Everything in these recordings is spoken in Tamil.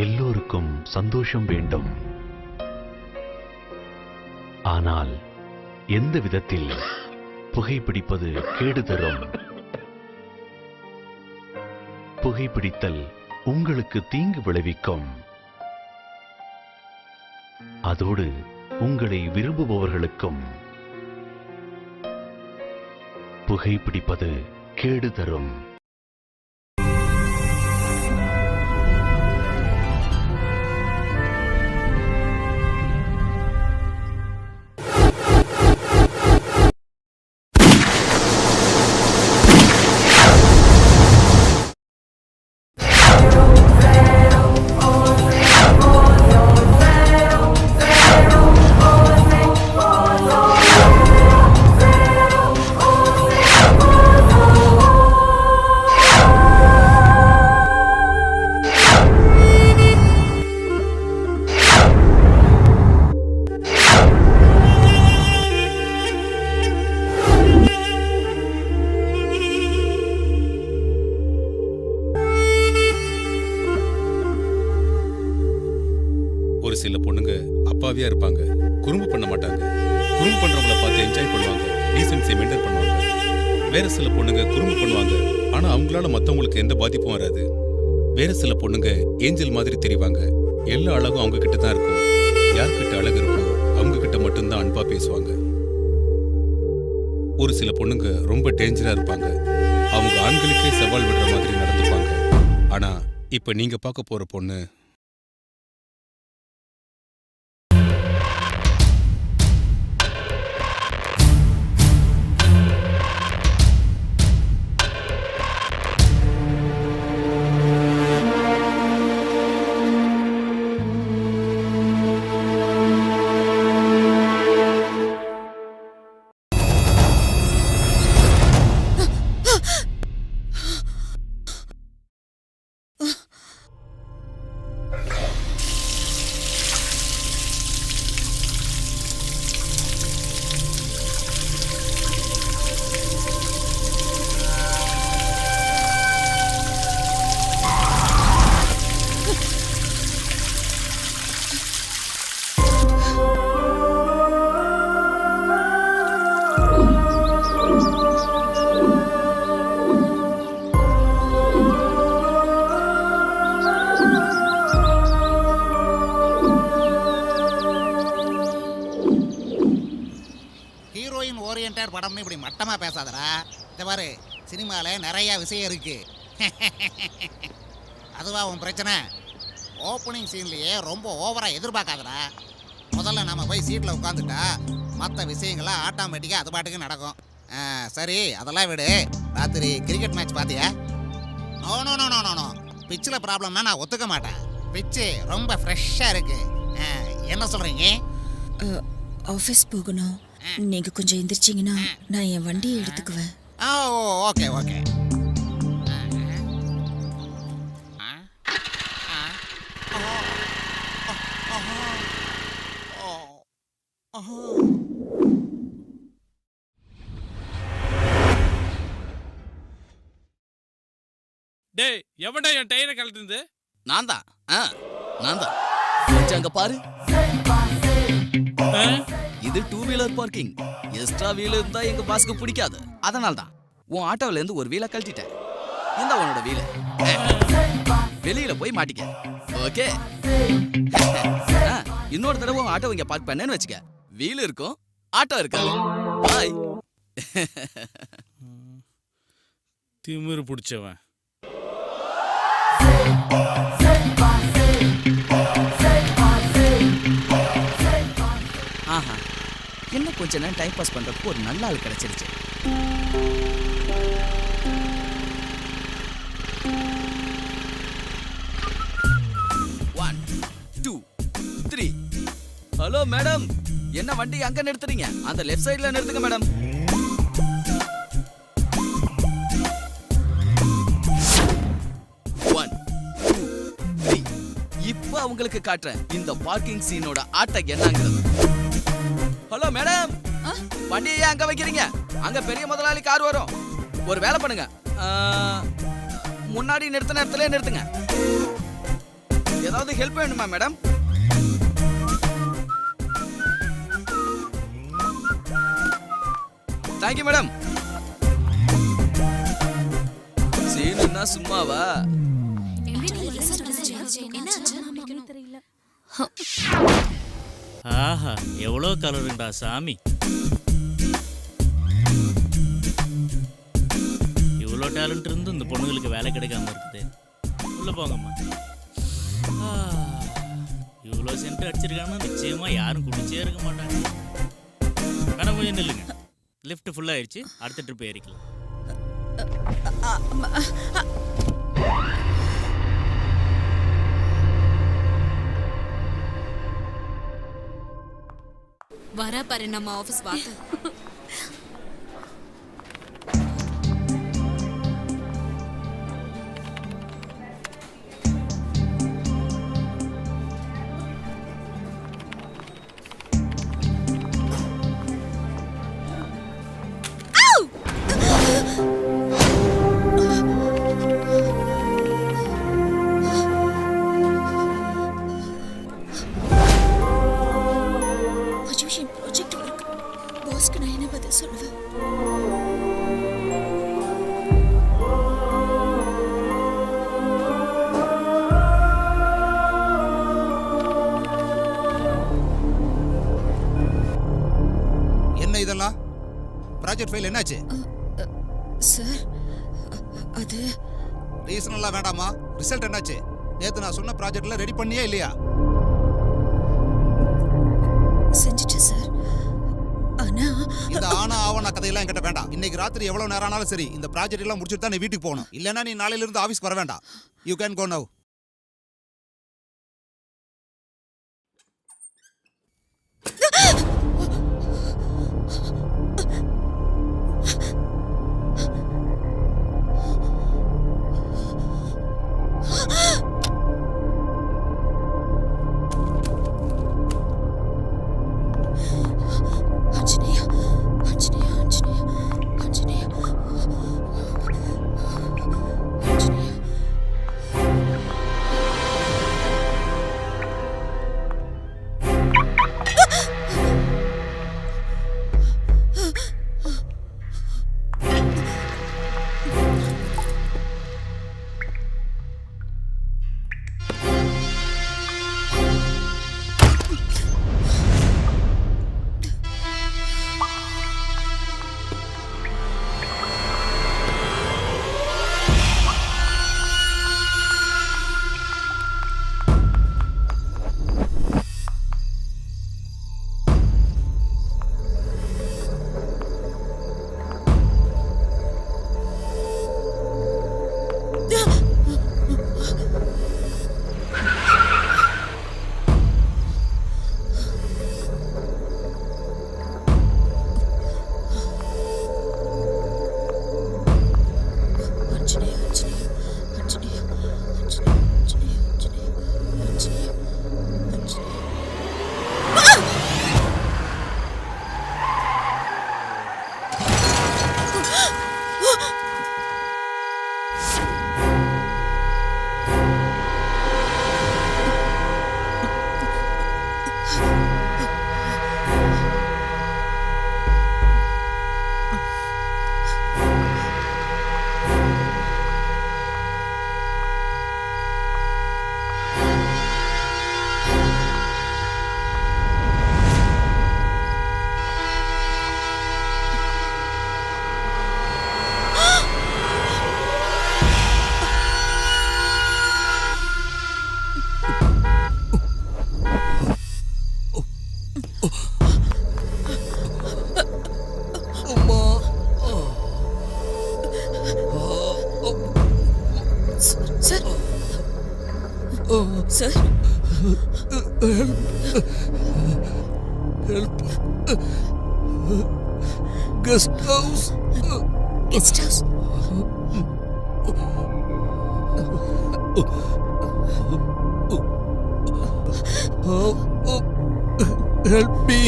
எல்லோருக்கும் சந்தோஷம் வேண்டும். ஆனால் எந்த விதத்தில் புகைப்பிடிப்பது கேடு தரும்? புகைப்பிடித்தல் உங்களுக்கு தீங்கு விளைவிக்கும். அதோடு உங்களை விரும்புபவர்களுக்கும் புகைப்பிடிப்பது கேடு தரும். ஒரு சில பொண்ணுங்க அப்பாவியா இருப்பாங்க, குறும்பு பண்ண மாட்டாங்க. குறும்பு பண்றவங்கள பார்த்து என்ஜாய் பண்ணுவாங்க, டீசன்சி மெயின்டைன் பண்ணுவாங்க. வேற சில பொண்ணுங்க குறும்பு பண்ணுவாங்க, ஆனா அவங்களால மத்தவங்களுக்கு எந்த பாதிப்பும் வராது. வேற சில பொண்ணுங்க ஏஞ்சல் மாதிரி தெரிவாங்க, எல்லா அழகும் அவங்க கிட்ட தான் இருக்கும். யார்கிட்ட அழகு இருக்கோ அவங்க கிட்ட மட்டும்தான் அன்பா பேசுவாங்க. ஒரு சில பொண்ணுங்க ரொம்ப டேஞ்சரா இருப்பாங்க, அவங்க ஆண்களுக்கே சவால் விடுற மாதிரி நடந்துப்பாங்க. ஆனா இப்ப நீங்க பார்க்க போற பொண்ணு படம்னு இப்படி மட்டமா பேசாதடா. இந்த பாரு, சினிமால நிறைய விஷயம் இருக்கு. அதுவா உன் பிரச்சனை? ஓப்பனிங் சீன்லயே ரொம்ப ஓவரா எதிர்பார்க்காதடா. முதல்ல நம்ம போய் சீட்ல உட்காந்துட்டா மற்ற விஷயங்கள்லாம் ஆட்டோமேட்டிக்கா அது பாட்டுக்கு நடக்கும். சரி, அதெல்லாம் விடு. ராத்திரி கிரிக்கெட் மேட்ச் பாத்தியா? No no no no no பிச்சில் ப்ராப்ளம்னா நான் ஒத்துக்க மாட்டேன். பிச்சு ரொம்ப ஃப்ரெஷ்ஷா இருக்கு. என்ன சொல்றீங்க? ஆஃபீஸ் போகணும். நீங்க கொஞ்சம் எந்திரிச்சிங்கன்னா நான் என் வண்டியை எடுத்துக்குவேன். Okay okay. டேய், எவன்டா என் டயரை கழட்டுது? நான் தான். கொஞ்சம் அங்க பாரு. இது 2 வீலர் பார்க்கிங். எக்ஸ்ட்ரா வீலர் இருந்தா எங்க பாஸ்க்கு பிடிக்காது. அதனால தான் உன் ஆட்டோல இருந்து ஒரு வீலை கழட்டிட்டேன். இந்த உன்னோட வீல வெளியில போய் மாட்டிக்க. ஓகே. இன்னொரு தடவை உன் ஆட்டோ இங்க பார்க் பண்ணேன்னு வச்சுக்க, வீல் இருக்கும், ஆட்டோ இருக்காது. பாய். திமிரு பிடிச்சவன். ஆஹா, என்ன கொஞ்ச நேரம் டைம் பாஸ் பண்றதுக்கு ஒரு நல்ல ஆள் கிடைச்சிருச்சு. ஒன், 2, 3. ஹலோ மேடம், என்ன வண்டி அங்க நிறுத்துறீங்க? அந்த லெஃப்ட் சைடுல நிறுத்துங்க மேடம். இப்ப உங்களுக்கு காட்டுறேன் இந்த பார்க்கிங் சீனோட ஆட்டம் என்னங்கிறது. ஹலோ மேடம், வண்டியை ஏன் அங்க வைக்கிறீங்க? அங்க பெரிய முதலாளி கார் வரும். ஒரு வேலை பண்ணுங்க, முன்னாடி நிறுத்தின இடத்துல நிறுத்துங்க. ஏதாவது ஹெல்ப் வேணுமா மேடம்? Thank you madam. சீனுன்னா சும்மாவா? ஆஹா எவ்வளோ கலருண்டா சாமி. இவ்வளோ டேலண்ட் இருந்து இந்த பொண்ணுங்களுக்கு வேலை கிடைக்காம இருக்குது. உள்ள போங்கம்மா. இவ்வளோ சென்ட் அடிச்சிருக்காங்கன்னா நிச்சயமா யாரும் குடிச்சே இருக்க மாட்டாங்க. வேணா கொஞ்சம் நில்லுங்க. லிஃப்ட் ஃபுல்லாகிடுச்சு, அடுத்த ட்ரிப் ஏறிக்கலாம். வரா பாரு நம்ம ஆபீஸ் வாங்க. ஐயோ, என் ப்ராஜெக்ட் ஒர்க். பாஸ்க்கு நான் என்ன பதில் சொல்லுவேன்? என்ன இதெல்லாம்? ப்ராஜெக்ட் ஃபைல் என்னாச்சு? சார், அது ரீசன் எல்லாம் வேண்டாமா? ரிசல்ட் என்னாச்சு? நேத்து நான் சொன்ன ப்ராஜெக்ட்ல ரெடி பண்ணியே இல்லையா? செஞ்சுட்டேன் சார். ஆனா இந்த ஆனா ஆவண கதையெல்லாம் என்கிட்ட வேண்டாம். இன்னைக்கு ராத்திரி எவ்வளவு நேரம் ஆனாலும் சரி இந்த ப்ராஜெக்ட் எல்லாம் முடிச்சுட்டு தான் நீ வீட்டுக்கு போகணும். இல்லைன்னா நீ நாளையில இருந்து ஆஃபீஸ்க்கு வர வேண்டாம். You can go now. Anjaneya, Anjaneya, Anjaneya, Anjaneya, Anjaneya. Anjaneya, Anjaneya, Anjaneya, Anjaneya, Anjaneya, Anjaneya, Anjaneya, Anjaneya. Sir, sir, guest house. Guest house. Help me.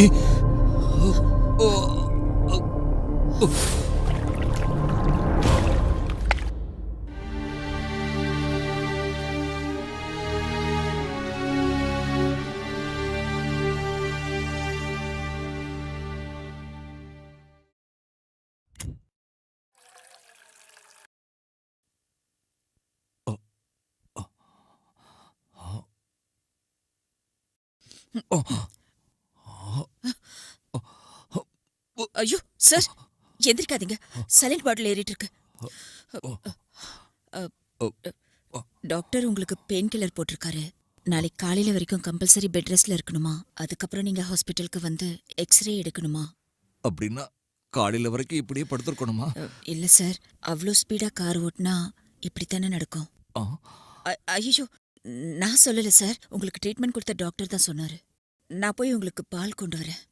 ஐயோ சார், எந்திரிக்காதீங்க. சைலண்ட் பாட்டில் ஏறிட்டு இருக்கு. டாக்டர் உங்களுக்கு பெயின் கில்லர் போட்டிருக்காரு. நாளைக்கு காலையில வரைக்கும் கம்பல்சரி பெட் ரெஸ்ட்ல இருக்கணுமா? அதுக்கப்புறம் நீங்க ஹாஸ்பிட்டலுக்கு வந்து எக்ஸ்ரே எடுக்கணுமா? அப்படின்னா காலையில வரைக்கும் இப்படியே படுத்துருக்கணுமா? இல்ல சார், அவ்வளோ ஸ்பீடா கார் ஓட்டினா இப்படித்தானே நடக்கும். ஐயோ, நான் சொல்லல சார், உங்களுக்கு ட்ரீட்மெண்ட் கொடுத்த டாக்டர் தான் சொன்னாரு. நான் போய் உங்களுக்கு பால் கொண்டு வரேன்.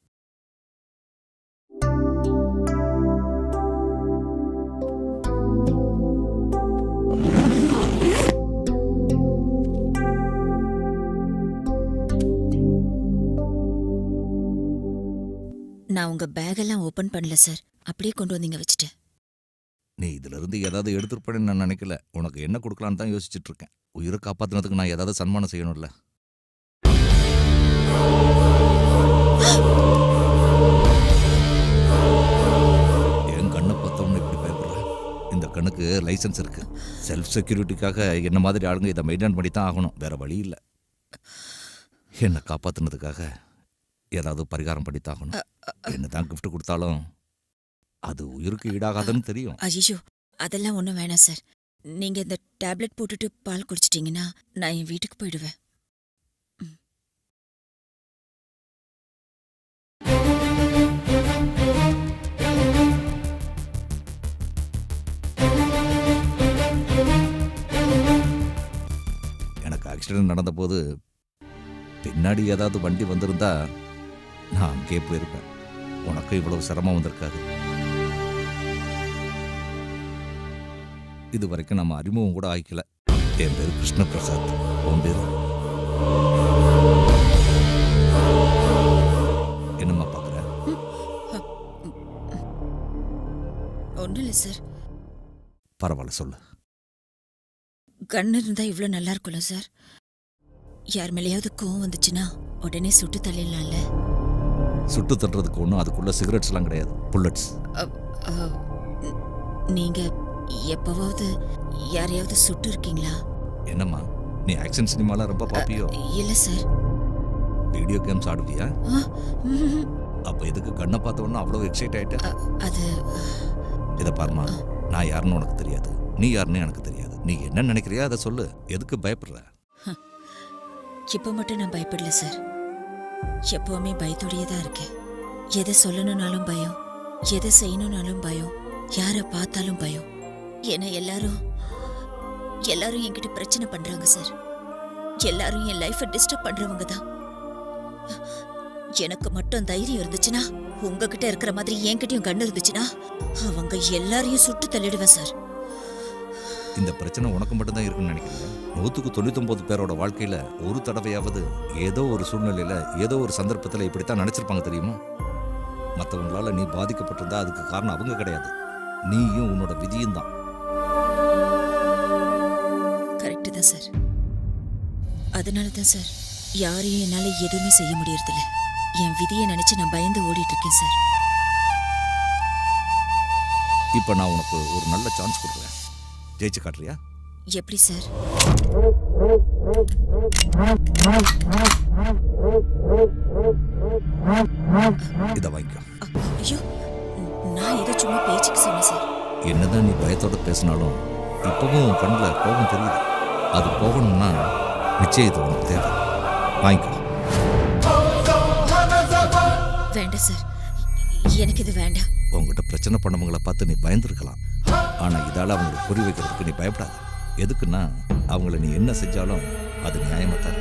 நான் உங்க பேக்கெல்லாம் ஓபன் பண்ணல சார், அப்படியே கொண்டு வந்தீங்க வச்சுட்டேன். நீ இதுல இருந்து ஏதாவது எடுத்துருப்பேன்னு நான் நினைக்கல. உனக்கு என்ன கொடுக்கலான்னு தான் யோசிச்சுட்டு இருக்கேன். உயிரை காப்பாத்தினதுக்கு நான் ஏதாவது சன்மானம் செய்யணும்ல. என் கண்ணை பார்த்தவொன்னு இப்படி பயப்படுறேன். இந்த கண்ணுக்கு லைசன்ஸ் இருக்கு. செல்ஃப் செக்யூரிட்டிக்காக என்ன மாதிரி ஆளுங்க இதை மெயின்டைன் பண்ணி தான் ஆகணும். வேற வழி இல்லை. என்னை காப்பாத்தினதுக்காக ஏதாவது பரிகாரம் பண்ணித்தாகணும். என்னதான் கிஃப்ட் கொடுத்தாலும் அது உயிருக்கு ஈடாகாதுன்னு தெரியும். ஐயோ, அதெல்லாம் ஒன்றும் வேணாம் சார். நீங்க இந்த டேப்லெட் போட்டுட்டு பால் குடிச்சிட்டீங்கன்னா நான் என் வீட்டுக்கு போயிடுவேன். எனக்கு ஆக்சிடென்ட் நடந்த போது பின்னாடி ஏதாவது வண்டி வந்திருந்தா நான் அங்கே போயிருப்பேன். உனக்கு இவ்வளவு சிரமம் வந்திருக்காது. இது வரைக்கும் நம்ம அறிமுகம் கூட ஆயிக்கல. என் பேரு கிருஷ்ண பிரசாத். உன் பேரு என்னம்மா பாக்குற? ஒன்றும் இல்லை சார். பரவாயில்ல, சொல்லு. கண்ணு இருந்தா இவ்வளோ நல்லா இருக்கும்ல சார். யார் மேலேயாவது கோவம் வந்துச்சுன்னா உடனே சுட்டு தள்ளிடலாம்ல. சுட்டு தட்டுறதுக்கு ஒன்றும் அதுக்குள்ள சிகரெட்ஸ் எல்லாம் கிடையாது, புல்லட்ஸ். நீங்க எப்பவாவது யாரையாவது சுட்டு இருக்கீங்களா? என்னம்மா, நீ ஆக்ஷன் சினிமாலாம் ரொம்ப பாப்பியோ? இல்ல சார். Video games ஆடுவியா? அப்ப எதுக்கு கண்ணை பார்த்த உடனே அவ்வளவு எக்ஸைட் ஆயிட்ட? அது இதை பாருமா, நான் யாருன்னு உனக்கு தெரியாது, நீ யாருன்னு எனக்கு தெரியாது. நீ என்ன நினைக்கிறியா அதை சொல்லு. எதுக்கு பயப்படுற? இப்ப மட்டும் நான் பயப்படல சார். எப்பவுமே பயத்தோடையே தான் இருக்கேன். எதை சொல்லணும்னாலும் பயம், எதை செய்யணும்னாலும் பயம், யாரை பார்த்தாலும் பயம். ஏன்னா எல்லாரும் என்கிட்ட பிரச்சனை பண்றாங்க சார். எல்லாரும் என் லைஃபை டிஸ்டர்ப் பண்றவங்க தான். எனக்கு மட்டும் தைரியம் இருந்துச்சுன்னா, உங்ககிட்ட இருக்கிற மாதிரி என்கிட்டயும் கண்ணு இருந்துச்சுன்னா, அவங்க எல்லாரையும் சுட்டு தள்ளிடுவேன் சார். இந்த பிரச்சனை உனக்கு மட்டும்தான் இருக்குன்னு நினைக்கிறேன். 199 பேரோட வாழ்க்கையில ஒரு தடவையாவது ஏதோ ஒரு சூழ்நிலையில ஏதோ ஒரு சந்தர்ப்பத்தில் இப்படித்தான் நினைச்சிருப்பாங்க, தெரியுமா? மற்றவங்களால நீ பாதிக்கப்பட்டிருந்தா அதுக்கு காரணம் அவங்க கிடையாது, நீயும் உன்னோட விதியும் தான். கரெக்டு தான் சார். அதனால தான் சார் யாரையும் என்னால எதுவுமே செய்ய முடியறதில்ல. என் விதியை நினைச்சு நான் பயந்து ஓடிட்டு இருக்கேன் சார். இப்ப நான் உனக்கு ஒரு நல்ல சான்ஸ் கொடுக்குறேன். ஜெயிச்சு காட்டுறியா? எப்படி சார்? இதை வாங்கிக்கோ. ஐயோ, நான் ஏதோ சும்மா பேச்சுக்கு சொன்னேன் சார். என்னதான் நீ பயத்தோட பேசினாலும் இப்பவும் உன் கண்ணில் கோபம் தெரியுது. அது போகணும்னா நிச்சயம் இது உனக்கு தேவை. வாங்கிக்கோ. வேண்டாம் சார், எனக்கு இது வேண்டாம். உங்ககிட்ட பிரச்சனை பண்ணவங்களை பார்த்து நீ பயந்துருக்கலாம். ஆனா இதால அவங்களுக்கு புரிய வைக்கிறதுக்கு நீ பயப்படாத. எதுக்குன்னா அவங்கள நீ என்ன செஞ்சாலும் அது நியாயமா தான்.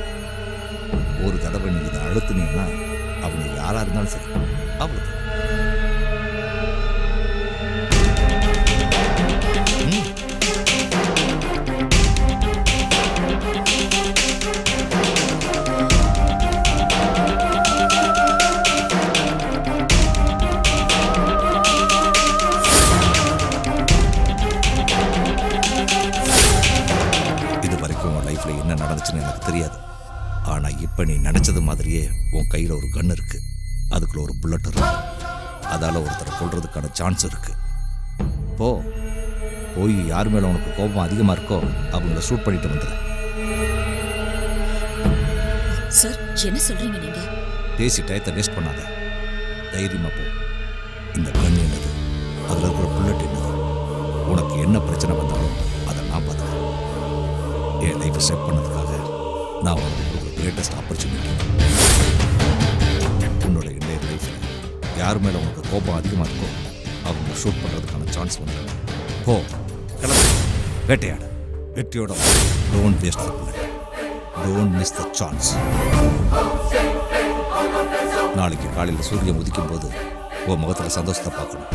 ஒரு தடவை நீ இதை அழுத்துனீங்கன்னா அவங்க யாரா இருந்தாலும் சரி, அவ்வளவு. என்ன நடந்துச்சுன்னு எனக்கு தெரியாது. ஆனா இப்ப நீ நினைச்சது மாதிரியே உன் கையில ஒரு கன் இருக்கு, அதுக்குள்ள ஒரு புல்லட் இருக்கு. அதால ஒருத்தரை கொல்றதுக்கான சான்ஸ் இருக்கு. போய் யார் மேல உனக்கு கோபம் அதிகமா இருக்கோ அவங்கள ஷூட் பண்ணிட்டு வந்துடு. சார் என்ன சொல்றீங்க நீங்க? பேசி டயத்தை வேஸ்ட் பண்ணாத. தைரியமா போ. இந்த கண் என்னது, அதில் இருக்கிற புல்லட் என்னது, உனக்கு என்ன பிரச்சனை வந்தாலும் அதை நான் பார்த்துக்கிறேன். என் லைஃப்பை செட் பண்ணதுக்காக நான் உனக்கு ஒரு கிரேட்டஸ்ட் ஆப்பர்ச்சுனிட்டி. உன்னோட இன்றைய லைஃப்பில் யார் மேலே உனக்கு கோபம் அதிகமாக இருக்கோ அவங்க ஷூட் பண்ணுறதுக்கான சான்ஸ் வந்து போ, கிளம்பு, வேட்டையாடு. வெற்றியோட don't waste the bullet, don't miss the chance. நாளைக்கு காலையில் சூரியன் உதிக்கும் போது உன் முகத்தில் சந்தோஷத்தை பார்க்கணும்.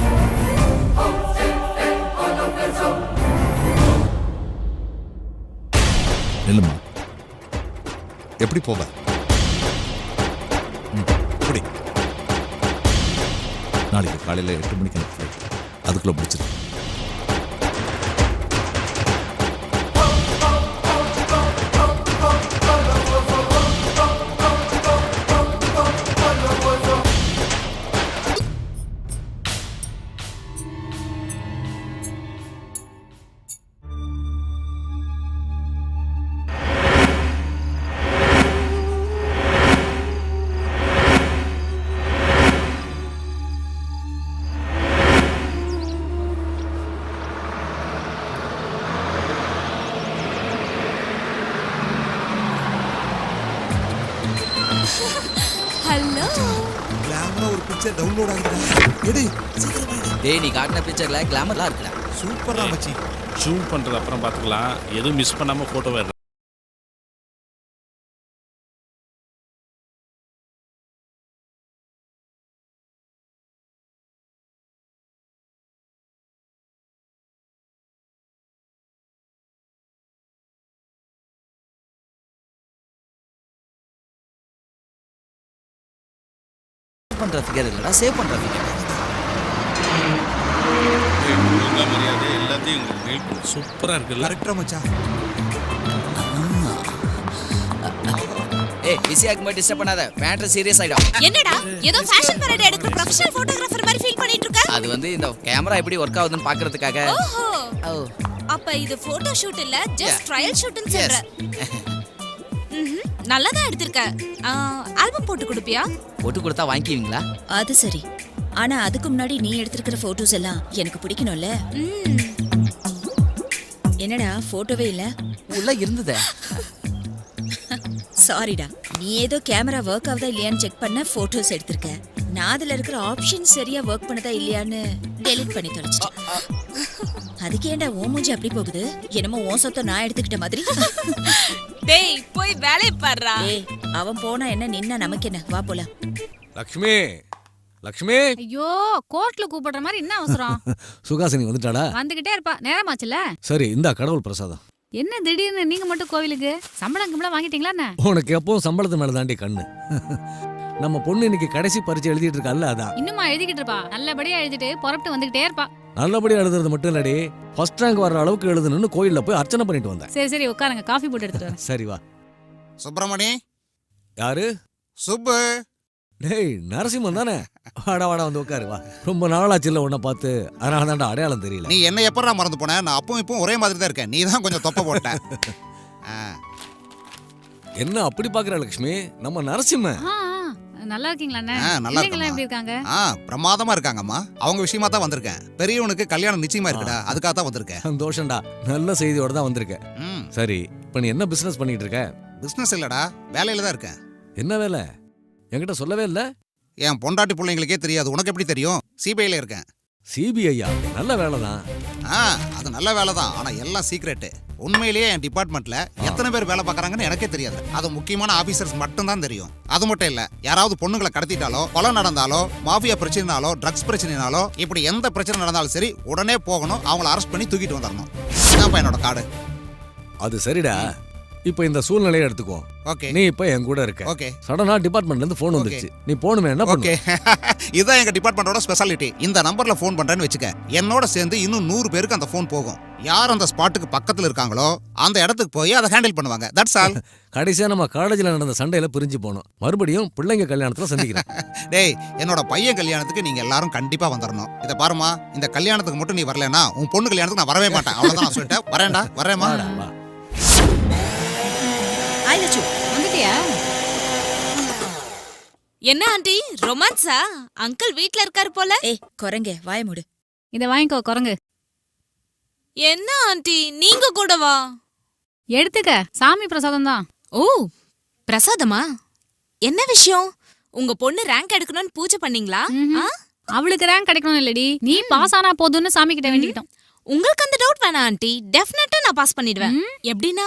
நில்லுமா, எப்படி போவ? அப்படி நாளைக்கு காலையில் 8 மணிக்கு எனக்கு ஃப்ளைட். அதுக்குள்ளே முடிச்சிரு. ஹலோ. கிளாமரா ஒரு பிக்சர் டவுன்லோட் ஆகுதுடா. எடு சீக்கிரம் எடு. டேய், நீ காட்டின பிக்சர்ல கிளாமர்லாம் இருக்குடா. சூப்பரா மச்சி. ஷூட் பண்ணுறது அப்புறம் பார்த்துக்கலாம். எதுவும் மிஸ் பண்ணாமல் ஃபோட்டோ வேறு. பண்ற ஃபிகர் இல்லடா, சேவ் பண்ற ஃபிகர். ஒழுங்கா மரியாதை எல்லாத்தையும் உங்களுக்கு மெயில் பண்ணு. சூப்பராக இருக்குல்ல? கரெக்டா மச்சான். ஏய், பிஸியா இருக்கும்போது டிஸ்டர்ப் பண்ணாத. மேட்டர் சீரியஸ் ஆயிடும். என்னடா ஏதோ ஃபேஷன் பரேட் எடுக்கிற ப்ரொஃபஷனல் போட்டோகிராஃபர் மாதிரி ஃபீல் பண்ணிட்டு இருக்க? அது வந்து இந்த கேமரா எப்படி ஒர்க் ஆகுதுன்னு பார்க்கிறதுக்காக. ஓஹோ. ஓ, அப்ப இது போட்டோ ஷூட் இல்ல, ஜஸ்ட் Yeah. ட்ரையல் ஷூட்னு yes. சொல்ற. நல்லா தான் எடுத்திருக்க. ஆல்பம் போட்டு கொடுப்பியா? போட்டு கொடுத்தா வாங்கிக்குவீங்களா? அது சரி. ஆனா அதுக்கு முன்னாடி நீ எடுத்திருக்கிற போட்டோஸ் எல்லாம் எனக்கு பிடிக்கணும்ல. ம். என்னடா போட்டோவே இல்ல? உள்ள இருந்ததே. சாரிடா, நீ ஏதோ கேமரா ஒர்க் ஆகுதா இல்லையான்னு செக் பண்ண போட்டோஸ் எடுத்திருக்க. நான் அதுல இருக்கிற ஆப்ஷன் சரியா ஒர்க் பண்ணதா இல்லையான்னு டெலீட் பண்ணி தொலைச்சிட்டேன். அதுக்கு ஏன்டா ஓ மூஞ்சி அப்படி போகுது? என்னமோ ஓ சொத்தை நான் எடுத்துக்கிட்ட மாதிரி. டேய் போய் வேலைய பாருடா. ஏய், அவன் போனா என்ன, நின்னா நமக்கு என்ன? வா போலாம். லக்ஷ்மி, லக்ஷ்மி. ஐயோ, கோர்ட்ல கூப்பிடுற மாதிரி என்ன அவசரம்? சுகாசினி வந்துட்டாளா? வந்துகிட்டே இருப்பா, நேரமாச்சுல. சரி, இந்த கடவுள் பிரசாதம். என்ன திடீர்னு நீங்க மட்டும் கோவிலுக்கு? சம்பளம் கிம்பளம் வாங்கிட்டீங்களா என்ன? உனக்கு எப்பவும் சம்பளத்து மேல தாண்டி கண்ணு. நம்ம பொண்ணு இன்னைக்கு கடைசி பரீட்சை எழுதிட்டு இருக்கல்ல, அதான். இன்னுமா எழுதிக்கிட்டு இருப்பா? நல்லபடியா எழுதிட்டு புறப்பட்டு வந்துகிட்டே இருப்பா. நல்லபடியா எழுதுறது மட்டும் இல்லடி, ஃபர்ஸ்ட் ரேங்க் வர்ற அளவுக்கு எழுதணும்னு கோயில்ல போய் அர்ச்சனை பண்ணிட்டு வந்தேன். சரி சரி, உட்காருங்க, காஃபி போட்டு எடுத்துட்டு வரேன். சரி வா. சுப்பிரமணி. யாரு? சுப்பு. டேய், நரசிம்மன் தானே? வாடா வாடா, வந்து உட்காரு வா. ரொம்ப நாளாச்சுல உன்னை பார்த்து, அதனால தான்டா அடையாளம் தெரியல. நீ என்ன எப்படா மறந்து போன? நான் அப்பவும் இப்பவும் ஒரே மாதிரி தான் இருக்கேன். நீ தான் கொஞ்சம் தொப்பை போட்ட. என்ன அப்படி பாக்குற லட்சுமி? நம்ம நரசிம்மன். நல்லா இருக்கீங்களா அண்ணே? நல்லா பிள்ளைங்களாம் எப்படி இருக்காங்க? பிரமாதமா இருக்காங்கம்மா. அவங்க விஷயமா தான் வந்திருக்கேன். பெரியவனுக்கு கல்யாணம் நிச்சயமா இருக்குடா, அதுக்காக தான் வந்திருக்கேன். சந்தோஷம்டா, நல்ல செய்தியோட தான் வந்திருக்கேன். சரி, இப்போ நீ என்ன பிசினஸ் பண்ணிட்டு இருக்க? பிசினஸ் இல்லடா, வேலையில தான் இருக்கேன். என்ன வேலை? என்கிட்ட சொல்லவே இல்லை. என் பொண்டாட்டி பிள்ளைங்களுக்கே தெரியாது, உனக்கு எப்படி தெரியும்? சிபிஐல இருக்கேன். சிபிஐயா? நல்ல வேலை தான். அது நல்ல வேலை தான், ஆனா எல்லாம் சீக்ரெட். உண்மையிலேயே என் டிபார்ட்மெண்ட்ல எத்தனை பேர் வேலை பார்க்கறாங்கன்னு எனக்கே தெரியாது. அது முக்கியமான ஆபீசர்ஸ் மட்டும் தான் தெரியும். அது மட்டும் இல்ல, யாராவது பொண்ணுங்களை கடத்திட்டாலோ, கொலை நடந்தாலோ, மாஃபியா பிரச்சனைனாலோ, ட்ரக்ஸ் பிரச்சனைனாலோ, இப்படி எந்த பிரச்சனை நடந்தாலும் சரி உடனே போகணும், அவங்கள அரெஸ்ட் பண்ணி தூக்கிட்டு வந்துடணும். இதான் என்னோட கார்டு. அது சரிடா. இப்போ இந்த சூழ்நிலையை எடுத்துக்கோ. ஓகே. நீ இப்போ என் கூட இருக்க. ஓகே. சடனா டிபார்ட்மெண்ட்ல இருந்து ஃபோன் வந்துருச்சு. நீ போனுமே, என்ன பண்ணு? ஓகே. இதான் எங்க டிபார்ட்மெண்டோட ஸ்பெஷாலிட்டி. இந்த நம்பர்ல ஃபோன் பண்றேன்னு வெச்சுக்க, என்னோட சேர்ந்து இன்னும் 100 பேருக்கு அந்த ஃபோன் போகும். யார் அந்த ஸ்பாட்டுக்கு பக்கத்துல இருக்காங்களோ அந்த இடத்துக்கு போய் அதை ஹேண்டில் பண்ணுவாங்க. That's all. கடைசியா நம்ம காலேஜ்ல நடந்த சண்டையில பிரிஞ்சு போனோம். மறுபடியும் பிள்ளைங்க கல்யாணத்துல சந்திக்கிறேன். டேய், என்னோட பையன் கல்யாணத்துக்கு நீங்க எல்லாரும் கண்டிப்பா வந்துடணும். இத பாருமா, இந்த கல்யாணத்துக்கு மட்டும் நீ வரலனா உன் பொண்ணு கல்யாணத்துக்கு நான் வரவே மாட்டேன். அவ்வளவுதான் நான் சொல்லிட்டேன். வரேன்டா, வரேமா. ஹாய் லட்சு. வந்துட்டியா? என்ன ஆண்டி ரொமான்ஸா? அங்கிள் வீட்ல இருக்காரு போல. ஏய் குரங்கே வாய மூடு. இதை வாங்கிக்கோ குரங்கு. என்ன ஆண்டி நீங்க கூடவா? எடுத்துக்க, சாமி பிரசாதம் தான். ஓ பிரசாதமா? என்ன விஷயம்? உங்க பொண்ணு ரேங்க் எடுக்கணும்னு பூஜை பண்ணீங்களா? ஆ? அவளுக்கு ரேங்க் கிடைக்கணும் இல்லடி, நீ பாஸ் ஆனா போதும்னு சாமி கிட்ட வேண்டிக்கிட்டோம். உங்களுக்கு அந்த டவுட் வேணாம் ஆண்டி, டெஃபினட்டா நான் பாஸ் பண்ணிடுவேன். எப்படின்னா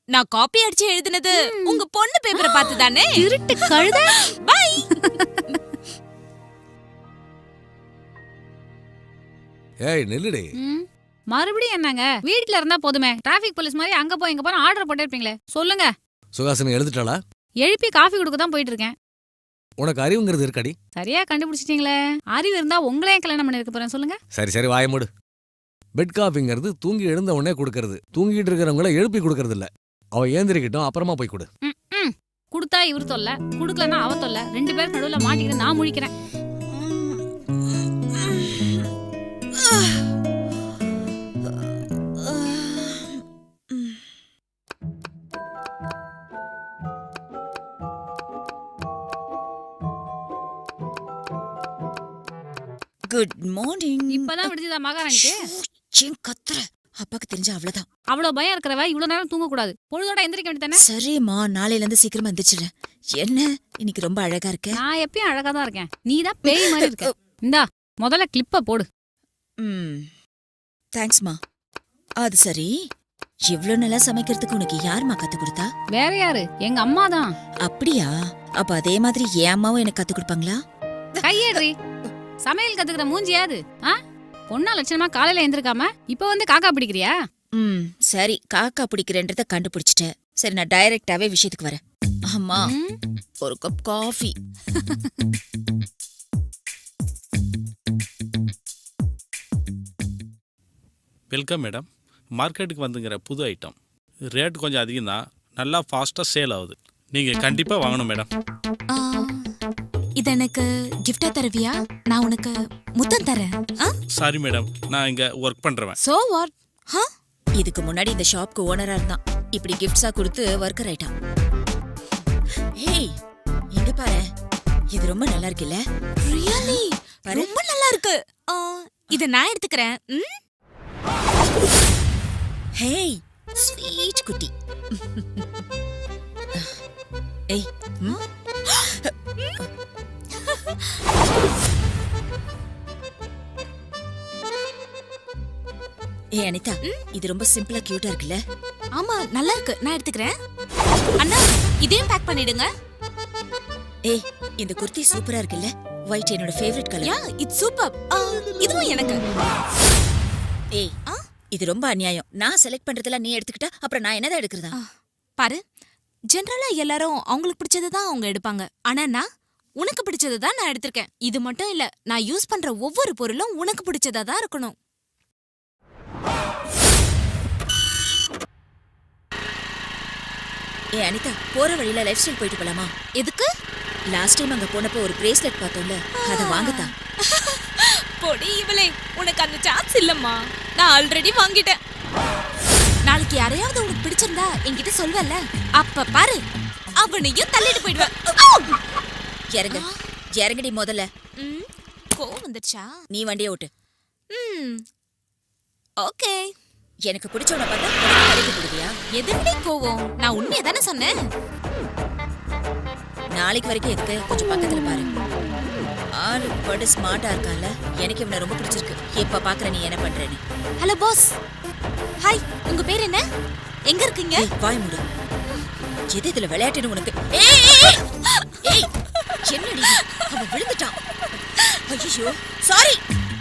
நான் காப்பி அடிச்சு எழுதுனது உங்க பொண்ணு பேப்பரை பார்த்து தானே. திருட்டு கழுத. பை. ஏய் நெல்லுடி. மறுபடியும் என்னங்க, வீட்ல இருந்தா போதுமே, டிராபிக் போலீஸ் மாதிரி அங்க போய் இங்க போய் ஆர்டர் போட்டே இருப்பீங்களே. சொல்லுங்க. சுகாசினி எழுதிட்டாளா? எழுப்பி காஃபி கொடுக்க தான் போயிட்டு இருக்கேன். உனக்கு அறிவுங்கிறது இருக்காடி? சரியா கண்டுபிடிச்சிட்டீங்களே. அறிவு இருந்தா உங்களையே கல்யாணம் பண்ணிருக்க போறேன். சொல்லுங்க. சரி சரி வாய மூடு. பெட் காஃபிங்கிறது தூங்கி எழுந்த உடனே கொடுக்கறது. தூங்கிட்டு இருக்கிறவங்கள எழுப்பி கொடுக்கறது இல்ல. அவ ஏந்திரிக்கிட்டோம் அப்புறமா போய் கொடு. குடுத்தா இவரு தொல்ல, குடுக்கலன்னா அவ தொல்ல. 2 பேருக்கு நடுவுல மாட்டிக்கிட்டு நான் முழிக்கிறேன். Good morning. இப்பதான் விடுச்சுதா மகாராணிக்கு? ஏன் கத்துற? அப்பாக்கு தெரிஞ்ச அவ்வளவுதான். அவ்வளவு பயம் இருக்கிறவ இவ்வளவு நேரம் தூங்க கூடாது. பொழுதோட எந்திரிக்க வேண்டியதானே? சரிம்மா, நாளையில இருந்து சீக்கிரமா எந்திரிச்சிடுறேன். என்ன இன்னைக்கு ரொம்ப அழகா இருக்க. நான் எப்பயும் அழகா தான் இருக்கேன். நீ தான் பேய் மாதிரி இருக்க. இந்தா முதல்ல கிளிப்ப போடு. தேங்க்ஸ்மா. அது சரி, இவ்ளோ நல்லா சமைக்கிறதுக்கு உனக்கு யாருமா கத்து கொடுத்தா? வேற யாரு? எங்க அம்மா தான். அப்படியா? அப்ப அதே மாதிரி என் அம்மாவும் எனக்கு கத்து கொடுப்பாங்களா? கையேறி சமையல் கத்துக்கிற மூஞ்சியாது. பொண்ணா லட்சணமா காலையில எந்திருக்காம இப்ப வந்து காக்கா பிடிக்கிறியா? சரி, காக்கா பிடிக்கிறேன்றத கண்டுபிடிச்சிட்டேன். சரி, நான் டைரக்டாவே விஷயத்துக்கு வரேன். அம்மா, ஒரு கப் காஃபி. Welcome madam. மார்க்கெட்டுக்கு வந்துங்கிற புது ஐட்டம். ரேட் கொஞ்சம் அதிகம் தான், நல்லா ஃபாஸ்ட்டாக சேல் ஆகுது. நீங்கள் கண்டிப்பாக வாங்கணும் மேடம். இது எனக்கு கிஃப்டா தருவியா? நான் உனக்கு முத்தம் தரேன். சாரி மேடம், நான் இங்கே ஒர்க் பண்ணுறவன். So what? இதுக்கு முன்னாடி இந்த ஷாப்க்கு ஓனரா இருந்தான். இப்படி கிஃப்ட்ஸா கொடுத்து ஒர்க்கர் ஆயிட்டான். ஹேய், இங்க பாரு, இது ரொம்ப நல்லா இருக்குல்ல? ரியலி ரொம்ப நல்லா இருக்கு. இத நான் எடுத்துக்கிறேன். ஹேய் ஸ்வீட் குட்டி. ஏய், ஏய் அனிதா, இது ரொம்ப சிம்பிளா கியூட்டா இருக்குல்ல? ஆமா நல்லா இருக்கு, நான் எடுத்துக்கிறேன். அண்ணா இதையும் பேக் பண்ணிடுங்க. ஏய், இந்த குர்த்தி சூப்பரா இருக்குல்ல? ஒயிட் என்னோட favourite colour. Yeah, it's super. இதுவும் எனக்கு. ஏய், இது ரொம்ப அநியாயம். நான் செலக்ட் பண்றதெல்லாம் நீ எடுத்துக்கிட்டா அப்புறம் நான் என்னதான் எடுக்கிறதா? பாரு, ஜெனரலா எல்லாரும் அவங்களுக்கு பிடிச்சதை தான் அவங்க எடுப்பாங்க. ஆனா நான் உனக்கு பிடிச்சதை தான் நான் எடுத்திருக்கேன். இது மட்டும் இல்ல, நான் யூஸ் பண்ற ஒவ்வொரு பொருளும் உனக்கு பிடிச்சதா தான் இருக்கணும். ஏய் அனிதா, போற வழியில லைஃப் ஸ்டைல் போயிட்டு போலாமா? எதுக்கு? லாஸ்ட் டைம் அங்க போனப்போ ஒரு பிரேஸ்லெட் பார்த்தோம்ல, அதை வாங்கத்தான். பொடி இவளே, உனக்கு அந்த சான்ஸ் இல்லம்மா. நான் ஆல்ரெடி வாங்கிட்டேன். நாளைக்கு யாரையாவது உனக்கு பிடிச்சிருந்தா என்கிட்ட சொல்வல்ல, அப்ப பாரு அவனையும் தள்ளிட்டு போயிடுவேன். இறங்க, இறங்கடி முதல்ல. கோவம் வந்துச்சா? நீ வண்டியை ஓட்டு. ஓகே. எனக்கு பிடிச்சவனை பார்த்தா கடைக்கு போடுவியா? எதுக்கு கோவம்? நான் உண்மையை தானே சொன்னேன். நாளைக்கு வரைக்கும் எதுக்கு? கொஞ்சம் பக்கத்துல பாரு. ஆளு படு ஸ்மார்ட்டா இருக்கான்ல, எனக்கு இவனை ரொம்ப பிடிச்சிருக்கு. இப்ப பாக்குற நீ என்ன பண்றேன்னு. Hello boss. ஹாய், உங்க பேர் என்ன? எங்க இருக்கீங்க? வாய் மூடு. எது இதுல விளையாட்டுன்னு உனக்கு? ஏய், என்னடி அவன் விழுந்துட்டான். ஐயோ சாரி.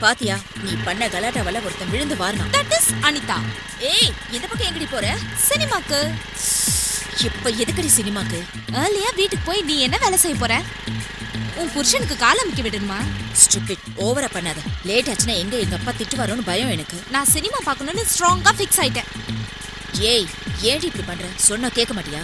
பாத்தியா, நீ பண்ண கலாட்டாவல ஒருத்தன் விழுந்து வாரணம். That is Anitha. ஏய், இந்த பக்கம் எங்கடி போற? சினிமாக்கு. இப்ப எதுக்கடி சினிமாக்கு? ஏர்லியா வீட்டுக்கு போய் நீ என்ன வேலை செய்ய போற? உன் புருஷனுக்கு கால் அமுக்கி விடணுமா? ஸ்டூபிட், ஓவரா பண்ணாத. லேட் ஆச்சுன்னா எங்க எங்க அப்பா திட்டு வரோன்னு பயம் எனக்கு. நான் சினிமா பார்க்கணும்னு ஸ்ட்ராங்கா ஃபிக்ஸ் ஆயிட்டேன். ஏய், ஏன்டி இப்படி பண்ற? சொன்னா கேட்க மாட்டியா?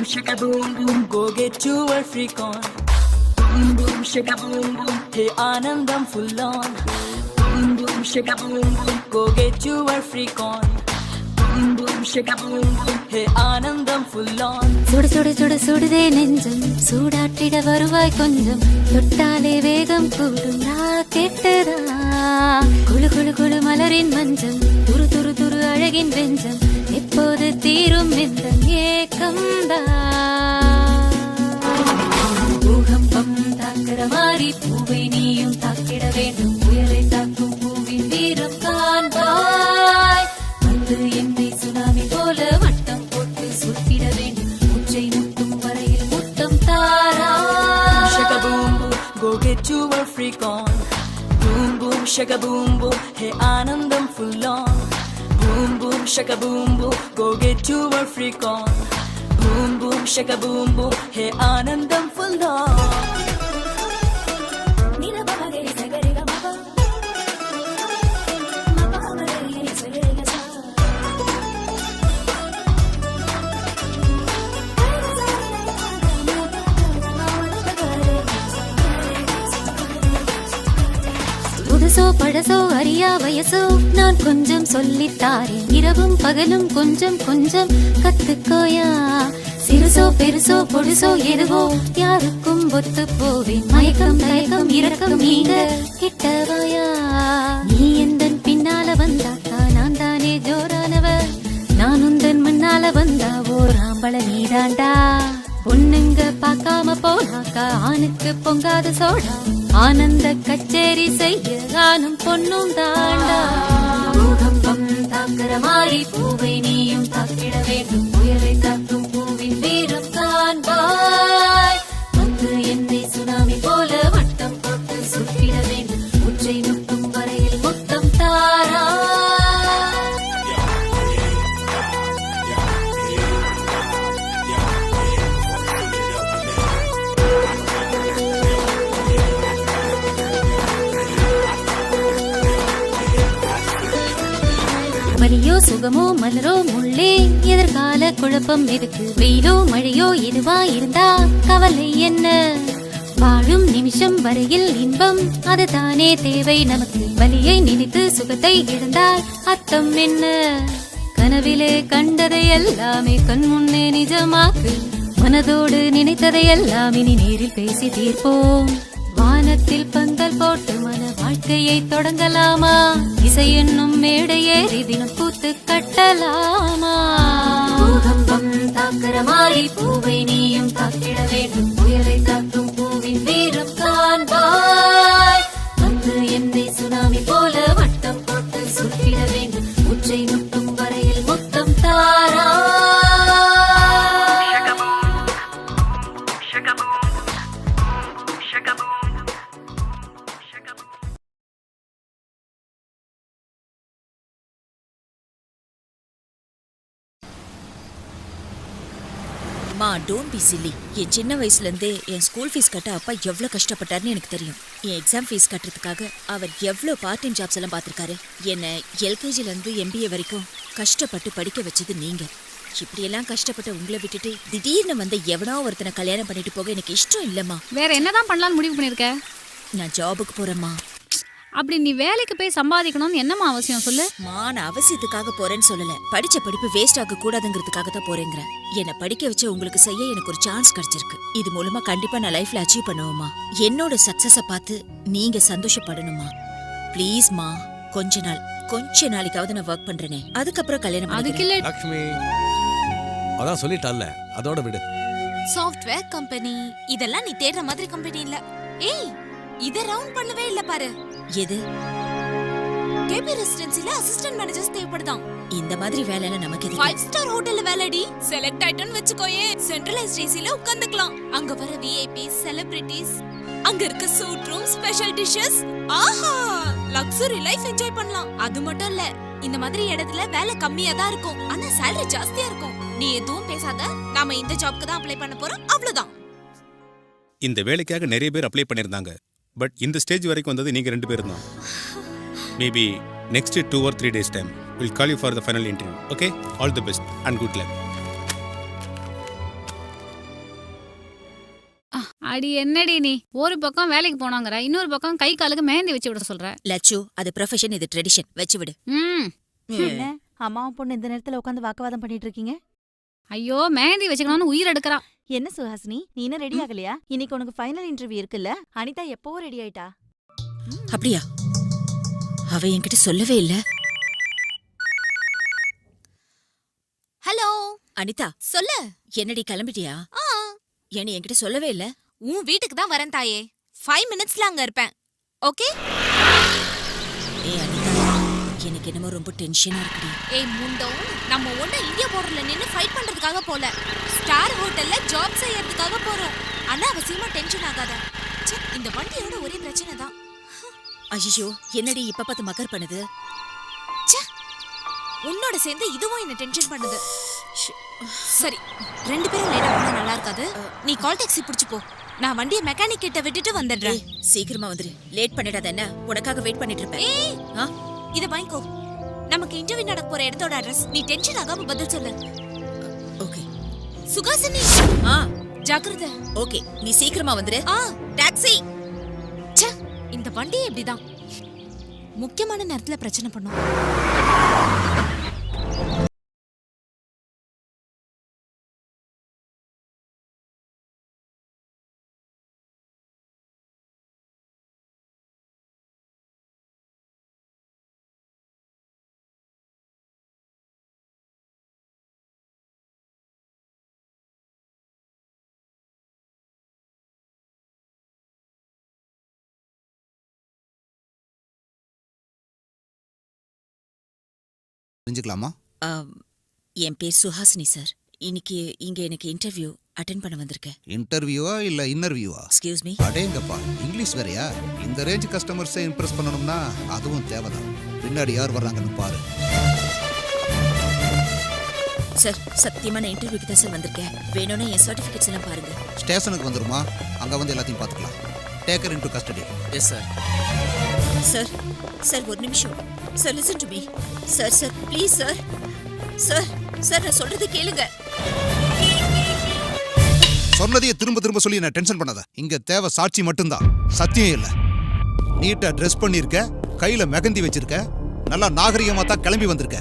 shaka boom boom, go get your freak on. Boom boom shaka boom boom, hey Anandam full on. Boom boom shaka boom boom, go get your freak on. Boom boom shaka boom boom, hey Anandam full on. சுடு சுடு சுடு சுடுதே நெஞ்சம் சூடாட்டிட வருவாய் கொஞ்சம் தொட்டாலே வேகம் கூடும் நான் கேட்டதா குழு குழு குழு மலரின் மஞ்சம் துரு துரு துரு அழகின் வெஞ்சம் எப்போது தீரும் இந்த ஏக்கம்தா பூகம்பம் தாக்கிற மாதிரி பூவை நீயும் தாக்கிட வேண்டும் உயரை தாக்கும் பூவின் வீரம் காண்பாய் வந்து என்னை சுனாமி போல வட்டம் போட்டு சுட்டிட வேண்டும் உச்சை முட்டும் வரையில் முத்தம் தாரா Shaka boom boom, go get your freak on. Boom boom shaka boom boom, hey Anandam full on. Boom boom shaka boom boom, go get your freak on. Boom boom shaka boom boom, hey Anandam full on. புதுசோ பழசோ அறியா வயசோ நான் கொஞ்சம் சொல்லித்தாரேன் இரவும் பகலும் கொஞ்சம் கொஞ்சம் கத்துக்கோயா சிறுசோ பெருசோ பொடுசோ எதுவோ யாருக்கும் ஒத்து போவேன் மயக்கம் தயக்கம் இரக்கம் நீங்க கிட்டவாயா நீ எந்தன் பின்னால வந்தாக்கா நான் தானே ஜோரானவ நான் உந்தன் முன்னால வந்தா ஓர் ஆம்பள நீதாண்டா பொண்ணுங்க பார்க்காம போனாக்கா ஆணுக்கு பொங்காத சோடா ஆனந்த கச்சேரி செய்ய நானும் பொண்ணும் தாண்டா பூகம்பம் தாக்கிற மாதிரி பூவை நீயும் தாக்கிட வேண்டும் உயரை தாக்கும் பூவின் வீரம் காண்பாய் வந்து என்னை சுனாமி போல வட்டம் போட்டு சுட்டிட வேண்டும் உச்சை முட்டும் வரையில் முத்தம் தாரா வலியோ சுகமோ மலரோ முள்ளே எதிர்கால குழப்பம் எதுக்கு வெயிலோ மழையோ எதுவா இருந்தா கவலை என்ன வாழும் நிமிஷம் வரையில் இன்பம் அதுதானே தேவை நமக்கு வலியை நினைத்து சுகத்தை இழந்தால் அர்த்தம் என்ன கனவிலே கண்டதை எல்லாமே கண் முன்னே நிஜமாக்கு மனதோடு நினைத்ததை எல்லாம் இனி நேரில் பேசி தீர்ப்போம் வானத்தில் பந்தல் போட்டு மன வாழ்க்கையை தொடங்கலாமா இசை என்னும் மேடை ஏறி தினம் கூத்து கட்டலாமா பூகம்பம் தாக்கிற மாதிரி பூவை நீயும் தாக்கிட வேண்டும் உயரை தாக்கும் பூவின் வீரம் காண்பாய் வந்து என்னை சுனாமி போல வட்டம் போட்டு சுட்டிட வேண்டும் உச்சை முட்டும் வரையில் முத்தம் தாரா மா டோன்ட் பி சில்லி. என் சின்ன வயசுலேருந்தே என் ஸ்கூல் ஃபீஸ் கட்ட அப்பா எவ்வளோ கஷ்டப்பட்டாருன்னு எனக்கு தெரியும். என் எக்ஸாம் ஃபீஸ் கட்டுறதுக்காக அவர் எவ்வளோ பார்ட் டைம் ஜாப்ஸ் எல்லாம் பார்த்துருக்காரு. என்னை எல்கேஜிலேருந்து MBA வரைக்கும் கஷ்டப்பட்டு படிக்க வச்சது நீங்கள். இப்படியெல்லாம் கஷ்டப்பட்ட உங்களை விட்டுட்டு திடீர்னு வந்து எவனோ ஒருத்தனை கல்யாணம் பண்ணிட்டு போக எனக்கு இஷ்டம் இல்லைம்மா. வேற என்னதான் பண்ணலாம்னு முடிவு பண்ணிருக்க? நான் ஜாபுக்கு போகிறேம்மா. அப்படி நீ வேலைக்கு போய் சம்பாதிக்கணும்னு என்னம்மா அவசியம் சொல்லு? நான் அவசியத்துக்காக போறேன்னு சொல்லல, படிச்ச படிப்பு வேஸ்ட் ஆக கூடாதுங்கிறதுக்காக தான் போறேங்கிற. என்னை படிக்க வச்ச உங்களுக்கு செய்ய எனக்கு ஒரு சான்ஸ் கிடைச்சிருக்கு. இது மூலமா கண்டிப்பா நான் லைஃப்ல அச்சீவ் பண்ணுவேம்மா. என்னோட சக்சஸ பார்த்து நீங்க சந்தோஷப்படணுமா. ப்ளீஸ்மா, கொஞ்ச நாளைக்காவது நான் ஒர்க் பண்றேனே, அதுக்கப்புறம் கல்யாணம் அதுக்கு இல்ல லக்ஷ்மி அதான் சொல்லிட்டால, அதோட விடு. சாஃப்ட்வேர் கம்பெனி இதெல்லாம் நீ தேடுற மாதிரி கம்பெனி இல்ல. ஏய், இத ரவுண்ட் பண்ணவே இல்ல பாரு. எது? கேபி ரெசிடென்சில அசிஸ்டன்ட் மேனேஜர்ஸ் தேவைப்படுதாம். இந்த மாதிரி வேலைல நமக்கு எதுக்கு? 5 ஸ்டார் ஹோட்டல்ல வேலைடி. Select ஆயிட்டோன்னு வெச்சுக்கோயே, centralised ஏசில உட்கார்ந்துக்கலாம். அங்க வர விஐபிஸ், செலிபிரிட்டிஸ், அங்க இருக்க சூட் ரூம், ஸ்பெஷல் டிஷஸ், ஆஹா, லக்ஸரி லைஃப் என்ஜாய் பண்ணலாம். அது மட்டும் இல்ல, இந்த மாதிரி இடத்துல வேலை கம்மியா தான் இருக்கும், ஆனா salary ஜாஸ்தியா இருக்கும். நீ எதுவும் பேசாத, நாம இந்த ஜாப்க்கு தான் அப்ளை பண்ண போறோம், அவ்வளவுதான். இந்த வேலைக்காக நிறைய பேர் அப்ளை பண்ணியிருந்தாங்க. பட் இந்த ஸ்டேஜ் வரைக்கும் வந்தது நீங்க 2 பேரும் தான். Maybe next 2 or 3 days time will call you for the final interview. Okay, all the best and good luck. அடி என்னடி நீ ஒரு பக்கம் வேலைக்கு போனாங்கற இன்னொரு பக்கம் கை காலுக்கு மெஹந்தி வச்சு விட சொல்ற. லட்சு அது ப்ரொஃபஷன், இது ட்ரெடிஷன். வச்சு விடு. என்ன அம்மாவும் பொண்ணு இந்த நேரத்துல உட்காந்து வாக்குவாதம் பண்ணிட்டு இருக்கீங்க? ஐயோ மெஹந்தி வச்சுக்கணும்னு உயிர் எடுக்கறா. என்ன சுஹாசினி, நீ இன்னும் ரெடி ஆகலையா? இன்னைக்கு உனக்கு ஃபைனல் இன்டர்வியூ இருக்குல்ல? அனிதா எப்பவோ ரெடி ஆயிட்டா. அப்படியா? அவ என்கிட்ட சொல்லவே இல்ல. ஹலோ அனிதா, சொல்லு. என்னடி கிளம்பிட்டியா? ஏன் என்கிட்ட சொல்லவே இல்ல? உன் வீட்டுக்கு தான் வரேன் தாயே. 5 மினிட்ஸ்ல அங்க இருப்பேன். ஓகே? ஏய் அனிதா, எனக்கு என்னமோ ரொம்ப டென்ஷனா இருக்குடி. ஏய் முண்டோம், நம்ம ஒண்ணு இந்தியா பார்டர்ல நின்னு ஃபைட் பண்றதுக்காக போல. ஸ்டார் ஹோட்டல்ல ஜாப் செய்யறதுக்காக போறோம். அனாவசியமா டென்ஷன் ஆகாத. ச்சே, இந்த வண்டியோட ஒரே பிரச்சனை தான். ஐயோ, என்னடி இப்ப பார்த்து மக்கர் பண்ணுது? ச்சே, உன்னோட சேர்ந்து இதுவும் என்ன டென்ஷன் பண்ணுது. சரி, 2 பேரும் லேட்டா போனா நல்லா இருக்காது. நீ கால் டாக்ஸி பிடிச்சு போ. நான் வண்டியை மெக்கானிக் கிட்ட விட்டுட்டு வந்துடுறேன். சீக்கிரமா வந்துரு. லேட் பண்ணிடாத என்ன? உனக்காக வெயிட் பண்ணிட்டு இருப்பேன். ஏய், இத வாங்கிக்கோ. நமக்கு இன்டர்வியூ நடக்க போற இடத்தோட அட்ரஸ். நீ டென்ஷன் ஆகாம பதில் சொல்லு. ஓகே. சுகாசினி, ஜாக்கிரதை. ஓகே, நீ சீக்கிரமா வந்துரு. டாக்ஸி. ச்சே, இந்த வண்டி இப்படிதான் முக்கியமான நேரத்துல பிரச்சனை பண்ணும். தெரிஞ்சுக்கலாமா? என் பேர் சுஹாசினி சார். இன்னைக்கு இங்க எனக்கு இன்டர்வியூ அட்டென்ட் பண்ண வந்திருக்கேன். இன்டர்வியூவா இல்ல இன்னர்வியூவா? Excuse me. அடேங்கப்பா, இங்கிலீஷ் வேறயா? இந்த ரேஞ்ச் கஸ்டமர்ஸை இம்ப்ரெஸ் பண்ணணும்னா அதுவும் தேவைதான். பின்னாடி யார் வர்றாங்கன்னு பாரு. சார், சத்தியமா நான் இன்டர்வியூக்கு தான் சார் வந்திருக்கேன். வேணும்னா என் சர்டிஃபிகேட்ஸ் எல்லாம் பாருங்க. ஸ்டேஷனுக்கு வந்துருமா? அங்க வந்து எல்லாத்தையும் பார்த்துக்கலாம். Take her into custody. Yes sir. Sir, sir ஒரு நிமிஷம். Sir listen to me. Sir sir please sir. Sir sir நான் சொல்றது கேளுங்க. சொன்னதையே திரும்ப திரும்ப சொல்லி நான் டென்ஷன் பண்ணாத. இங்க தேவை சாட்சி மட்டும்தான், சத்தியம் இல்ல. நீட்டா ட்ரெஸ் பண்ணிருக்க, கையில மெகந்தி வச்சிருக்க, நல்லா நாகரிகமா தான் கிளம்பி வந்திருக்க.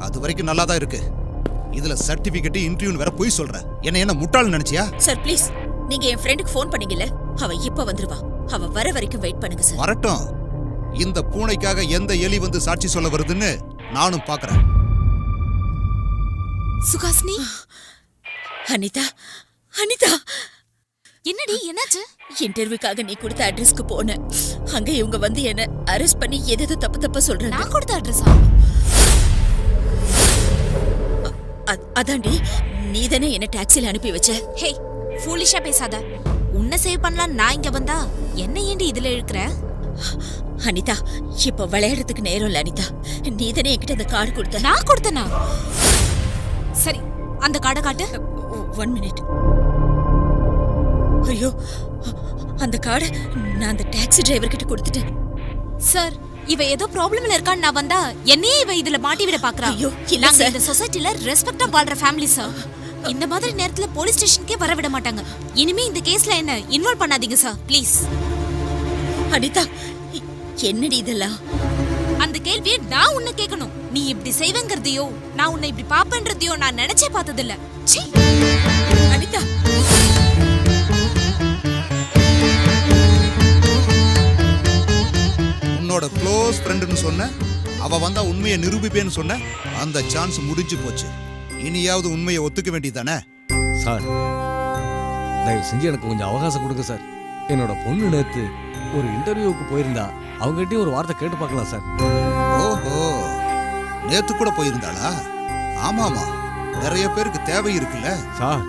அது வரைக்கும் நல்லா தான் இருக்கு. இதுல சர்டிபிகேட் இன்டர்வியூ வேற போய் சொல்ற. என்ன முட்டாள் நினைச்சியா? சார் ப்ளீஸ், நீங்க என் ஃப்ரெண்டுக்கு ஃபோன் பண்ணீங்கல்ல, அவ இப்ப வந்துருவா. அவ வர வரைக்கும் வெயிட் பண்ணுங்க சார். வரட்டும். இந்த பூனைக்காக எந்த எலி வந்து சாட்சி சொல்ல வருதுன்னு நானும் பாக்குறேன். சுகாசினி. அனிதா, அனிதா. என்னடி, என்னாச்சு? இன்டர்வியூக்காக நீ கொடுத்த அட்ரஸ்க்கு போனேன். அங்க இவங்க வந்து என்ன அரெஸ்ட் பண்ணி ஏதோ தப்பா சொல்றாங்க. நான் கொடுத்த அட்ரஸா? அதாண்டி, நீ தானே என்ன டாக்ஸில அனுப்பி வச்ச. ஹே, ஃபூலிஷா பேசாத. உன்னை சேவ் பண்ணலாம் நான் இங்க வந்தா என்ன ஏண்டி இதுல இழுக்கிற? அனிதா, இப்ப விளையாடுறதுக்கு நேரம் இல்ல அனிதா. நீ தானே என்கிட்ட அந்த கார்டு கொடுத்த. நான் கொடுத்தனா? சரி, அந்த கார்டை காட்டு. 1 மினிட். ஐயோ, அந்த கார்டை நான் அந்த டாக்ஸி டிரைவர் கிட்ட கொடுத்துட்டேன். சார், இவ ஏதோ ப்ராப்ளம்ல இருக்கான்னு நான் வந்தா என்னையே இவ இதுல மாட்டி விட பாக்குறா. ஐயோ, இல்ல நாங்க சார். இந்த சொசைட்டில ரெஸ்பெக்டா வாழ்ற ஃபேமிலி சார். இந்த மாதிரி நேரத்துல போலீஸ் ஸ்டேஷனுக்கே வர விட மாட்டாங்க. இனிமே இந்த கேஸ்ல என்ன இன்வால்வ் பண்ணாதீங்க சார், ப்ளீஸ். அனிதா, என்னடி இதெல்லாம்? அந்த கேள்வியை நான் உன்னை கேட்கணும். நீ இப்படி செய்வேங்கிறதையோ நான் உன்னை இப்படி பாப்பேன்றதையோ நான் நினைச்சே பார்த்ததில்ல. சீ. அனிதா, உன்னோட க்ளோஸ் ஃப்ரெண்டுன்னு சொன்ன, அவ வந்தா உண்மையை நிரூபிப்பேன்னு சொன்ன, அந்த சான்ஸ் முடிஞ்சு போச்சு. இனியாவது உண்மையை ஒத்துக்க வேண்டியதானே? சார், தயவு செஞ்சு எனக்கு கொஞ்சம் அவகாசம் கொடுங்க சார். என்னோட பொண்ணு நேத்து ஒரு இன்டர்வியூக்கு போயிருந்தா, அவங்ககிட்டயும் ஒரு வார்த்தை கேட்டு பார்க்கலாம் சார். ஓஹோ, நேத்து கூட போயிருந்தாளா? ஆமாமா, நிறைய பேருக்கு தேவை இருக்குல்ல சார்.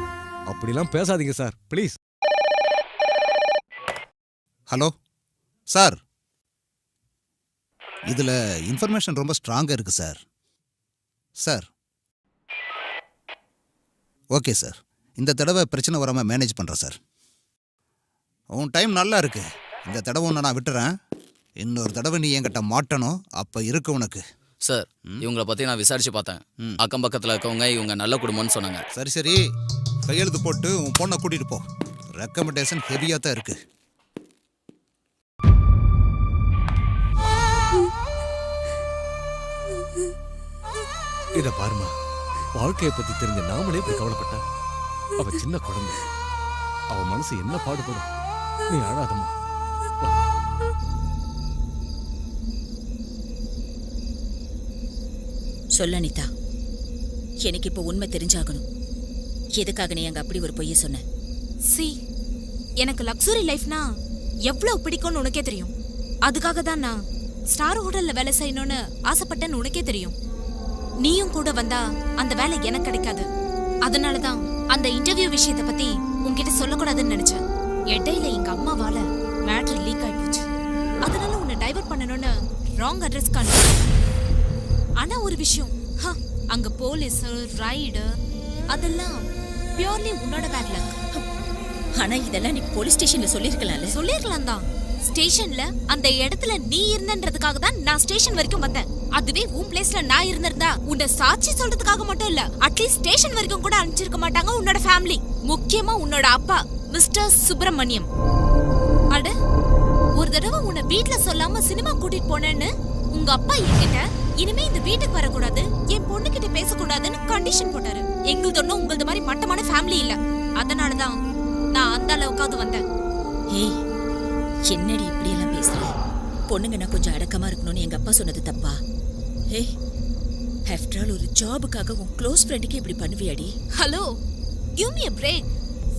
அப்படிலாம் பேசாதீங்க சார், ப்ளீஸ். ஹலோ சார், இதுல இன்ஃபர்மேஷன் ரொம்ப ஸ்ட்ராங்கா இருக்கு சார். சார், ஓகே சார், இந்த தடவை பிரச்சனை வராம மேனேஜ் பண்றேன் சார். உன் டைம் நல்லா இருக்கு. இந்த தடவை ஒன்று நான் விட்டுறேன். இன்னொரு தடவை நீ என்கிட்ட மாட்டணும், அப்ப இருக்கு உனக்கு. சார், இவங்கள பத்தி நான் விசாரிச்சு பார்த்தேன். அக்கம் பக்கத்துல இருக்கவங்க இவங்க நல்ல குடும்பம்னு சொன்னாங்க. சரி சரி, கையெழுத்து போட்டு உன் பொண்ணை கூட்டிட்டு போ. ரெக்கமெண்டேஷன் ஹெவியாக தான் இருக்கு. இத பாருமா, வாழ்க்கையை பத்தி தெரிஞ்ச நாமளே இப்படி கவலைப்பட்ட. அவ சின்ன குழந்தை, அவ மனசு என்ன பாடுபடும். நீ அழாதம்மா. சொல்ல அனிதா, எனக்கு இப்போ உண்மை தெரிஞ்சாகணும். எதுக்காக நீ அங்க அப்படி ஒரு பொய்ய சொன்ன? சி, எனக்கு லக்ஸுரி லைஃப்னா எவ்வளவு பிடிக்கும்னு உனக்கே தெரியும். அதுக்காக தான் நான் ஸ்டார் ஹோட்டல்ல வேலை செய்யணும்னு ஆசைப்பட்டேன்னு உனக்கே தெரியும். நீயும் கூட வந்தா அந்த வேலை எனக்கு கிடைக்காது. அதனால தான் அந்த இன்டர்வியூ விஷயத்தை பத்தி உன்கிட்ட சொல்லக்கூடாதுன்னு நினைச்சேன். இடையில எங்க அம்மாவால மேட்டர் லீக் ஆகி போச்சு. அதனால உன்னை டைவர்ட் பண்ணணும்னு ராங் அட்ரஸ் காணு. ஆனா ஒரு விஷயம், அங்க போலீஸ் ரைடு அதெல்லாம் பியூர்லி உன்னோட பேட் லக். ஆனா இதெல்லாம் நீ போலீஸ் ஸ்டேஷன்ல சொல்லிருக்கலாம்ல. சொல்லிருக்கலாம் தான். ஸ்டேஷன்ல அந்த இடத்துல நீ இருந்தன்றதுக்காக தான் நான் ஸ்டேஷன் வரைக்கும் வந்தேன். அதுவே உன் பிளேஸ்ல நான் இருந்திருந்தா உன்னை சாட்சி சொல்றதுக்காக மட்டும் இல்ல, அட்லீஸ்ட் ஸ்டேஷன் வரைக்கும் கூட அனுப்பிச்சிருக்க மாட்டாங்க உன்னோட ஃபேமிலி. முக்கியமா உன்னோட அப்பா மிஸ்டர் சுப்பிரமணியம். அட, ஒரு தடவை உன்னை வீட்டுல சொல்லாம சினிமா கூட்டிட்டு போனேன்னு உங்க அப்பா என்கிட்ட இனிமே இந்த வீட்டுக்கு வரக்கூடாது, என் பொண்ணு கிட்ட பேசக்கூடாதுன்னு கண்டிஷன் போட்டாரு. எங்களுக்கு ஒன்னும் உங்களது மாதிரி மட்டமான ஃபேமிலி இல்ல. அதனாலதான் நான் அந்த அளவுக்காவது வந்தேன். ஏய், என்னடி இப்படி எல்லாம் பேசுற? பொண்ணுங்க நான் கொஞ்சம் அடக்கமா இருக்கணும்னு எங்க அப்பா சொன்னது தப்பா? ஏய், ஆஃப்டர் ஆல் ஒரு ஜாபுக்காக உன் க்ளோஸ் ஃப்ரெண்டுக்கு இப்படி பண்ணுவியாடி? Hello, give me a break.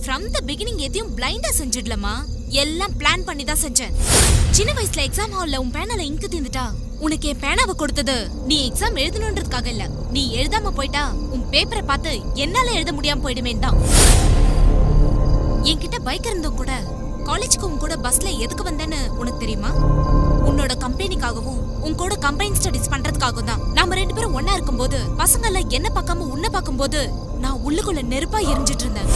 from the beginning எதையும் பிளைண்டா செஞ்சிடலமா, எல்லாம் பிளான் பண்ணி தான் செஞ்சேன். சின்ன வயசுல எக்ஸாம் ஹால்ல உன் பேனால இங்கு தீந்துட்டா உனக்கு என் பேனாவை கொடுத்தது நீ எக்ஸாம் எழுதணுன்றதுக்காக இல்ல, நீ எழுதாம போயிட்டா உன் பேப்பரை பார்த்து என்னால எழுத முடியாம போயிடுமேன்னு தான். என்கிட்ட பைக் இருந்தும் கூட காலேஜ்க்கு உன் கூட பஸ்ல எதுக்கு வந்தேன்னு உனக்கு தெரியுமா? உன்னோட கம்பெனிக்காகவும் உன் கூட கம்பைன் ஸ்டடிஸ் பண்றதுக்காகவும் தான். நாம ரெண்டு பேரும் ஒன்னா இருக்கும்போது பசங்க எல்லாம் என்ன பார்க்காம உன்னை பார்க்கும்போது நான் உள்ளுக்குள்ள நெருப்பா எரிஞ்சிட்டு இருந்தேன்.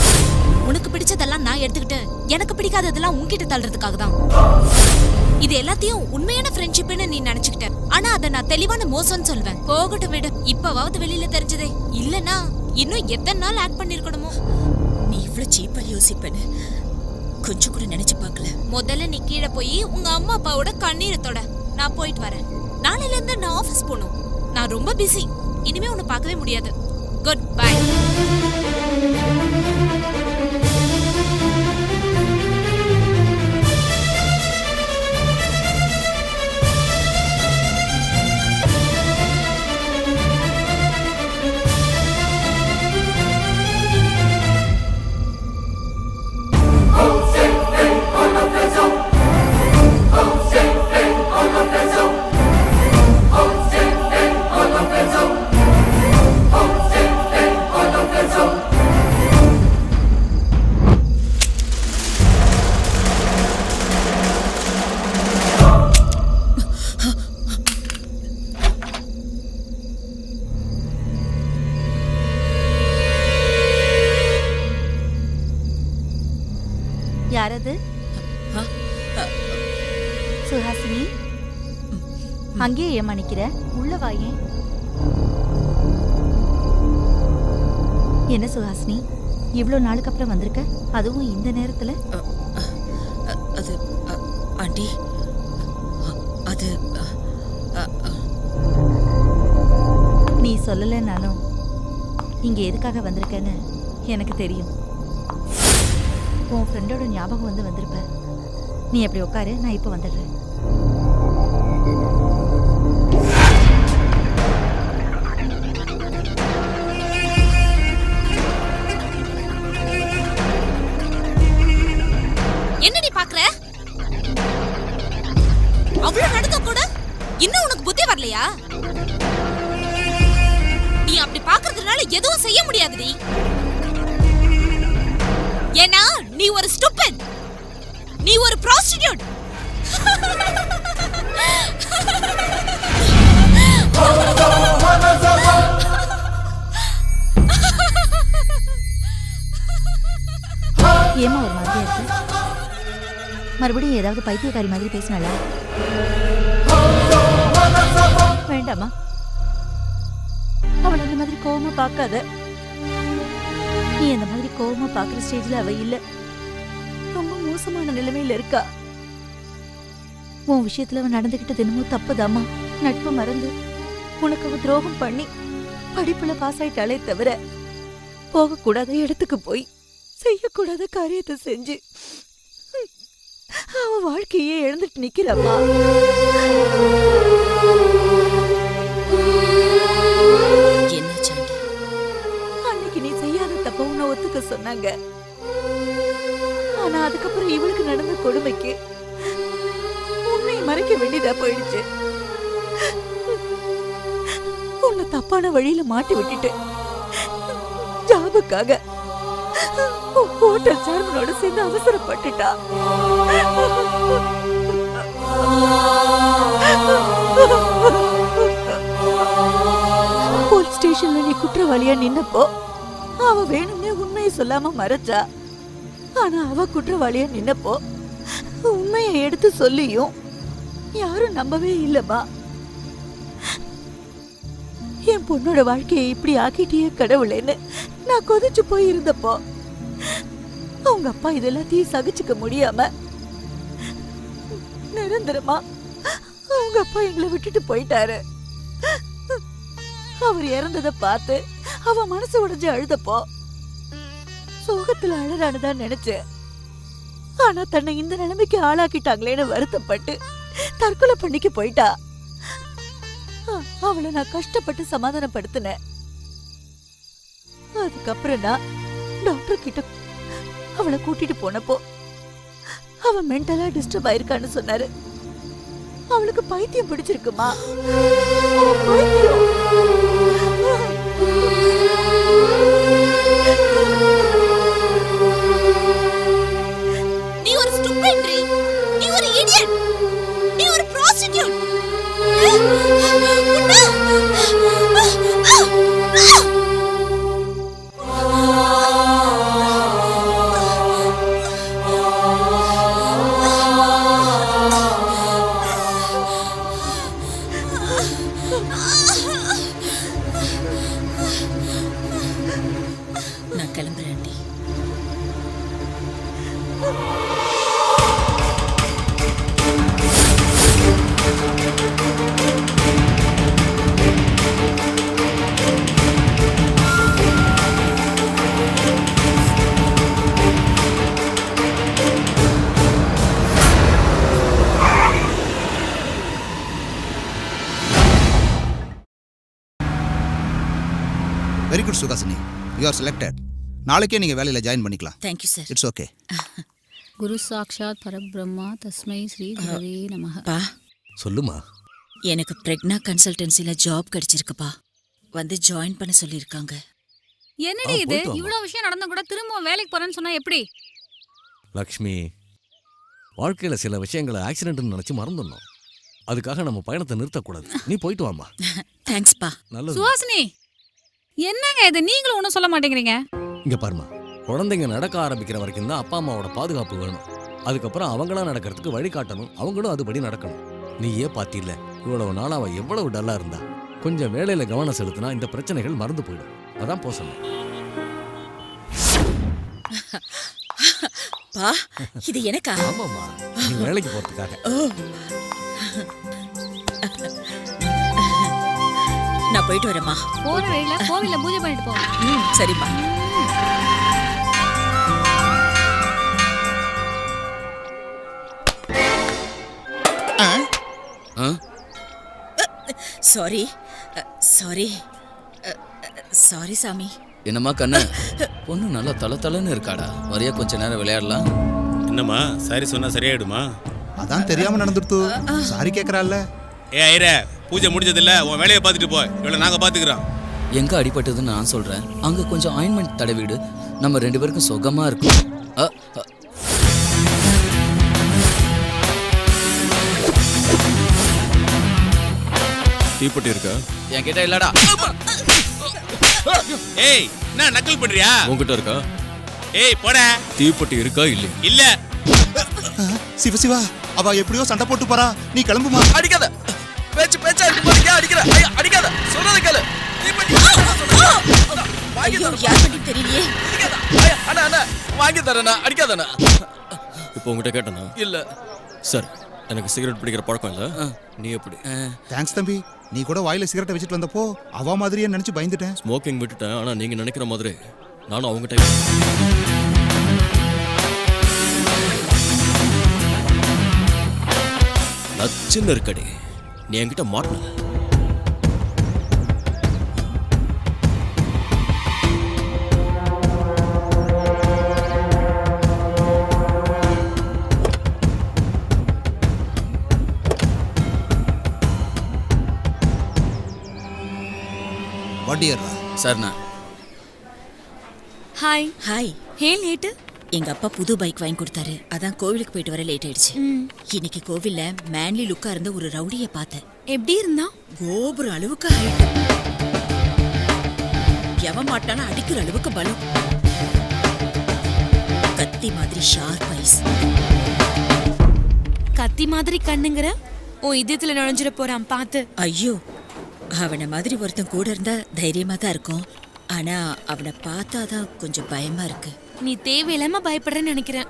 உனக்கு பிடிச்சதெல்லாம் நான் எடுத்துக்கிட்டு எனக்கு பிடிக்காததெல்லாம் உன்கிட்ட தள்ளுறதுக்காக தான். இது எல்லாத்தையும் உண்மையான ஃப்ரெண்ட்ஷிப்னு நீ நினைச்சுக்கிட்ட. ஆனா அதை நான் தெளிவான மோசம்னு சொல்வேன். போகட்டும் விடு, இப்பவாவது வெளியில தெரிஞ்சதே. இல்லனா இன்னும் எத்தனை நாள் ஆக்ட் பண்ணிருக்கணுமோ? நீ இவ்வளவு சீப்பா யோசிப்பேன்னு கொஞ்சம் கூட நினைச்சு பார்க்கல. முதல்ல நீ கீழே போய் உங்க அம்மா அப்பாவோட கண்ணீரத்தோட நான் போயிட்டு வரேன். நாளையில இருந்து நான் ஆபீஸ் போகணும். நான் ரொம்ப பிஸி, இனிமே உன்னை பார்க்கவே முடியாது. Good bye. யாரது? சுஹாசினி, அங்கேயே ஏமா நிக்கிற? உள்ள வாயே. என்ன சுஹாசினி, இவ்ளோ நாளுக்கு அப்புறம் வந்திருக்க, அதுவும் இந்த நேரத்துல? அது ஆண்டி, அது நீ சொல்லலைன்னாலும் இங்க எதுக்காக வந்திருக்கேன்னு எனக்கு தெரியும். உன் ஃப்ரெண்டோட ஞாபகம் வந்திருப்ப. நீ அப்படி உட்காரு, நான் இப்போ வந்துடுறேன். என்னடி பாக்குற? அவ்வளவு நடக்க கூட இன்னும் உனக்கு புத்தி வரலையா? நீ அப்படி பாக்குறதுனால எதுவும் செய்ய முடியாதுடி. ஏன்னா நீ ஒரு ஸ்டூபிட், நீ ஒரு ப்ராஸ்டிடியூட். ஏமா ஒரு மாதிரியா இருக்கு? மறுபடியும் ஏதாவது பைத்தியக்காரி மாதிரி பேசினாளா? வேண்டாமா, அவளை அந்த மாதிரி கோவமா பார்க்காத. நீ அந்த மாதிரி கோவமா பார்க்குற ஸ்டேஜ்ல அவ இல்ல. மோசமான நிலைமையில இருக்கா. உன் விஷயத்துல அவன் நடந்துகிட்டது என்னமோ தப்புதாம்மா. நட்பு மறந்து உனக்கு அவ துரோகம் பண்ணி படிப்புல பாஸ் ஆயிட்டாலே தவிர போகக்கூடாத இடத்துக்கு போய் செய்யக்கூடாத காரியத்தை செஞ்சு அவ வாழ்க்கையே இழந்துட்டு நிக்கிறம்மா. அன்னைக்கு நீ செய்யாத தப்ப உன்னை ஒத்துக்க சொன்னாங்க. ஆனா அதுக்கப்புறம் இவளுக்கு நடந்த கொடுமைக்கு உன்னை மறைக்க வேண்டியதா போயிடுச்சு. உன்னை தப்பான வழியில மாட்டி விட்டுட்டு ஜாபுக்காக ஹோட்டல் சேர்மனோட சேர்ந்து அவசரப்பட்டுட்டா. போலீஸ் ஸ்டேஷன்ல நீ குற்றவாளியா நின்னப்போ அவ வேணும்னே உண்மையை சொல்லாம மறைச்சா. ஆனா அவ குற்றவாளியா நின்னப்போ உண்மையை எடுத்து சொல்லியும் யாரும் நம்பவே இல்லம்மா. என் பொண்ணோட வாழ்க்கையை இப்படி ஆக்கிட்டியே கடவுளேன்னு நான் கொதிச்சு போய் இருந்தப்போ அவங்க அப்பா இதெல்லாத்தையும் சகிச்சுக்க முடியாம நிரந்தரமா அவங்க அப்பா எங்களை விட்டுட்டு போயிட்டாரு. அவர் இறந்ததை பார்த்து அவ மனசு உடைஞ்சு அழுதப்போ சோகத்துல அழறானுதான் நினைச்சேன். ஆனா தன்னை இந்த நிலைமைக்கு ஆளாக்கிட்டாங்களேன்னு வருத்தப்பட்டு தற்கொலை பண்ணிக்க போயிட்டா. அவளை நான் கஷ்டப்பட்டு சமாதானப்படுத்தினேன். அதுக்கப்புறம் நான் டாக்டர் கிட்ட அவளை கூட்டிட்டு போனப்போ அவ மென்டலா டிஸ்டர்ப் ஆயிருக்கான்னு சொன்னாரு. அவளுக்கு பைத்தியம் பிடிச்சிருக்குமா? நீ ஒரு ஸ்டூபிட், நீ ஒரு இடியட், நீ ஒரு prostitute. நான் கிளம்புறேன் aunty. Very good Suhasini, you are selected. நாளைக்கே நீங்கள் வேலையில் ஜாயின் பண்ணிக்கலாம். Thank you sir. It's okay. குரு சாக்ஷாத் பரபிரம்மா தஸ்மை ஸ்ரீ குருவே நமஹ. பா, சொல்லுமா. எனக்கு பிரெக்னா கன்சல்டன்சில ஜாப் கிடைச்சிருக்குப்பா. வந்து ஜாயின் பண்ண சொல்லியிருக்காங்க. என்னடி இது இவ்வளவு விஷயம் நடந்தா கூட திரும்ப வேலைக்கு போறேன்னு சொன்னா எப்படி? லக்ஷ்மி, வாழ்க்கையில சில விஷயங்களை ஆக்சிடென்ட்னு நினைச்சு மறந்துடணும். அதுக்காக நம்ம பயணத்தை நிறுத்தக்கூடாது. நீ போயிட்டு வாமா. தேங்க்ஸ்பா. நல்லது. சுஹாசினி, என்னங்க இது நீங்களும் ஒன்றும் சொல்ல மாட்டேங்கிறீங்க? இங்க பாருமா, குழந்தைங்க நடக்க ஆரம்பிக்கிற வரைக்கும் தான் அப்பா அம்மாவோட பாதுகாப்பு வேணும். அதுக்கப்புறம் அவங்களா நடக்கிறதுக்கு வழி காட்டணும், அவங்களும் அதுபடி நடக்கணும். நீயே பாத்தில இவ்வளவு நாள் அவ எவ்வளவு டல்லா இருந்தா. கொஞ்சம் வேலையில கவனம் செலுத்தினா இந்த பிரச்சனைகள் மறந்து போயிடும். அதான் போ சொன்னேன். பா, இது எனக்கா? ஆமாம்மா, நீ வேலைக்கு போறதுக்காக. நான் போயிட்டு வரேம்மா. போற வழியில கோவில்ல பூஜை பண்ணிட்டு போ. சரிம்மா. சாரி சாரி சாரி சாமி. என்னம்மா கண்ணு, பொண்ணு நல்லா தளன்னு இருக்காடா. வரையா கொஞ்ச நேரம் விளையாடலாம். என்னம்மா சாரி சொன்னா சரியாயிடுமா? அதான் தெரியாம நடந்துடுத்து. சாரி கேட்கறாள்ல. ஏ ஐரே, பூஜை முடிஞ்சதில்ல, உன் வேலையை பார்த்துட்டு போ. இவ்வளவு நாங்க பாத்துக்கிறோம். எங்க அடிபட்டதுன்னு நான் சொல்றேன். அங்க கொஞ்சம் ஆயின்மெண்ட் தடவிடு. நம்ம 2 பேருக்கும் சுகமா இருக்கும். தீப்பெட்டி இருக்கா? என்கிட்ட இல்லடா. ஏய், என்ன நக்கல் பண்றியா? உன்கிட்ட இருக்கா? ஏய் போடா. தீப்பெட்டி இருக்கா? இல்ல இல்ல. சிவா, அவ எப்படியோ சண்டை போட்டு போறா. நீ கிளம்புமா. அடிக்காத. பேச்சா இருக்கு பாரு. ஏன் அடிக்கற? அடிக்காத. சொல்றத கேளு. தீப்பெட்டி ஐயோ, யார் பத்தி தெரியலையே. அண்ணா வாங்கி தரேனா. அடிக்காதண்ணா. இப்போ உங்ககிட்ட கேட்டனா? இல்ல. சரி, எனக்கு சிகரெட் பிடிக்கிற பழக்கம் இல்லை. நீ எப்படி? தேங்க்ஸ் தம்பி. நீ கூட வாயில சிகரெட்டை வச்சுட்டு வந்தப்போ அவ மாதிரியே நினைச்சு பயந்துட்டேன். ஸ்மோக்கிங் விட்டுட்டேன், ஆனால் நீங்கள் நினைக்கிற மாதிரி நானும் அவங்க டைப். நச்சுன்னு இருக்கடி, நீ என்கிட்ட மாட்டின. வண்டியர்றா சரிண்ணா. ஹாய். ஹாய். ஏன் லேட்டு? எங்க அப்பா புது பைக் வாங்கி கொடுத்தாரு, அதான் கோவிலுக்கு போயிட்டு வர லேட் ஆயிடுச்சு. இன்னைக்கு கோவில்ல மேன்லி லுக்கா இருந்த ஒரு ரவுடிய பார்த்தேன். எப்படி இருந்தா? கோபுர அளவுக்கு ஹைட், எவன் மாட்டாலும் அடிக்கிற அளவுக்கு பலம், கத்தி மாதிரி ஷார்ப் ஐஸ். கத்தி மாதிரி கண்ணுங்கிற உன் இதயத்துல நுழைஞ்சிட போறான் பார்த்து. ஐயோ, அவனை மாதிரி ஒருத்தன் கூட இருந்தா தைரியமா தான் இருக்கும். ஆனா அவனை பார்த்தாதான் கொஞ்சம் பயமா இருக்கு. நீ தேவையில்லாம பயப்படுறேன்னு நினைக்கிறேன்.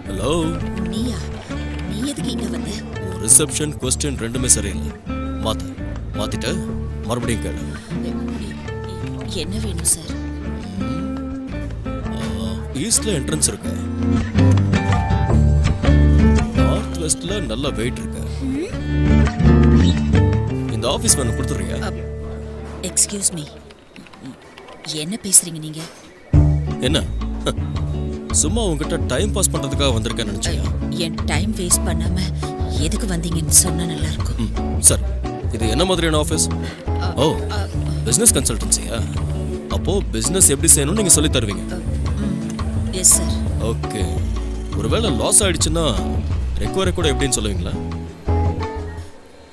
ஹலோ, நீயா? நீ எதுக்கு இங்க வந்த? ரிசப்ஷன் கொஸ்டின் ரெண்டுமே சரியில்லை. மாத்திட்டு மறுபடியும் கேளு. என்ன வேணும் சார்? ஈஸ்ட்ல என்ட்ரன்ஸ் இருக்கு, நார்த் வெஸ்ட்ல நல்ல வெயிட் இருக்கு. இந்த ஆபீஸ் வேணும் கொடுத்துறீங்க? எக்ஸ்கியூஸ் மீ, என்ன பேசுறீங்க நீங்க? என்ன சும்மா உங்ககிட்ட டைம் பாஸ் பண்றதுக்காக வந்திருக்கேன்னு நினைச்சியா? என் டைம் வேஸ்ட் பண்ணாம எதுக்கு வந்தீங்கன்னு சொன்னா நல்லா இருக்கும். சார், இது என்ன மாதிரியான ஆஃபீஸ்? ஓ, பிசினஸ் கன்சல்டன்சியா? அப்போ பிசினஸ் எப்படி செய்யணும்னு நீங்க சொல்லி தருவீங்க? Yes sir. ஓகே, ஒருவேளை லாஸ் ஆயிடுச்சுன்னா ரெக்கவரி கூட எப்படின்னு சொல்லுவீங்களா?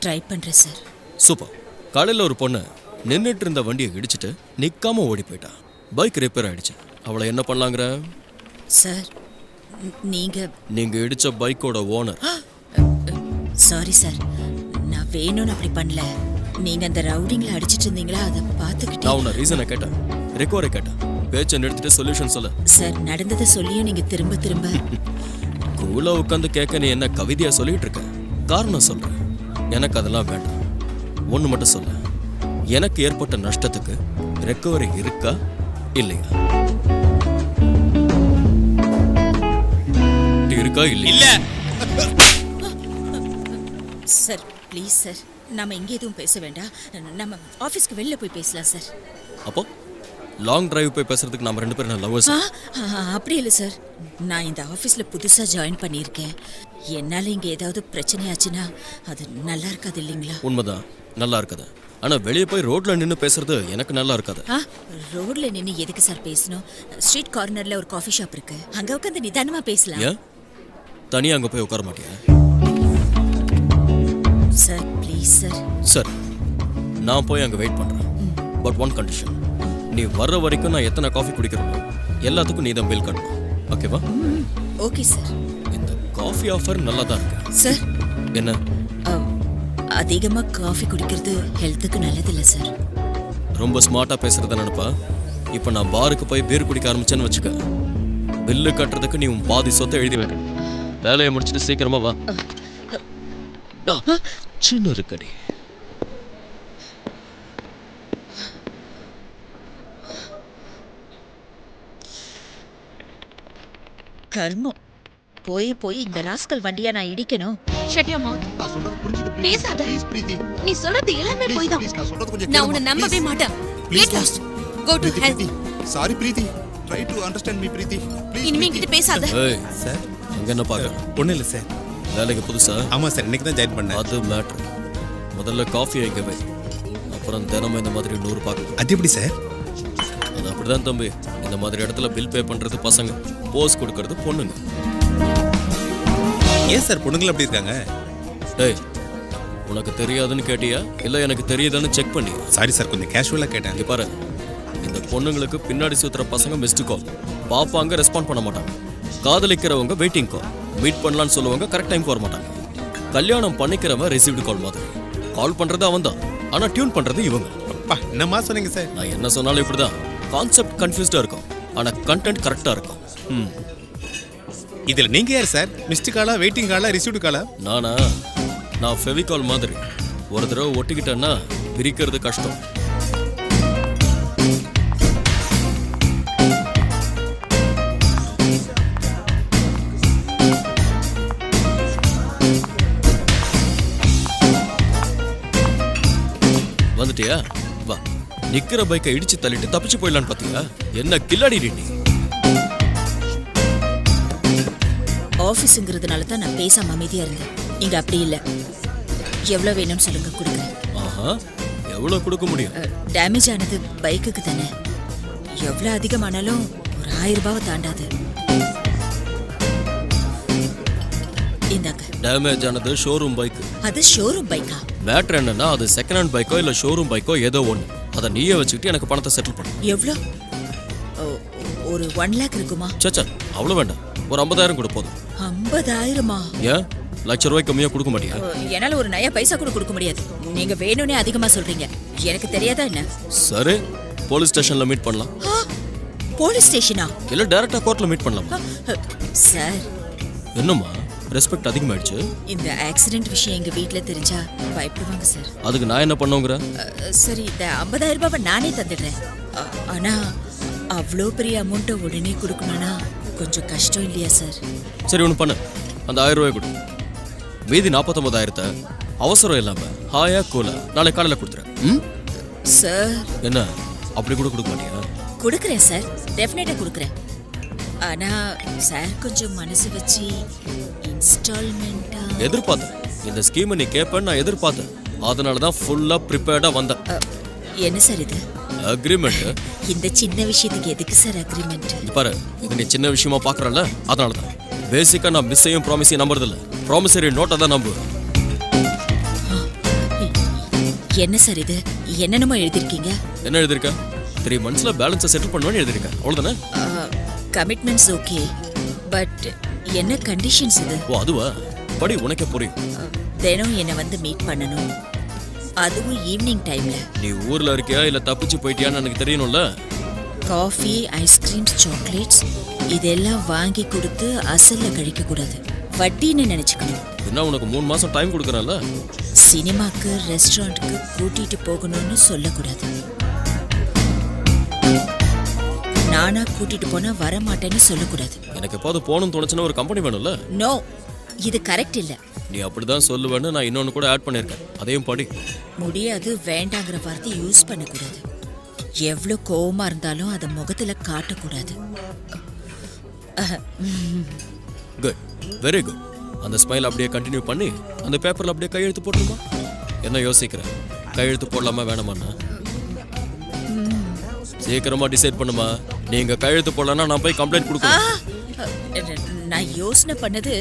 ட்ரை பண்றேன் சார். சூப்பர். காலையில் ஒரு பொண்ணு நின்றுட்டு இருந்த வண்டியை இடிச்சிட்டு நிற்காம ஓடி போயிட்டா. பைக் ரிப்பேர் ஆயிடுச்சு. அவளை என்ன பண்ணலாங்கிற? சார், நீங்க இடிச்ச பைக்கோட ஓனர். சாரி சார், நான் வேணும்னு அப்படி பண்ணல. நீங்க அந்த ரவுடிங்களை அடிச்சிட்டு இருந்தீங்களா, அதை பார்த்துக்கிட்டு. நான் உன்ன ரீசனை கேட்டேன், ரெக்கவரி கேட்டேன். பேச்சை நிறுத்திட்டு சொல்யூஷன் சொல்ல. சார், நடந்ததை சொல்லியும் நீங்க திரும்ப திரும்ப கூலா உட்காந்து கேட்க நீ என்ன கவிதையா சொல்லிட்டு இருக்க? காரணம் சொல்றேன். எனக்கு அதெல்லாம் வேண்டாம். ஒன்று மட்டும் சொல்ல, எனக்கு ஏற்பட்ட நஷ்டத்துக்கு ரெக்கவரி இருக்கா இல்லையா? இருக்கா இல்ல? சார் ப்ளீஸ் சார், நம்ம இங்கே எதுவும் பேச வேண்டாம். நம்ம ஆஃபீஸ்க்கு வெளில போய் பேசலாம் சார். அப்போ லாங் டிரைவ் போய் பேசுறதுக்கு நம்ம ரெண்டு பேரும் லவ்வர்ஸ்? அப்படி இல்லை சார், நான் இந்த ஆஃபீஸில் புதுசாக ஜாயின் பண்ணியிருக்கேன். என்னால் இங்கே ஏதாவது பிரச்சனை ஆச்சுன்னா அது நல்லா இருக்காது இல்லைங்களா? உண்மைதான், நல்லா இருக்காது. ஆனால் வெளியே போய் ரோட்ல நின்று பேசுறது எனக்கு நல்லா இருக்காது. ரோட்ல நின்று எதுக்கு சார் பேசணும்? ஸ்ட்ரீட் கார்னர்ல ஒரு காஃபி ஷாப் இருக்கு, அங்கே உட்காந்து நிதானமா பேசலாம். ஏன் தனியா அங்கே போய் உட்கார மாட்டியா? Sir please sir. சரி, நான் போய் அங்கே வெயிட் பண்றேன். பட் ஒன் கண்டிஷன், நீ வர்ற வரைக்கும் நான் எத்தனை காஃபி குடிக்கிறேனோ எல்லாத்துக்கும் நீ தான் பில் கட்டணும். ஓகேவா? Okay sir. இந்த காஃபி ஆஃபர் நல்லா தான் இருக்கு. சார், என்ன அதிகமாக காஃபி குடிக்கிறது ஹெல்த்துக்கு நல்லதில்லை சார். ரொம்ப ஸ்மார்ட்டாக பேசுறத நினைப்பா. இப்போ நான் பாருக்கு போய் பீர் குடிக்க ஆரம்பிச்சேன்னு வச்சுக்க, பில்லு கட்டுறதுக்கு நீ உன் பாதி சொத்தை எழுதி வைக்க. வேலையை முடிச்சுட்டு சீக்கிரமா வா. சின்ன இருக்கடி. கர்மம், போய் இந்த ராஸ்கல் வண்டியா நான் இடிக்கணும். ஷட்யம்மா, பேசாத. நீ சொல்றது எல்லாமே போய் தான். நான் உன்னை நம்பவே மாட்டேன். Get lost. Go to hell. Sorry Preethi, try to understand me Preethi. Please இனிமே கிட்ட பேசாத. ஏய் சார், அங்க என்ன பாக்க? ஒன்றும் இல்லை சார். வேலைக்கு புதுசா? ஆமாம் சார், இன்னைக்கு தான் ஜாயின் பண்ணேன். அது மேட்ரு. முதல்ல காஃபி வைக்க வை, அப்புறம் தினமும் இந்த மாதிரி 100 பார்க்க. அது எப்படி சார்? அது அப்படிதான் தம்பி. இந்த மாதிரி இடத்துல பில் பே பண்றது பசங்க, போஸ் கொடுக்கறது பொண்ணுங்க. ஏன் சார் பொண்ணுங்களும் அப்படி இருக்காங்க? டேய், உனக்கு தெரியாதுன்னு கேட்டியா இல்ல எனக்கு தெரியுதுன்னு செக் பண்ணியா? சாரி சார், கொஞ்சம் கேஷுவலாக கேட்டேன். இங்க பாரு, இந்த பொண்ணுங்களுக்கு பின்னாடி சுத்துற பசங்க மிஸ்டு கால் பாப்பாங்க, ரெஸ்பாண்ட் பண்ண மாட்டாங்க. காதலிக்கிறவங்க வெயிட்டிங் கால், மீட் பண்ணலான்னு சொல்லுவாங்க, கரெக்ட் டைம்க்கு வர மாட்டாங்க. கல்யாணம் பண்ணிக்கிறவன் ரிசீவ்டு கால் மாதிரி. கால் பண்றது அவன் தான், ஆனா டியூன் பண்றது இவங்க. அப்பா என்னமா சொன்னீங்க சார்? நான் என்ன சொன்னாலும் இப்படிதான். கான்செப்ட் கன்ஃபியூஸ்டா இருக்கும், ஆனா கண்டென்ட் கரெக்டா இருக்கும். இதில் நீங்கள் யார் சார்? மிஸ்டு காலா, வெயிட்டிங் காலா, ரிசீவ்டு காலா? நான் ஃபெவிகால் மாதிரி. ஒரு தடவை ஒட்டிக்கிட்டேன்னா பிரிக்கிறது கஷ்டம். வந்துட்டியா? வா, நிக்கிற பைக்கை இடிச்சு தள்ளிட்டு தப்பிச்சு போயிடலான்னு பாத்தியா? என்ன கில்லாடி நீ? ஆஃபீஸுங்கிறதுனால தான் நான் பேசாம அமைதியா இருந்தேன். இங்க அப்படி இல்ல. எவ்வளவு வேணும்னு சொல்லுங்க, கொடுக்குறேன். ஆஹா, எவ்வளவு கொடுக்க முடியும்? டேமேஜ் ஆனது பைக்குக்கு தானே. எவ்வளவு அதிகமானாலும் ஒரு 1000 ரூபாவை தாண்டாது. இந்தாங்க. டேமேஜ் ஆனது ஷோரூம் பைக். அது ஷோரூம் பைக்கா? மேட்டர் என்னன்னா, அது செகண்ட் ஹேண்ட் பைக்கோ இல்ல ஷோரூம் பைக்கோ ஏதோ ஒன்று. அதை நீயே வச்சுக்கிட்டு எனக்கு பணத்தை செட்டில் பண்ணு. எவ்வளோ? ஒரு 1 lakh இருக்குமா? சச்சா, அவ்வளோ வேண்டாம், ஒரு 50,000 கூட போதும். 50,000மா? ஏன் ₹1,00,000 கம்மியா கொடுக்க மாட்டியா? என்னால ஒரு நயா பைசா கூட கொடுக்க முடியாது. நீங்க வேணும்னே அதிகமா சொல்றீங்க. எனக்கு தெரியாதா என்ன? சரி, போலீஸ் ஸ்டேஷன்ல மீட் பண்ணலாம். போலீஸ் ஸ்டேஷனா? இல்ல டைரக்டா கோர்ட்ல மீட் பண்ணலாம். சார், என்னம்மா ரெஸ்பெக்ட் அதிகமாயிடுச்சு? இந்த ஆக்சிடென்ட் விஷயம் எங்க வீட்ல தெரிஞ்சா பயப்படுவாங்க சார். அதுக்கு நான் என்ன பண்ணுங்கற? சரி, இந்த 50,000 ரூபாவை நானே தந்துடுறேன். ஆனா அவ்வளோ பெரிய அமௌண்ட்டை உடனே கொடுக்கணும்னா கொஞ்சம் கஷ்டம் இல்லையா சார்? சரி, ஒன்று பண்ணு, அந்த 1000 ரூபாய் கொடு. மீதி 49,000 அவசரம் இல்லாம ஹாயா கூலா நாளை காலையில் கொடுத்துறேன். சார், என்ன அப்படி கூட கொடுக்க மாட்டியா? கொடுக்குறேன் சார், டெஃபினட்டா கொடுக்குறேன். ஆனா சார் கொஞ்சம் மனசு வச்சு இன்ஸ்டால்மெண்டா. எதிர்பார்த்தேன் இந்த ஸ்கீமை நீ கேட்பேன்னு நான் எதிர்பார்த்தேன். அதனால தான் ஃபுல்லா ப்ரிப்பேர்டா வந்தேன். என்ன சார் இது? அக்ரிமெண்ட். இந்த சின்ன விஷயத்துக்கு எதுக்கு சார் அக்ரிமெண்ட்? பாரு, இது நீ சின்ன விஷயமா பாக்குறல, அதனால தான். பேசிக்கா நான் மிஸ்ஸையும் ப்ராமிஸையும் நம்புறது இல்ல, ப்ராமிசரி நோட்டை தான் நம்புவேன். என்ன சார் இது? என்னென்னமோ எழுதிருக்கீங்க. என்ன எழுதிருக்க? 3 monthsல பேலன்ஸை செட்டில் பண்ணுவேன்னு எழுதிருக்க, அவ்வளவுதானே? கமிட்மெண்ட்ஸ் ஓகே, பட் என்ன கண்டிஷன்ஸ் இது? ஓ அதுவா? படி, உனக்கே புரியும். தினம் என்னை வந்து மீட் பண்ணணும், அதுவும் ஈவினிங் டைம்ல. நீ ஊர்ல இருக்கியா இல்ல தப்பிச்சு போயிட்டியான்னு எனக்கு தெரியணும்ல. காஃபி, ஐஸ்கிரீம்ஸ், சாக்லேட்ஸ் இதெல்லாம் வாங்கி கொடுத்து அசல்ல கழிக்க கூடாது, வட்டின்னு நினைச்சுக்கணும். என்ன உனக்கு 3 மாசம் டைம் கொடுக்கறேன்ல? சினிமாக்கு, ரெஸ்டாரண்ட்டுக்கு கூட்டிட்டு போகணும்னு சொல்லக்கூடாது. நானா கூட்டிட்டு போனா வர மாட்டேன்னு சொல்லக்கூடாது. எனக்கு எப்போது போகணும்னு தோணுச்சுன்னா ஒரு கம்பெனி வேணும்ல? நோ, இது கரெக்ட் இல்ல. நீ அப்படிதான் சொல்லுவேன்னு நான் இன்னொன்னு கூட ஆட் பண்ணிருக்கேன், அதையும் படி. முடியாது, வேண்டாங்கிற வார்த்தை யூஸ் பண்ணக்கூடாது. எவ்வளவு கோவமா இருந்தாலும் அதை முகத்துல காட்டக்கூடாது. Good, very good. அந்த ஸ்மைல் அப்படியே கண்டினியூ பண்ணி அந்த பேப்பர்ல அப்படியே கையெழுத்து போட்டுருமா? என்ன யோசிக்கிற? கையெழுத்து போடலாமா வேணாமாண்ணா? சீக்கிரமா டிசைட் பண்ணுமா. நீங்க கையெழுத்து போடலன்னா நான் போய் கம்ப்ளைண்ட் கொடுக்கணும். நான் யோசனை பண்ணது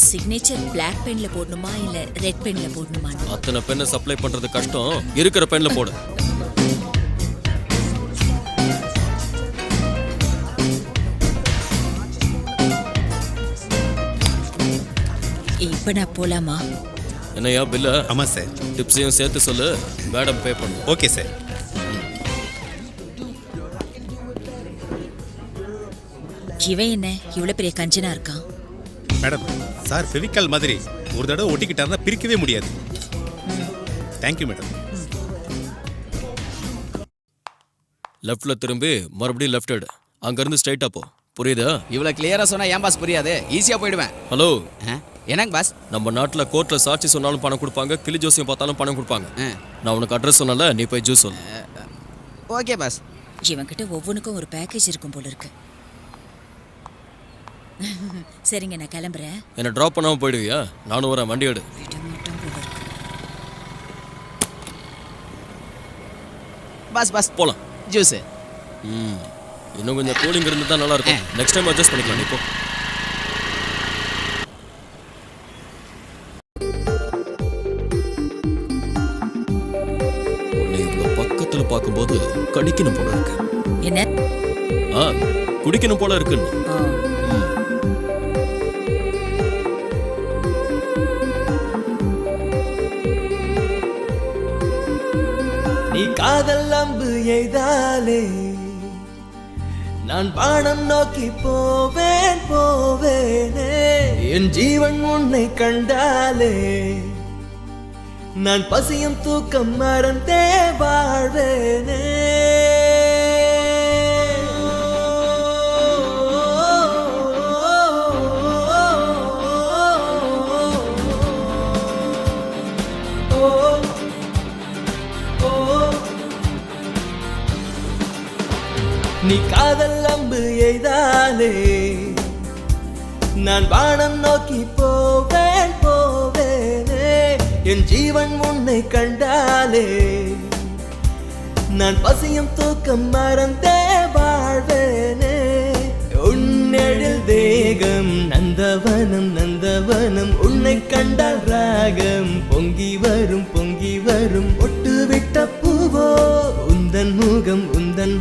சிக்னேச்சர் பிளாக் பென்ல போடணுமா இல்ல ரெட் பென்ல போடணுமா. அத்தனை பென்னை சப்ளை பண்றது கஷ்டம், இருக்கிற பென்ல போடு. இப்ப நான் போலாமா? என்னையா பில்ல? ஆமா சார். டிப்ஸையும் சேர்த்து சொல்லு, மேடம் பே பண்ணு. Okay sir. இவன் என்ன இவ்வளவு பெரிய கஞ்சனா இருக்கான்? மேடம், சார் ஃபெவிகால் மாதிரி ஒரு தடவை ஒட்டிக்கிட்டாருன்னா பிரிக்கவே முடியாது. Thank you madam. லெஃப்ட்ல திரும்பி மறுபடியும் லெஃப்ட் எடு, அங்க இருந்து ஸ்ட்ரைட்டா போ. புரியுதா? இவ்வளவு கிளியரா சொன்னா ஏன் பாஸ் புரியாது? ஈஸியா போயிடுவேன். ஹலோ, என்னங்க பாஸ்? நம்ம நாட்டுல கோர்ட்ல சாட்சி சொன்னாலும் பணம் கொடுப்பாங்க, கிளி ஜோசியம் பார்த்தாலும் பணம் கொடுப்பாங்க. நான் உனக்கு அட்ரஸ் சொன்னல, நீ போய் ஜூஸ் சொல்லு. Okay boss. இவன் கிட்ட ஒவ்வொன்றுக்கும் ஒரு பேக்கேஜ் இருக்கும் போல இருக்கு. சரிங்க, நான் கிளம்புறேன். என்ன டிராப் பண்ணாம போயிடுவியா? நானும் வரேன், வண்டி எடு. பாஸ் பாஸ் போலாம். ஜூஸ். இன்னும் கொஞ்சம் கூலிங் இருந்து தான் நல்லா இருக்கும். நெக்ஸ்ட் டைம் அட்ஜஸ்ட் பண்ணிக்கலாம். நீ போ. பார்க்கும்போது கடிக்கணும் போல இருக்கு. என்ன? குடிக்கணும் போல இருக்குன்னு. நீ காதல் அம்பு எய்தாலே நான் வானம் நோக்கி போவேன் போவேனே. என் ஜீவன் உன்னை கண்டாலே நான் பசியும் தூக்கம் மறந்தே வாழ்வேனே. நீ காதல் அம்பு எய்தாலே நான் வானம் நோக்கி போவேன் போவேனே. என் ஜீவன் உன்னை கண்டாலே நான் பசியும் தூக்கம் மறந்தே வாழ்வேனே. உன்னெழில் தேகம் நந்தவனம் நந்தவனம் உன்னை கண்டால் ராகம் பொங்கி வரும் பொங்கி வரும். ஒட்டுவிட்ட பூவோ உந்தன்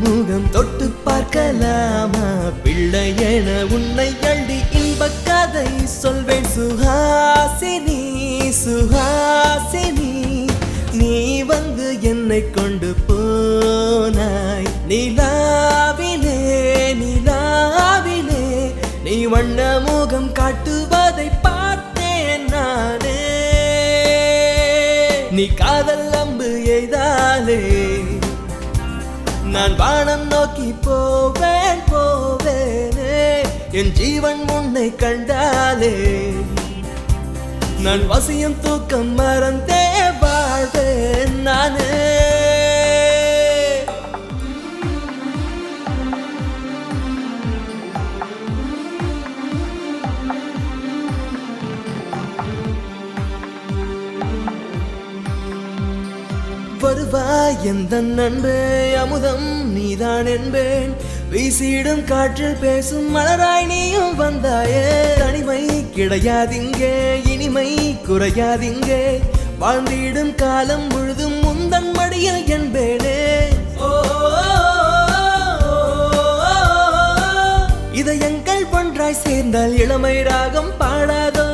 முகம் தொட்டு பார்க்கலாமா பிள்ளை என உன்னை அள்ளி இன்பக் கதை சொல்வேன். சுஹாசினி சுஹாசினி நீ வந்து என்னை கொண்டு போனாய். நிலாவிலே நிலாவிலே நீ வண்ண முகம் காட்டுவதை பார்த்தேன் நானே. நீ காதல் அம்பு எய்தாலே நான் வானம் நோக்கி போவேன் போவேனே. என் ஜீவன் உன்னை கண்டாலே நான் வசியம் தூக்கம் மறந்தே வாழ்வேன் நானே. வருவாய் எந்த நண்பே அமுதம் நீதான் என்பேன். வீசிடும் காற்றில் பேசும் மலராய் நீயும் வந்தாயே. தனிமை கிடையாதிங்கே இனிமை குறையாதிங்கே வாழ்ந்திடும் காலம் முழுதும் முந்தன் மடியில் என்பேனே. இதயங்கள் ஒன்றாய் சேர்ந்தால் இளமை ராகம் பாடாதோ.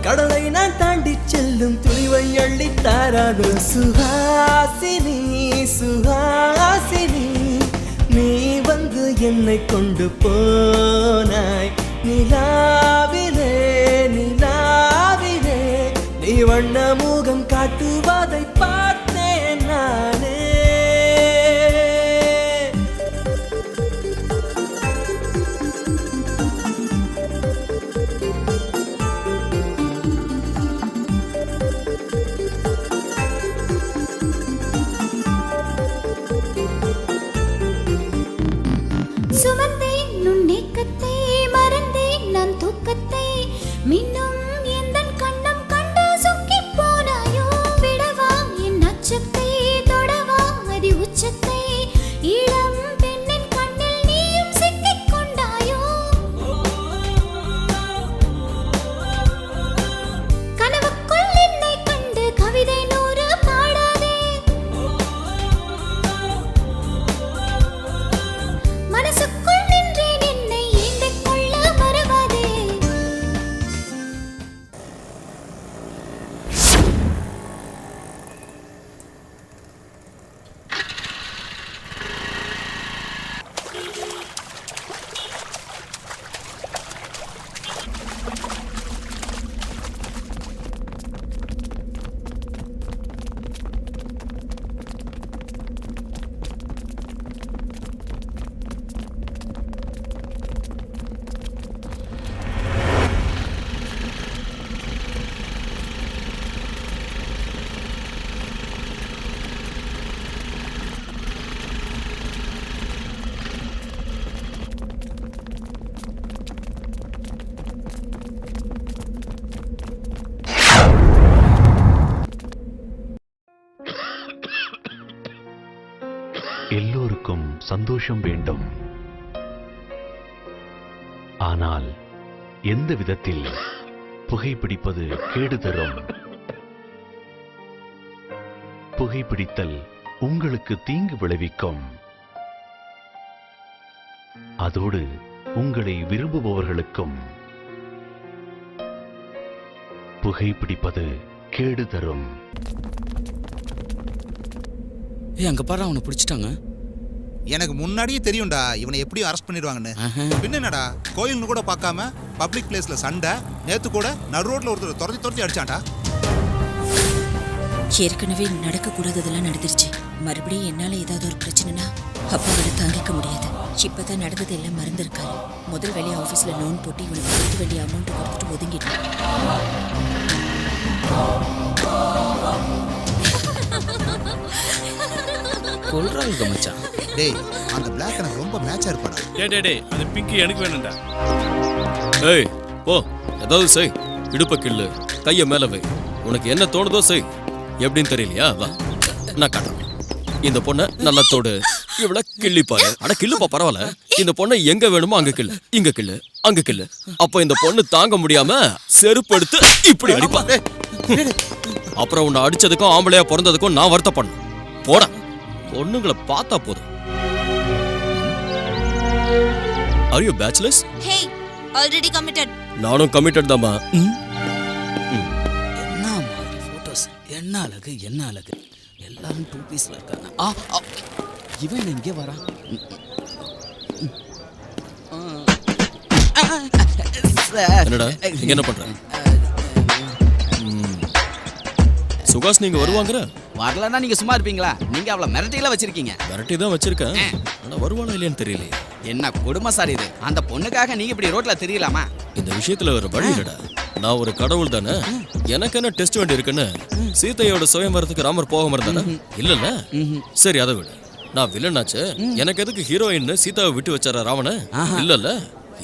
கடலை நான் தாண்டி செல்லும் துணிவை அள்ளி தாராதோ. சுஹாசினி சுஹாசினி நீ வந்து என்னை கொண்டு போனாய். நிலாவிலே நிலாவிலே நீ வண்ண முகம் காட்டுவதை பார்த்தேன் நானே. சுமந்தேன் நுண்ணேக்கத்தை மறந்தேன் நான் தூக்கத்தை மின்னும் எந்தன் கண்ணம் கண்டு சொக்கி போனாயோ. விடவா என் அச்சத்தை தொடவா அதி உச்சத்தை இளம் பெண்ணின் கண்ணில் நீயும் சிக்கிக் கொண்டாயோ. கனவுக்குள் என்னை கண்டு கவிதை நூறு பாடாதே. மனசுக்குள் நின்றேன் என்னை ஏந்திக் கொள்ள மறவாதே. எல்லோருக்கும் சந்தோஷம் வேண்டும். ஆனால் எந்த விதத்தில் புகைப்பிடிப்பது கேடு தரும்? புகைப்பிடித்தல் உங்களுக்கு தீங்கு விளைவிக்கும். அதோடு உங்களை விரும்புபவர்களுக்கும் புகைப்பிடிப்பது கேடு தரும். அங்க பாரு, அவனை பிடிச்சிட்டாங்க. எனக்கு முன்னாடியே தெரியும்டா இவனை எப்படியும் அரெஸ்ட் பண்ணிடுவாங்கன்னு. பின்ன என்னடா, கோயில்னு கூட பார்க்காம பப்ளிக் பிளேஸ்ல சண்டை. நேத்து கூட நடு ரோட்ல ஒருத்தர் துரத்தி அடிச்சான்டா. ஏற்கனவே நடக்கக்கூடாததெல்லாம் நடந்துருச்சு. மறுபடியும் என்னால ஏதாவது ஒரு பிரச்சனைனா அப்பாவால தாங்கிக்க முடியாது. இப்பதான் நடந்தது எல்லாம் மறந்துருக்காரு. முதல் வேலையை ஆஃபீஸ்ல லோன் போட்டு இவனுக்கு கொடுக்க வேண்டிய அமௌண்ட் கொடுத்துட்டு ஒதுங்கிட்டான். கொல்றாங்க மச்சான். டேய், அந்த பிளாக் எனக்கு ரொம்ப மேட்சா இருப்பாடா. டேய் அது பிங்க் எனக்கு வேணும்டா. ஏய் போ, ஏதாவது செய். இடுப்ப கிள்ளு, கைய மேல வை. உனக்கு என்ன தோணுதோ செய். எப்படின்னு தெரியலையா? வா, நான் காட்டுறேன். இந்த பொண்ணை நல்லா தோடு, இவள கிள்ளி பாரு. அட கிள்ளுப்பா, பரவாயில்ல. இந்த பொண்ணை எங்க வேணுமோ அங்க கிள்ளு, இங்க கிள்ளு, அங்க கிள்ளு. அப்ப இந்த பொண்ணு தாங்க முடியாம செருப்பு எடுத்து இப்படி அடிப்பா. அப்புறம் உன்னை அடிச்சதுக்கும் ஆம்பளையா பிறந்ததுக்கும் நான் வருத்தப்படணும். போட, பொண்ணுங்களை பார்த்தா போதும். Are you bachelors? Hey, already committed. நானும் கமிட்டட் தாமா. என்ன மாதிரி போட்டோஸ், என்ன அழகு, என்ன அழகு. எல்லாரும் 2 பீஸ்ல இருக்காங்க. இவன் இங்கே வரான். என்னடா இங்க என்ன பண்ற? சுகாஸ் நீங்க வருவாங்கற? வரலன்னா நீங்க சும்மா இருப்பீங்களா? நீங்க அவளை மிரட்டில வச்சிருக்கீங்க. மிரட்டி தான் வச்சிருக்கேன். ஆனா வருவாளா இல்லையான்னு தெரியலையே. என்ன கொடுமை சார் இது. அந்த பொண்ணுக்காக நீங்க இப்படி ரோட்ல தெரியலாமா? இந்த விஷயத்துல ஒரு வழி இல்லடா. நான் ஒரு கடவுள் தானே. எனக்கு என்ன டெஸ்ட் வேண்டி இருக்குன்னு சீதையோட சுயம்வரத்துக்கு ராமர் போக மறந்தானே? இல்லல்ல. சரி, அதை விடு. நான் வில்லனாச்சு, எனக்கு எதுக்கு ஹீரோயின் சீதாவை விட்டு வச்சாரா ராவண? இல்லல்ல,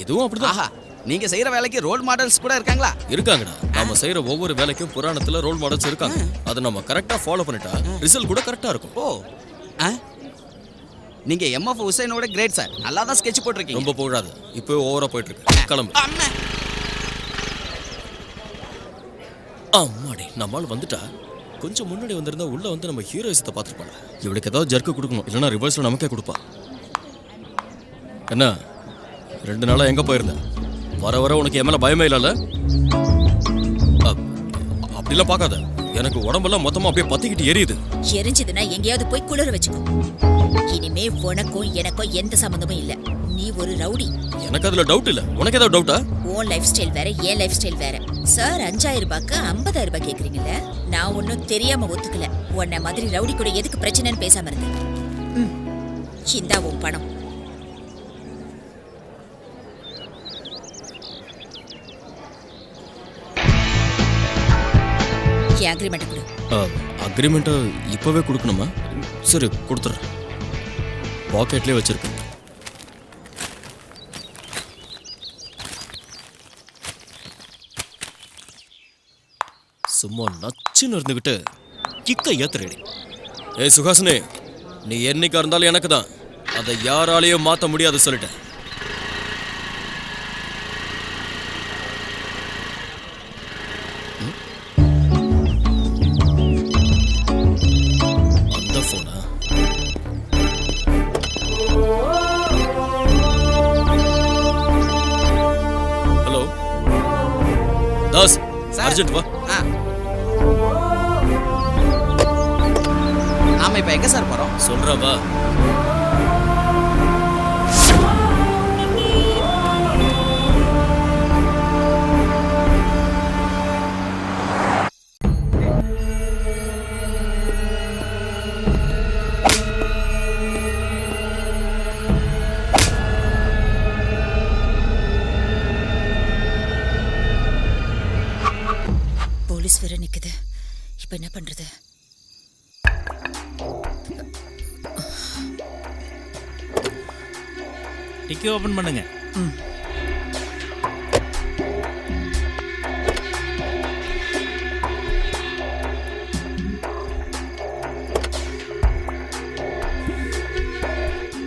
இதுவும் அப்படிதான். நீங்க செய்யற வேலைக்கு ரோல் மாடல்ஸ் கூட இருக்காங்களா? இருக்காங்கடா. நாம செய்யற ஒவ்வொரு வேலைக்கும் புராணத்துல ரோல் மாடல்ஸ் இருக்காங்க. அதை நம்ம கரெக்டா ஃபாலோ பண்ணிட்டா ரிசல்ட் கூட கரெக்டா இருக்கும். ஓ, நீங்க எம்எஃப் ஹுசைனோட கிரேட் சார். நல்லா தான் ஸ்கெட்ச் போட்டுருக்கீங்க. ரொம்ப போடாது, இப்போ ஓவரா போயிட்டு இருக்கு. கிளம்பு. அம்மாடி, நம்மால் வந்துட்டா. கொஞ்சம் முன்னாடி வந்திருந்தா உள்ள வந்து நம்ம ஹீரோயிசத்தை பார்த்துருப்பாங்க. இவளுக்கு ஏதாவது ஜர்க்கு கொடுக்கணும், இல்லைன்னா ரிவர்ஸ்ல நமக்கே கொடுப்பா. என்ன 2 நாளா எங்க போயிருந்த? வர வர உனக்கு என் மேல பயமே இல்லைல்ல? அப்படிலாம் பார்க்காத. எனக்கு உடம்பெல்லாம் மொத்தமா அப்படியே பத்திக்கிட்டு எரியுது. எரிஞ்சதுன்னா எங்கேயாவது போய் குளிர வச்சுக்கோ. இனிமே உனக்கும் எனக்கும் எந்த சம்பந்தமும் இல்ல. நீ ஒரு ரவுடி. எனக்கு அதுல டவுட் இல்ல. உனக்கு ஏதாவது டவுட்டா? உன் லைஃப் ஸ்டைல் வேற, என் லைஃப் ஸ்டைல் வேற. சார் 5000 ரூபாய்க்கு 50000 ரூபாய் கேக்குறீங்கல்ல? நான் ஒன்னும் தெரியாம ஒத்துக்கல. உன்ன மாதிரி ரவுடி கூட எதுக்கு பிரச்சனைன்னு பேசாம இருந்தேன். இந்தா உன் பணம். அக்ரிமெண்ட் கொடு. அக்ரிமெண்ட்டை இப்பவே கொடுக்கணுமா? சரி, கொடுத்துறேன். பாக்கெட்லேயே வச்சிருக்கேன். சும்மா நச்சுன்னு இருந்துகிட்டு கிக்க ஏத்துறேடி. ஏய் சுகாசினி, நீ என்னைக்கா இருந்தாலும் எனக்கு தான். அதை யாராலையும் மாற்ற முடியாது சொல்லிட்டேன். தாஸ், அர்ஜென்ட் வா. நாம இப்ப எங்க சார் போறோம்? சொல்றா வா. போலீஸ் வேற நிக்குது. இப்ப என்ன பண்றது? டிக்கி ஓபன் பண்ணுங்க.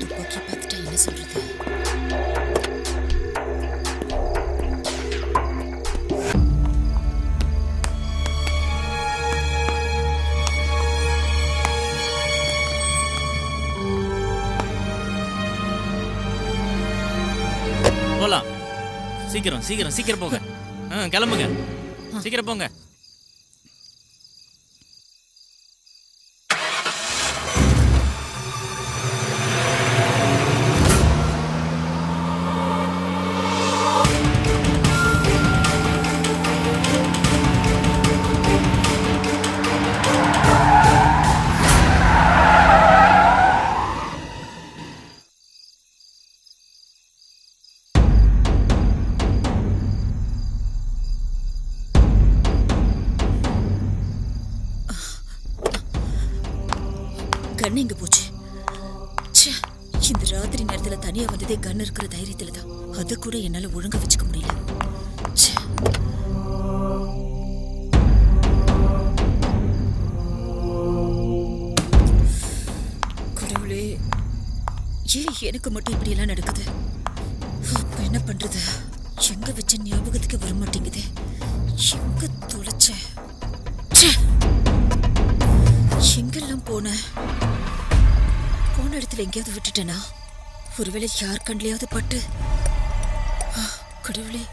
துப்பாக்கி பார்த்துட்டா என்ன சொல்றது? சீக்கிரம் சீக்கிரம் சீக்கிரம் போங்க. கிளம்புங்க, சீக்கிரம் போங்க. கண்ணு எங்க போச்சு? ச்சே, இந்த ராத்திரி நேரத்துல தனியா வந்ததே கண்ணு இருக்கிற தைரியத்துல தான். அது கூட என்னால ஒழுங்கா வச்சுக்க முடியல. ச்சே. கடவுளே, ஏன் எனக்கு மட்டும் இப்படி எல்லாம் நடக்குது? அப்ப என்ன பண்றது? எங்க வச்ச ஞாபகத்துக்கு வர மாட்டேங்குது. எங்க தொலைச்ச? எங்கெல்லாம் போன இடத்துல எங்கேயாவது விட்டுட்டேனா? ஒருவேளை யார் கண்லையாவது பட்டு? கடவுளே,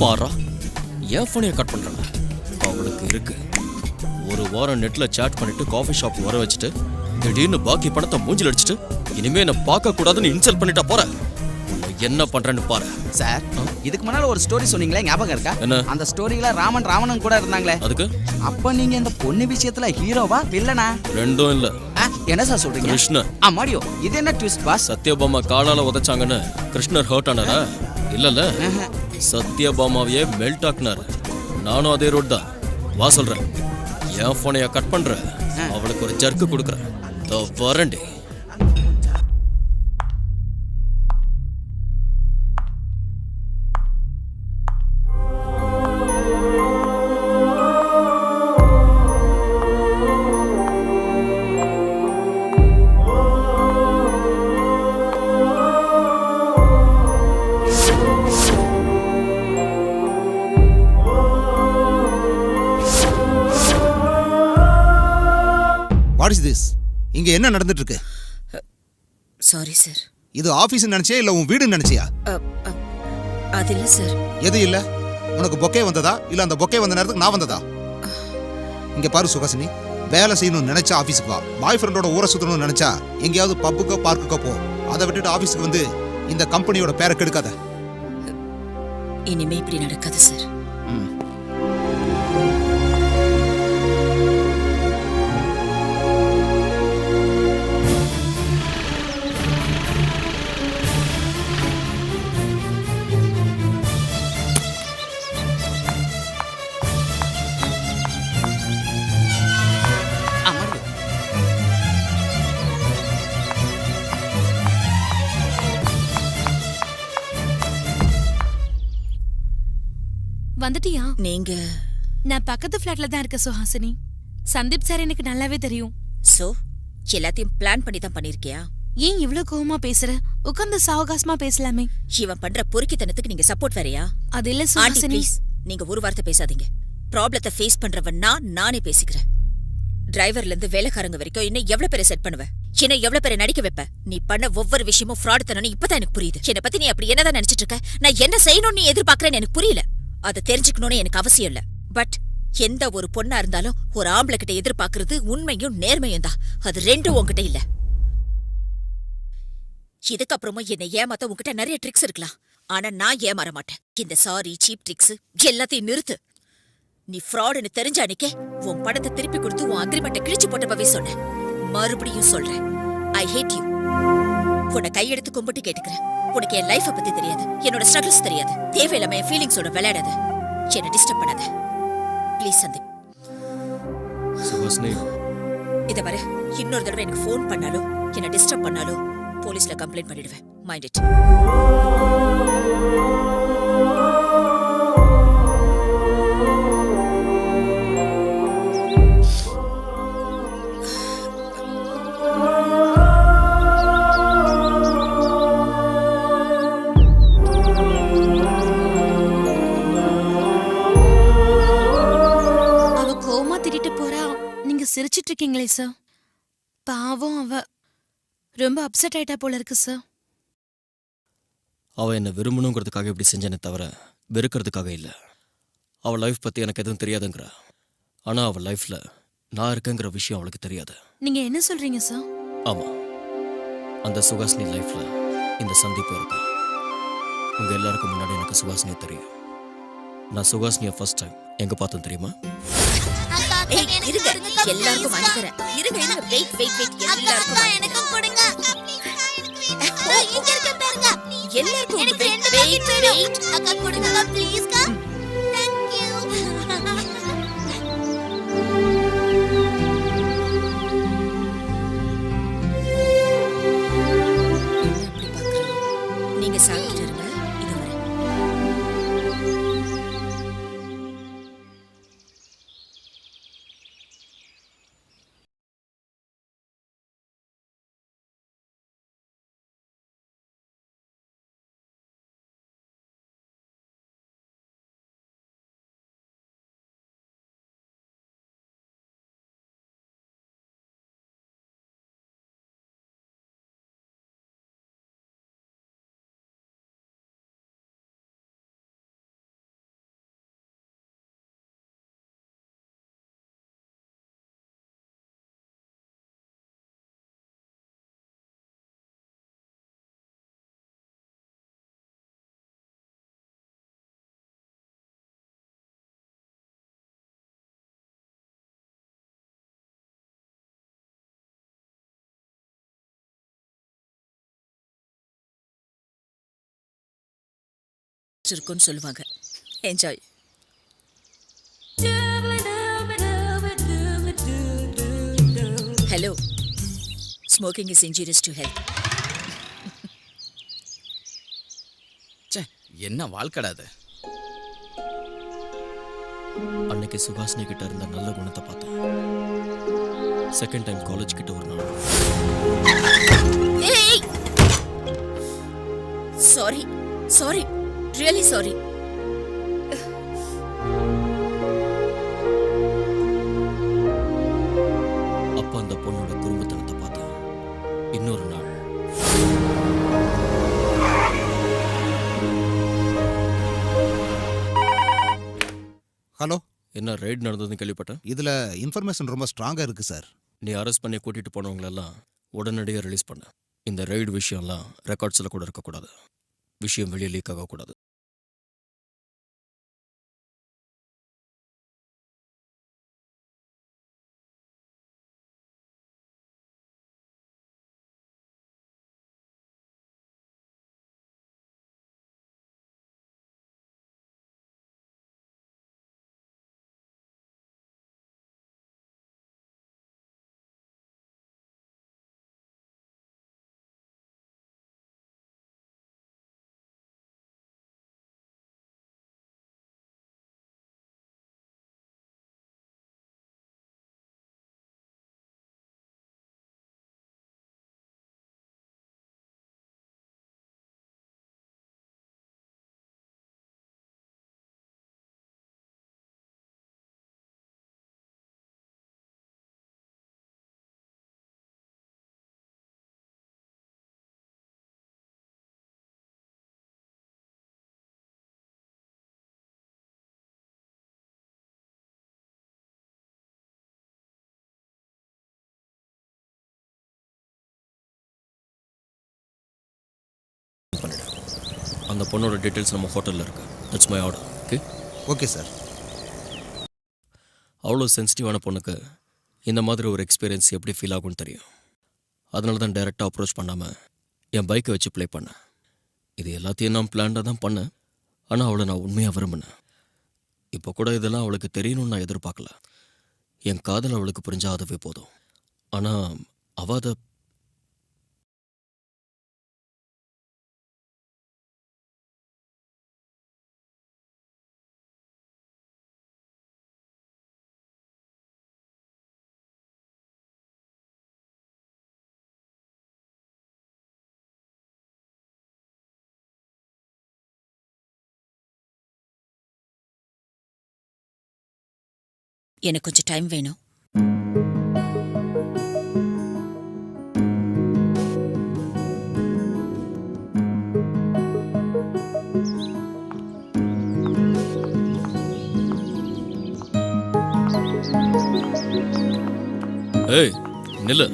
பாரா, என் போனையை கட் பண்றாங்க. அவளுக்கு இருக்கு. ஒரு வாரம் நெட்ல சாட் பண்ணிட்டு காஃபி ஷாப் வர வச்சுட்டு திடீர்னு பாக்கி பணத்தை மூஞ்சில் அடிச்சுட்டு இனிமே என்ன பார்க்க கூடாதுன்னு இன்சல்ட் பண்ணிட்டா போற. என்ன பண்றேன்னு பாரு. சார், இதுக்கு முன்னால ஒரு ஸ்டோரி சொன்னீங்களே, ஞாபகம் இருக்கா? என்ன? அந்த ஸ்டோரியில ராமனும் கூட இருந்தாங்களே. அதுக்கு அப்ப நீங்க இந்த பொண்ணு விஷயத்துல ஹீரோவா வில்லனா? ரெண்டும் இல்ல. என்ன சார் சொல்றீங்க? கிருஷ்ணர். மாடியோ, இது என்ன ட்விஸ்ட் பாஸ்? சத்யபாமா காலால உதைச்சாங்கன்னு கிருஷ்ணர் ஹர்ட் ஆனாரா? இல்லல்ல, சத்யபாமாவையே மெல்ட் ஆக்குனாரு. நானும் அதே ரோட் தான். வா சொல்றேன். என் போனைய கட் பண்ற, அவளுக்கு ஒரு ஜர்க்கு கொடுக்குறேன். வரண்டி. What is this? இங்க என்ன நடந்துட்டு இருக்கு? Sorry sir. இது ஆபீஸ் நினைச்சியா இல்ல உன் வீடு நினைச்சியா? அது இல்ல சார். எது இல்ல? உனக்கு பொக்கே வந்ததா இல்ல அந்த பொக்கே வந்த நேரத்துக்கு நான் வந்ததா? இங்க பாரு சுகாசினி, வேலை செய்யணும்னு நினைச்சா ஆபீஸ்க்கு வா. பாய் ஃப்ரெண்டோட ஊரை சுத்தணும்னு நினைச்சா எங்கேயாவது பப்புக்கோ பார்க்குக்கோ போ. அதை விட்டுட்டு ஆபீஸ்க்கு வந்து இந்த கம்பெனியோட பேரை கெடுக்காத. இனிமே இப்படி நடக்காது சார். வந்துட்டியா? நீங்க? நான் பக்கத்து ஃபிளாட்ல தான் இருக்க சுஹாசினி. சந்தீப் சார் எனக்கு நல்லாவே தெரியும். சோ எல்லாத்தையும் பிளான் பண்ணி தான் பண்ணிருக்கியா? ஏன் இவ்ளோ கோவமா பேசுற? உட்கார்ந்து சாவகாசமா பேசலாமே. இவன் பண்ற பொறுக்கித்தனத்துக்கு நீங்க சப்போர்ட் வேறயா? அது இல்ல சுஹாசினி. நீங்க ஒரு வார்த்தை பேசாதீங்க. ப்ராப்ளத்தை ஃபேஸ் பண்றவன் நானே பேசிக்கிறேன். டிரைவர்ல இருந்து வேலைக்காரங்க வரைக்கும் இன்னும் எவ்வளவு பேரை செட் பண்ணுவ? என்ன எவ்வளவு பேரை நடிக்க வைப்ப? நீ பண்ண ஒவ்வொரு விஷயமும் ஃப்ராட் தானே இப்பதான் எனக்கு புரியுது. என்ன பத்தி நீ அப்படி என்னதான் நினைச்சிட்டு இருக்க? நான் என்ன செய்யணும்னு நீ எதிர்பார்க்கறேன்னு எனக்கு புரியல. அதை தெரிஞ்சுக்கணும்னு எனக்கு அவசியம் இல்ல. பட் எந்த ஒரு பொண்ணா இருந்தாலும் ஒரு ஆம்பளை கிட்ட எதிர்பார்க்கறது உண்மையும் நேர்மையும் தான். அது ரெண்டும் உன்கிட்ட இல்ல. இதுக்கப்புறமும் என்னை ஏமாத்த உன்கிட்ட நிறைய ட்ரிக்ஸ் இருக்கலாம். ஆனா நான் ஏமாற மாட்டேன். இந்த சாரி சீப் ட்ரிக்ஸ் எல்லாத்தையும் நிறுத்து. நீ ஃப்ராடுன்னு தெரிஞ்ச அன்னைக்கே உன் பணத்தை திருப்பி கொடுத்து உன் அக்ரிமெண்ட்டை கிழிச்சு போட்டப்பவே சொன்னேன். மறுபடியும் சொல்றேன், ஐ ஹேட் யூ. உன்னை கையெடுத்து கும்பிட்டு கேட்டுக்கிறேன். உனக்கு என் லைஃபை பத்தி தெரியாது, என்னோட ஸ்ட்ரகிள்ஸ் தெரியாது. தேவையில்லாம என் ஃபீலிங்ஸோட விளையாடாத. என்னை டிஸ்டர்ப் பண்ணாத ப்ளீஸ் சந்தீப். சுஹாசினி, இத வர இன்னொரு தடவை எனக்கு ஃபோன் பண்ணாலும் என்ன டிஸ்டர்ப் பண்ணாலும் போலீஸ்ல கம்ப்ளைண்ட் பண்ணிடுவேன். Mind it. அவ கோமா திட்டிட்டு போறா, நீங்க சிரிச்சிட்டு இருக்கீங்களே சார். பாவம், அவ ரொம்ப அப்செட் ஆயிட்டா போல இருக்கு சார். அவள் என்னை விரும்பணுங்கிறதுக்காக இப்படி செஞ்சேனே தவிர வெறுக்கிறதுக்காக இல்லை. அவள் லைஃப் பற்றி எனக்கு எதுவும் தெரியாதுங்கிறா. ஆனால் அவள் லைஃப்பில் நான் இருக்கேங்கிற விஷயம் அவளுக்கு தெரியாது. நீங்க என்ன சொல்றீங்க சார்? ஆமாம், அந்த சுஹாசினி லைஃப்பில் இந்த சந்திப்பு இருக்கு. உங்கள் எல்லாருக்கும் முன்னாடி எனக்கு சுஹாசினியை தெரியும். நான் சுஹாசினியை ஃபர்ஸ்ட் டைம் எங்கே பார்த்தேன் தெரியுமா? இருங்க, எல்லாருக்கும் வாங்கி தரேன். இருங்க இருங்க, வெயிட் வெயிட் வெயிட், எல்லாருக்கும் எனக்கும் கொடுங்க. இங்க இருக்க பாருங்க. எல்லாருக்கும் எனக்கு வெயிட் ரெண்டு வெயிட் பாக்கெட் வேணும். வெயிட். அக்கா கொடுங்க ப்ளீஸ் கா. Thank you. நீங்க சாப்பிட்டு இருங்க, இது வரேன். இருக்குன்னு சொல்லுவாங்க. Enjoy. Hello, smoking is injurious to health. என்ன வாழ்க்கடா அது? அன்னைக்கு சுஹாசினி கிட்ட இருந்த நல்ல குணத்தை பார்த்தேன். செகண்ட் டைம் காலேஜ் கிட்ட ஒரு நாள் சாரி சாரி, ரியலி சாரி. அப்ப அந்த பொண்ணோட குடும்பத்தனத்தை பார்த்தேன். இன்னொரு நாள் ஹலோ, என்ன ரைட் நடந்ததுன்னு கேள்விப்பட்டேன். இதுல இன்ஃபர்மேஷன் ரொம்ப ஸ்ட்ராங்கா இருக்கு சார். நீ அரெஸ்ட் பண்ணி கூட்டிட்டு போனவங்களெல்லாம் உடனடியாக ரிலீஸ் பண்ண. இந்த ரைடு விஷயம்லாம் ரெக்கார்ட்ஸில் கூட இருக்கக்கூடாது. விஷயம் வெளியே லீக் ஆகக்கூடாது. பண்ணிடு. அந்த பொண்ணோட டீட்டெயில்ஸ் நம்ம ஹோட்டலில் இருக்கு. That's my order. Okay okay sir. அவ்வளோ சென்சிட்டிவான பொண்ணுக்கு இந்த மாதிரி ஒரு எக்ஸ்பீரியன்ஸ் எப்படி ஃபீல் ஆகும்னு தெரியும். அதனால தான் டைரெக்டாக அப்ரோச் பண்ணாமல் என் பைக்கை வச்சு ப்ளே பண்ணேன். இது எல்லாத்தையும் நான் பிளான்டாக தான் பண்ணேன். ஆனால் அவளை நான் உண்மையாக விரும்பினேன். இப்போ கூட இதெல்லாம் அவளுக்கு தெரியணும்னு நான் எதிர்பார்க்கல. என் காதல் அவளுக்கு புரிஞ்சா அதுவே போதும். ஆனால் அவள் அதை எனக்கு கொஞ்சம் டைம் வேணும். ஏய் நில்லு.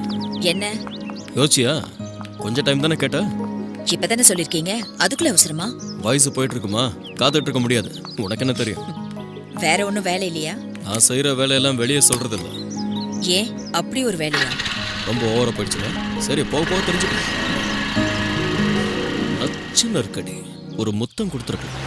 என்ன? யோசிச்சியா? கொஞ்சம் டைம் தானே கேட்ட. இப்பதானே சொல்லிருக்கீங்க, அதுக்குள்ள அவசரமா? வயசு போயிட்டு இருக்குமா, காத்துட்டு இருக்க முடியாது. உனக்கு என்ன தெரியும்? வேற ஒன்றும் வேலை இல்லையா? நான் செய்கிற வேலையெல்லாம் வெளியே சொல்றது இல்லை. ஏன் அப்படி ஒரு வேலையா? ரொம்ப ஓவரா போயிடுச்சுல. சரி போக போக தெரிஞ்சுக்கணும். சின்ன இருக்கடி ஒரு முத்தம் கொடுத்துருக்கேன்.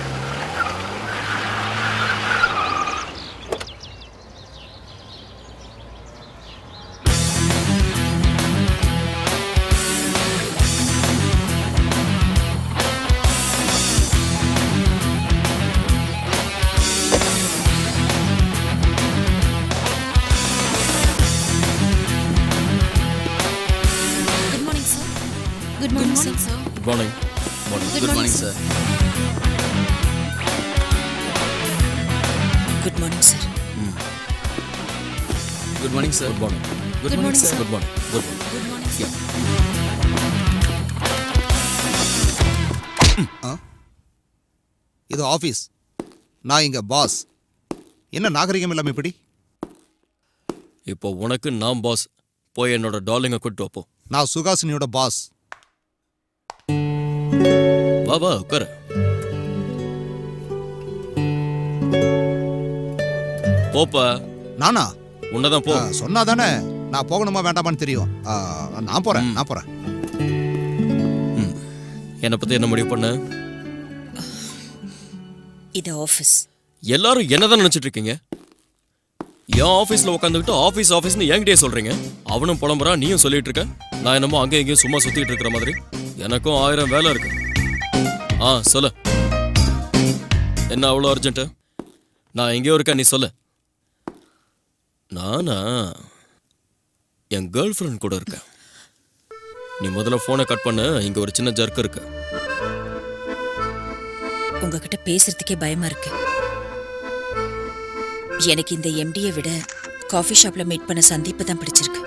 Good morning sir. Good morning. Good morning sir. Good morning sir. Good morning sir. Good morning. Good morning sir. Good morning. Good morning. Good morning sir. இது ஆஃபீஸ், நான் இங்க பாஸ். என்ன நாகரிகம் இல்லாம இப்படி? இப்போ உனக்கு நான் பாஸ். போய் என்னோட டார்லிங்கை கூட்டு வைப்போம். நான் சுகாசினியோட பாஸ். வா வா உட்காரு. போப்பா. நானா? உன்னதான் போ. சொன்னாதானே நான் போகணுமா வேண்டாமான்னு தெரியும். நான் போறேன். என்னை பத்தி என்ன முடிவு பண்ண? இது ஆஃபீஸ். எல்லாரும் என்னதான் நினைச்சிட்டு இருக்கீங்க? என் ஆஃபீஸில் உட்காந்துக்கிட்டு ஆஃபீஸ்னு என்கிட்டயே சொல்றீங்க. அவனும் புலம்புறான், நீயும் சொல்லிட்டு இருக்க. நான் என்னமோ அங்கே எங்கேயும் சும்மா சுத்திட்டு இருக்கிற மாதிரி. எனக்கும் 1000 வேலை இருக்கு. சொல்லு. என்ன அவ்வளோ அர்ஜென்ட்டு? நான் எங்கேயோ இருக்கேன், நீ சொல்லு. நானா என் கேர்ள் ஃப்ரெண்ட் கூட இருக்கேன். நீ முதல்ல ஃபோனை கட் பண்ணு. இங்க ஒரு சின்ன ஜர்க்கு இருக்கு. உங்ககிட்ட பேசுறதுக்கே பயமா இருக்கு. எனக்கு இந்த எம்டியை விட காஃபி ஷாப்ல மீட் பண்ண சந்தீப்பை தான் பிடிச்சிருக்கு.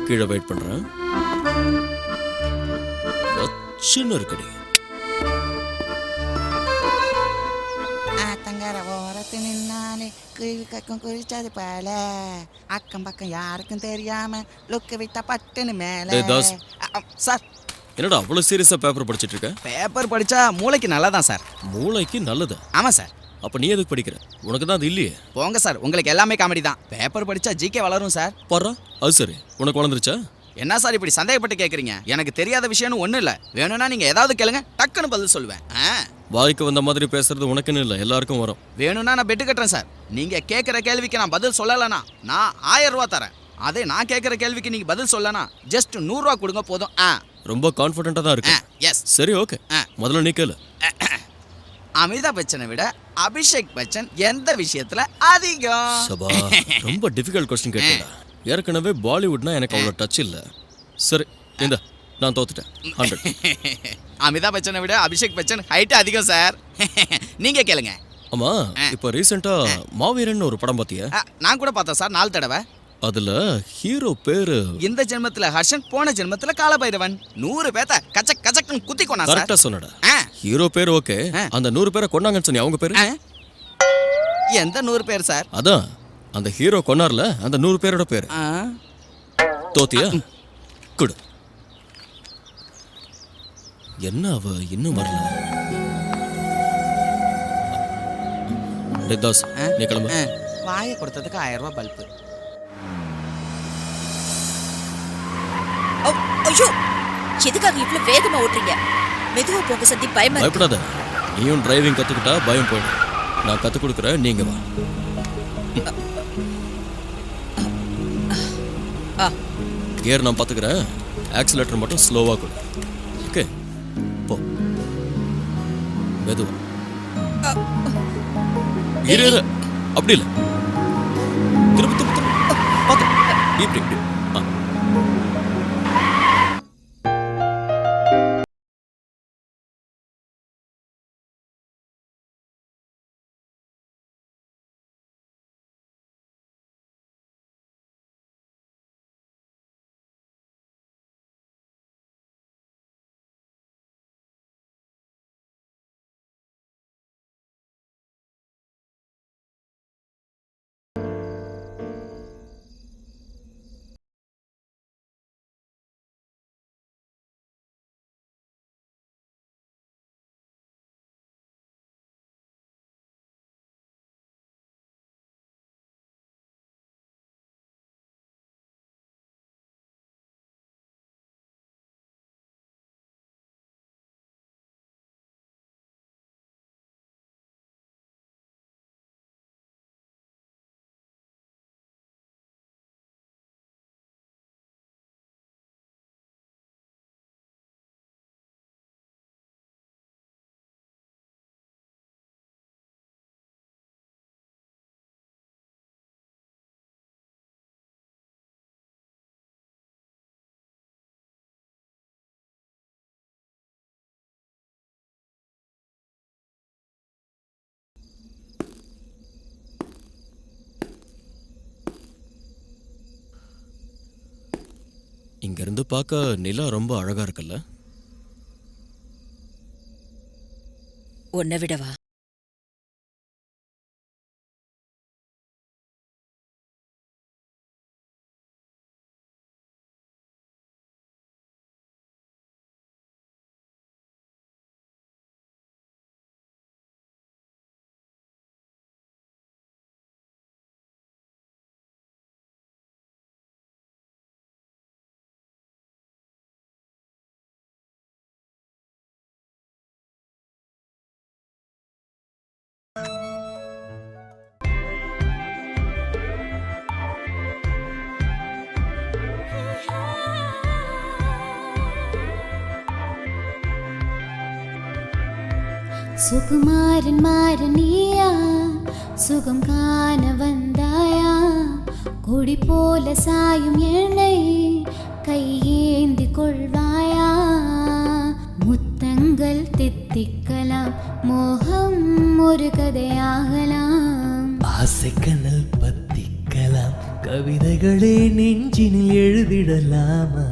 கீழே வெயிட் பண்றேன். சின்ன இருக்கடி. ஆத்தங்கர ஓரத்து நின்னாலே கீழ்க்கும் குறிச்சது போல அக்கம் பக்கம் யாருக்கும் தெரியாம லுக்கு விட்டா பட்டுன்னு மேல. சார் என்னடா அவ்வளவு சீரியஸா பேப்பர் படிச்சிட்டு இருக்க? பேப்பர் படிச்சா மூளைக்கு நல்லதான் சார். மூளைக்கு நல்லது? ஆமா சார். அப்ப நீ எதுக்கு படிக்கிற? உனக்கு தான் அது இல்லையே. போங்க சார், உங்களுக்கு எல்லாமே காமெடி தான். பேப்பர் படிச்சா ஜிகே வளரும் சார். பாரு, அது சரி. உனக்கு வளர்ந்துருச்சா? என்ன சார் இப்படி சந்தேகப்பட்டு கேக்குறீங்க? எனக்கு தெரியாத விஷயம்னு ஒண்ணும் இல்ல. வேணும்னா நீங்க ஏதாவது கேளுங்க, டக்குன்னு பதில் சொல்லுவேன். வாய்க்கு வந்த மாதிரி பேசுறது உனக்குன்னு இல்ல, எல்லாருக்கும் வரும். வேணும்னா நான் பெட்டு கட்டுறேன் சார். நீங்க கேட்கிற கேள்விக்கு நான் பதில் சொல்லலனா நான் 1000 ரூபா தரேன். அதே நான் கேட்கிற கேள்விக்கு நீங்க பதில் சொல்லனா ஜஸ்ட் 100 ரூபா கொடுங்க போதும். ரொம்ப கான்ஃபிடென்ட்டா தான் இருக்கு. எஸ். சரி ஓகே. முதல்ல நீ கேளு. அமிதாப் பச்சனை விட அபிஷேக் பச்சன் எந்த விஷயத்துல அதிகம்? சபா, ரொம்ப டிஃபிகல்ட் क्वेश्चन கேட்டடா. ஏற்கனவே பாலிவுட்னா எனக்கு அவ்வளவு டச் இல்ல. சரி இந்த நான் தோத்துட்டேன். 100. அமிதாப் பச்சனை விட அபிஷேக் பச்சன் ஹைட் அதிகம் சார். நீங்க கேளுங்க. ஆமா, இப்போ ரீசெண்டா மாவீரன் ஒரு படம் பாத்தியா? நான் கூட பார்த்தேன் சார், 4 தடவை. அதுல ஹீரோ பேரு இந்த ஜென்மத்துல ஹர்ஷன், போன ஜென்மத்துல காலபைரவன். 100 பேத்த கச்சக் கச்சக்னு குத்தி கொண்டா சார். கரெக்ட்டா சொன்னடா. ஹீரோ பேர் ஓகே, அந்த 100 பேரை கொன்னாங்கன்னு சொன்னி அவங்க பேரு? எந்த 100 பேர் சார்? அதான் அந்த ஹீரோ கொன்னார்ல, அந்த 100 பேரோட பேரு. தோத்தியா? குடு. என்ன அவ இன்னும் வரல? டேய் தாஸ், நீ கிளம்பு. வாயை கொடுத்ததுக்கு 1000 ரூபாய் பல்பு. ஐயோ, எதுக்காக இவ்வளவு வேகமா ஓட்டுறீங்க? மெதுவா போங்க சந்தி, பயமா இருக்கு. பயப்படாத, நீயும் டிரைவிங் கத்துக்கிட்டா பயம் போயிடும். நான் கத்து கொடுக்குறேன், நீங்க வா. கியர் நான் பாத்துக்கிறேன், ஆக்சிலேட்டர் மட்டும் ஸ்லோவா கொடு. ஓகே, போ. மெதுவா. இரு, அப்படி இல்லை. திரும்ப திரும்ப திரும்ப பார்த்து இப்படி இப்படி. இங்க இருந்து பார்க்க நிலா ரொம்ப அழகா இருக்குல்ல? உன்னை விடவா? சுகுமாரன் மாறனியா சுகம் காண வந்தாயா கொடி போல சாயும் என்னை கையேந்தி கொள்வாயா முத்தங்கள் தித்திக்கலாம் மோகம் ஒரு கதையாகலாம் ஆசை கனல் பத்திக்கலாம் கவிதைகளே நெஞ்சினில் எழுதிடலாமா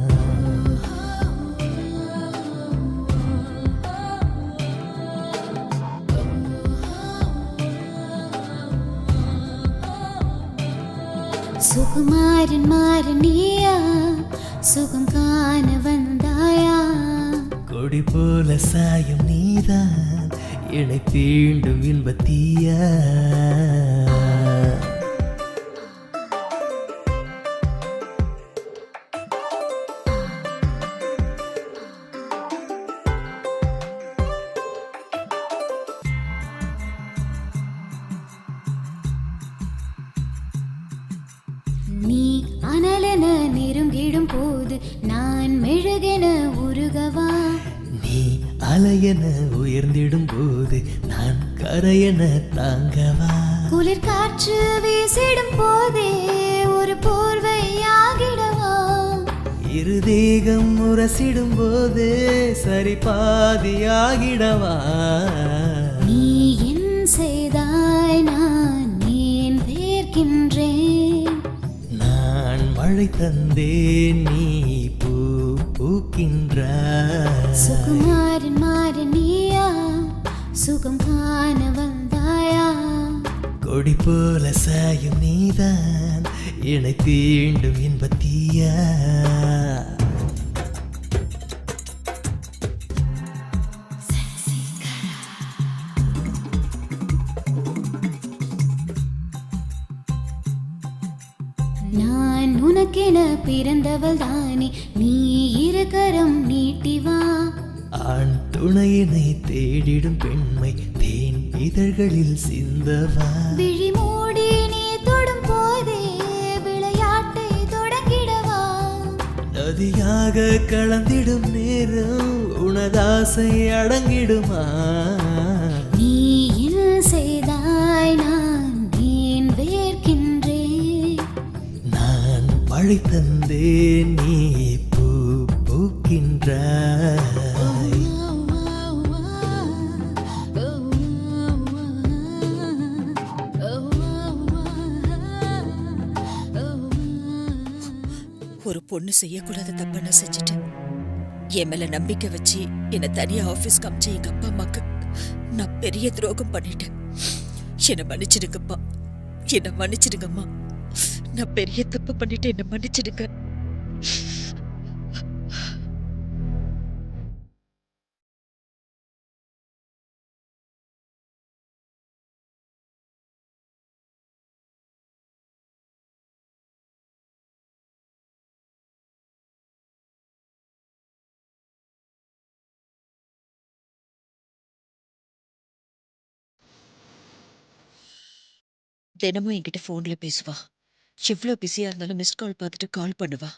சுகுமாரன் மாறனியா சுகம் காண வந்தாயா கொடி போல சாயும் நீதான் என்னை தீண்டும் இன்பத்தீயா நீ அனலென நெருங்கிடும் போது நான் மெழுகென உருகவா நீ அலையென உயர்ந்திடும் போது நான் கரையென தாங்கவா குளிர் காற்று வீசிடும் போதே ஒரு போர்வையாகிடவா இரு தேகம் முரசிடும் போது சரி பாதியாகிடவா நீ என் செய்தாய் நான் ஏன் வேர்க்கின்றேன் நான் மழை தந்தேன் நீ பூ பூக்கின்றாய் சுகுமாரன் மாறனியா சுகம் காண வந்தாயா கொடி போல சாயும் நீதான் என்னை தீண்டும் இன்பத்தீயா பிறந்தவள் தானே நீ இருக்கரம் நீட்டி வா. ஆண் துணையினை தேடிடும் பெண்மை தேன் இதழ்களில் சிந்தவா. விழி மூடி நீ தொடும் போதே விளையாட்டை தொடங்கிடவா. நதியாக கலந்திடும் நேரம் உனதாசை அடங்கிடுமா. நீ என்ன செய்தாய் நான் ஏன் வேர்க்கின்றேன். நான் மழை தந்தேன் நீ பூ பூக்கின்றாய். ஒரு பொண்ணு செய்யக்கூடாத தப்ப நான் செஞ்சுட்டேன். என் மேல நம்பிக்கை வச்சு என்னை தனியா ஆபீஸ்க்கு அமிச்ச எங்க அப்பா அம்மாக்கு நான் பெரிய துரோகம் பண்ணிட்டேன். என்னை மன்னிச்சிடுங்கப்பா, என்னை மன்னிச்சிடுங்கம்மா. நான் பெரிய தப்பு பண்ணிட்டு என்னை மன்னிச்சிடுங்க. தினமும் என்கிட்ட போன்ல பேசுவா. எவ்வளோ பிஸியா இருந்தாலும் மிஸ்ட் கால் பார்த்துட்டு கால் பண்ணுவா.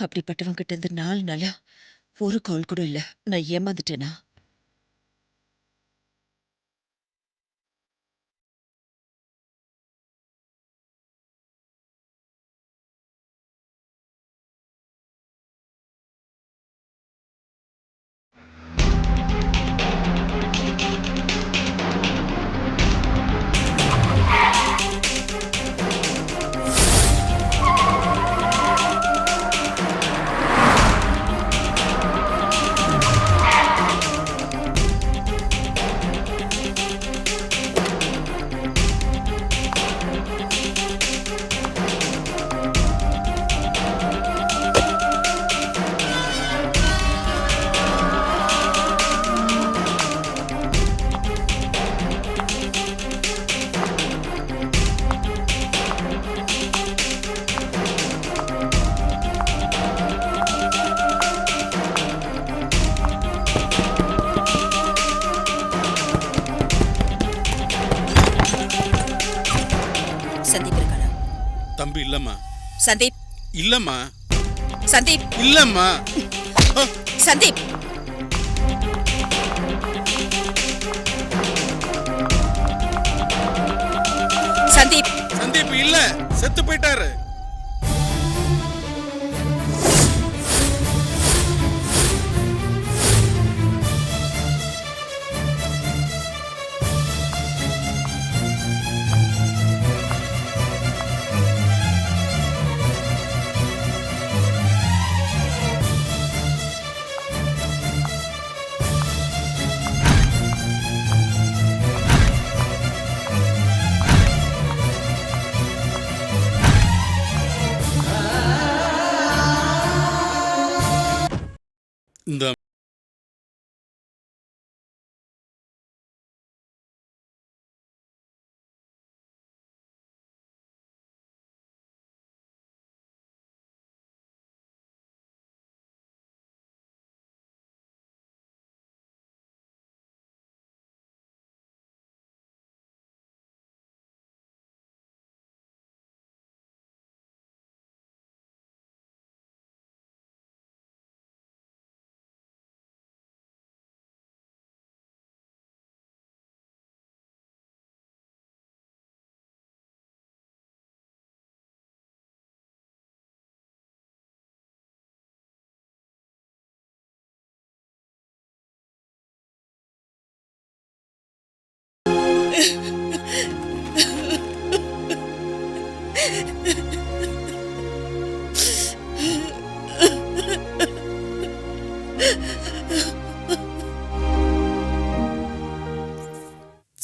அப்படிப்பட்டவங்க கிட்ட இருந்து 4 நாளா ஒரு கால் கூட இல்ல. நான் ஏமாந்துட்டேனா? சந்தீப் இருக்கானா? தம்பி இல்லம்மா. சந்தீப் இல்லம்மா. சந்தீப் இல்லம்மா. சந்தீப் சந்தீப் சந்தீப் இல்ல, செத்து போயிட்டாரு. இந்த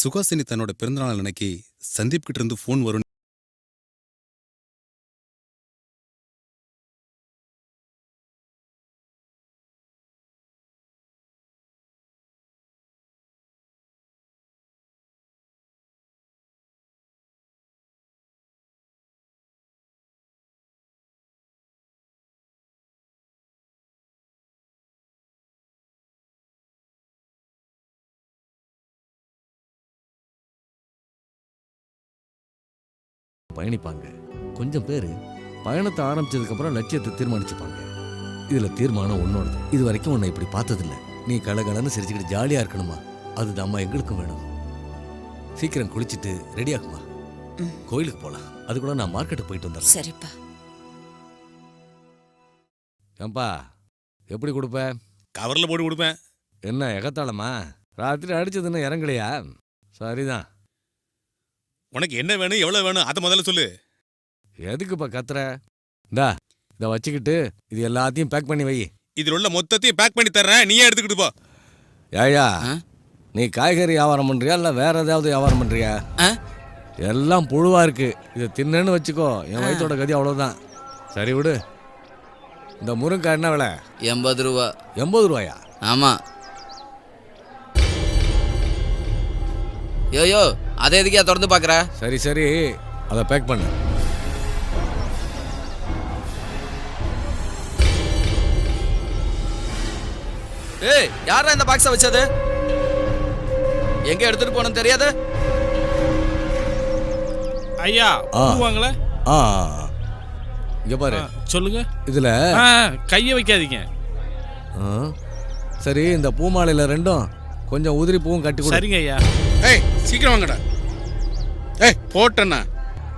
சுகாசினி தன்னோட பிறந்தநாள் அன்னைக்கு சந்தீப் கிட்ட இருந்து ஃபோன் வரும் பயணிப்பாங்க. கொஞ்சம் பேர் பயணத்தை ஆரம்பிச்சதுக்கப்புறம் லட்சியத்தை தீர்மானிச்சுப்பாங்க. இதில் தீர்மானம் உன்னோடது. இது வரைக்கும் உன்னை இப்படி பார்த்ததில்ல. நீ கலகலன்னு சிரிச்சுக்கிட்டு ஜாலியாக இருக்கணுமா? அதுதான் அம்மா எங்களுக்கும் வேணும். சீக்கிரம் குளிச்சுட்டு ரெடி ஆகுமா, கோயிலுக்கு போகலாம். அது கூட நான் மார்க்கெட்டுக்கு போயிட்டு வந்துடுறேன். சரிப்பா. ஏன்பா எப்படி கொடுப்ப? கவரில் போட்டு கொடுப்பேன். என்ன எகத்தாளமா? ராத்திரி அடிச்சதுன்னு இறங்கலையா? சரிதான். உனக்கு என்ன வேணும், எவ்வளோ வேணும், அதை முதல்ல சொல்லு. எதுக்குப்பா கத்துற? இந்தா இதை வச்சுக்கிட்டு இது எல்லாத்தையும் பேக் பண்ணி வை. இதில் உள்ள மொத்தத்தையும் பேக் பண்ணி தர்றேன், நீயே எடுத்துக்கிட்டு போ. ஏயா, நீ காய்கறி வியாபாரம் பண்றியா இல்லை வேற ஏதாவது வியாபாரம் பண்றியா? எல்லாம் புழுவா இருக்கு. இதை தின்னன்னு வச்சுக்கோ, என் வயிற்றோட கதி அவ்வளோதான். சரி விடு. இந்த முருங்கைக்காய் என்ன விலை? 80 ரூபா. 80 ரூபாயா? ஆமா. யோ அதை எதுக்கே திறந்து பார்க்குற? சரி சரி, அதை பேக் பண்ணு. ஏய், யாரா இந்த பாக்ஸை வச்சது? எங்க எடுத்துட்டு போகணும் தெரியாது? ஐயா வாங்கல. இங்க பாரு. சொல்லுங்க. இதுல கையை வைக்காதீங்க. சரி, இந்த பூமாலையில ரெண்டும் கொஞ்சம் உதிரி பூவும் கட்டி கொடு. சரிங்க ஐயா. ஏய் சீக்கிரம் வாங்கடா. ஏய் போட்டண்ணா.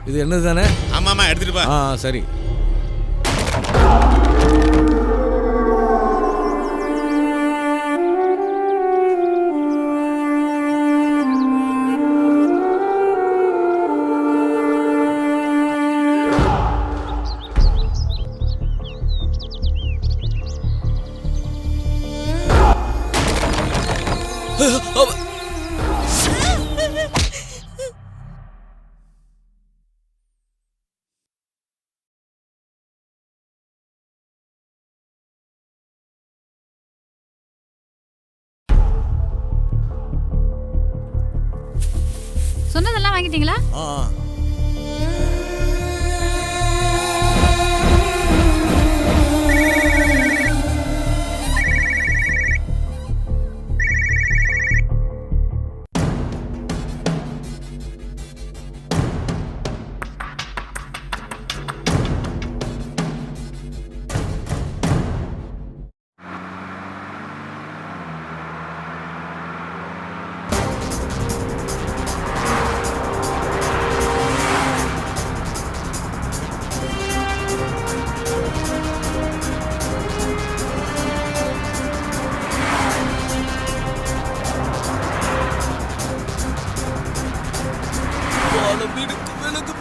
இது என்னது தானே? ஆமாமா, எடுத்துட்டு போ. சரி. சொன்னதெல்லாம் வாங்கிட்டீங்களா?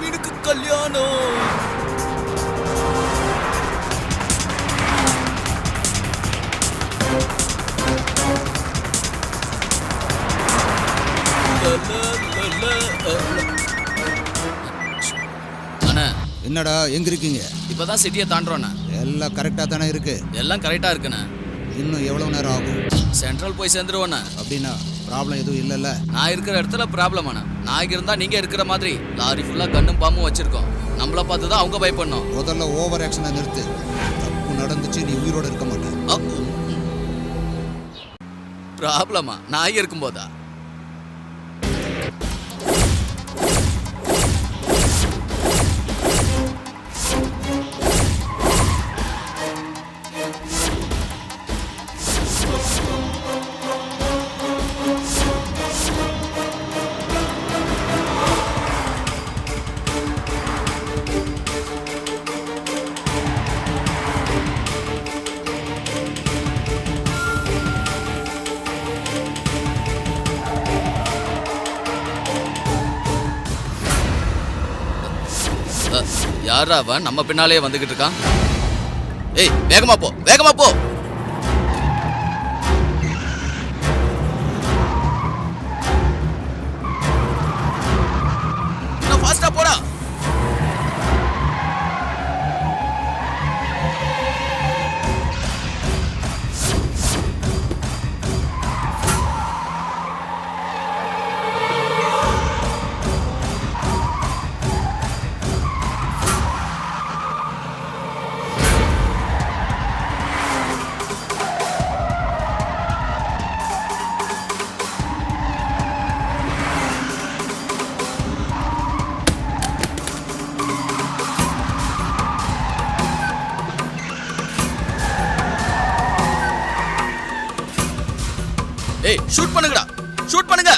மீனுக்கு கல்யாணம். அண்ணா என்னடா எங்க இருக்கீங்க? இப்பதான் சிட்டியை தாண்டறோண்ணா. எல்லாம் கரெக்டா தானே இருக்கு? எல்லாம் கரெக்டா இருக்குண்ணா. இன்னும் எவ்வளவு நேரம் ஆகும்? சென்ட்ரல் போய் சேர்ந்துருவோண்ணா. அப்படின்னா ப்ராப்ளம் எதுவும் இல்லைல்ல? நான் இருக்கிற இடத்துல ப்ராப்ளம் ஆனா நான் இருந்தா நீங்க இருக்கிற மாதிரி லாரி ஃபுல்லா கண்ணும் பாம்பும் வச்சிருக்கோம். நம்மள பார்த்து தான் அவங்க பயப்படணும். முதல்ல ஓவர் ஆக்ஷனை நிறுத்து. தப்பு நடந்துச்சு, நீ உயிரோட இருக்க மாட்டேன். ப்ராப்ளமா? நான் இருக்கும்போதா? யாரா அவன் நம்ம பின்னாலே வந்துகிட்டு இருக்கான்? ஏய் வேகமா போ, வேகமா போ. இன்னும் ஃபாஸ்டா போடா. ஏய் ஷூட் பண்ணுங்கடா, ஷூட் பண்ணுங்க.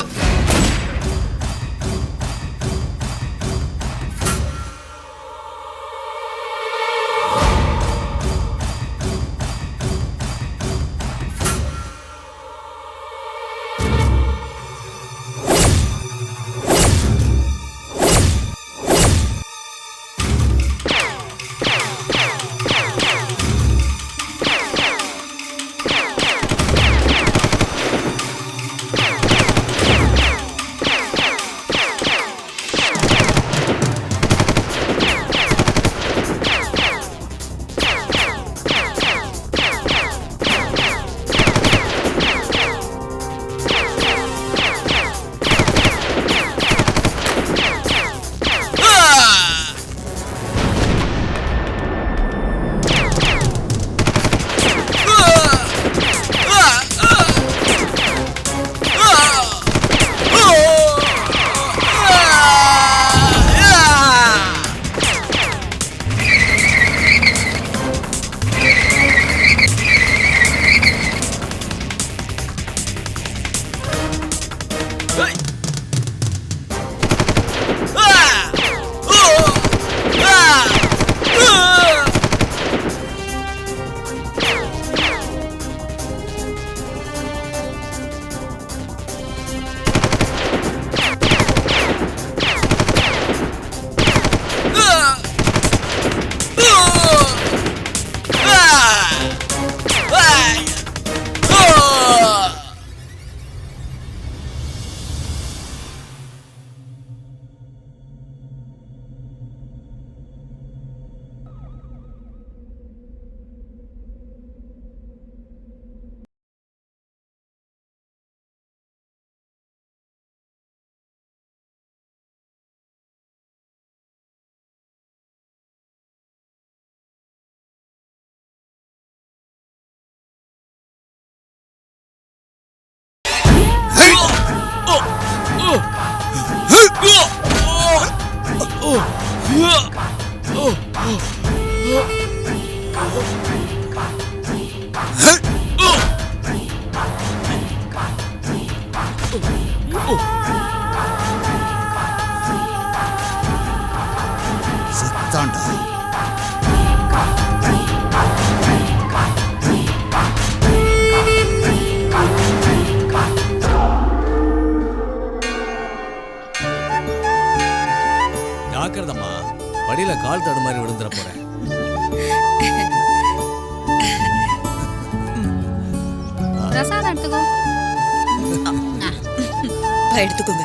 ஜாக்கிரதம்மா, படியில கால் தடு மாதிரி விழுந்துற போறேன். பிரசாதம் எடுத்துக்கோ. எடுத்துக்கோங்க.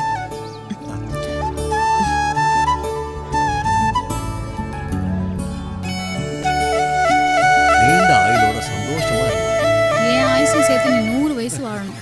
நீண்ட ஆயுளோட சந்தோஷமா இருக்கு. என் ஆயுசையும் சேர்த்து நீ 100 வயசு வாழணும்.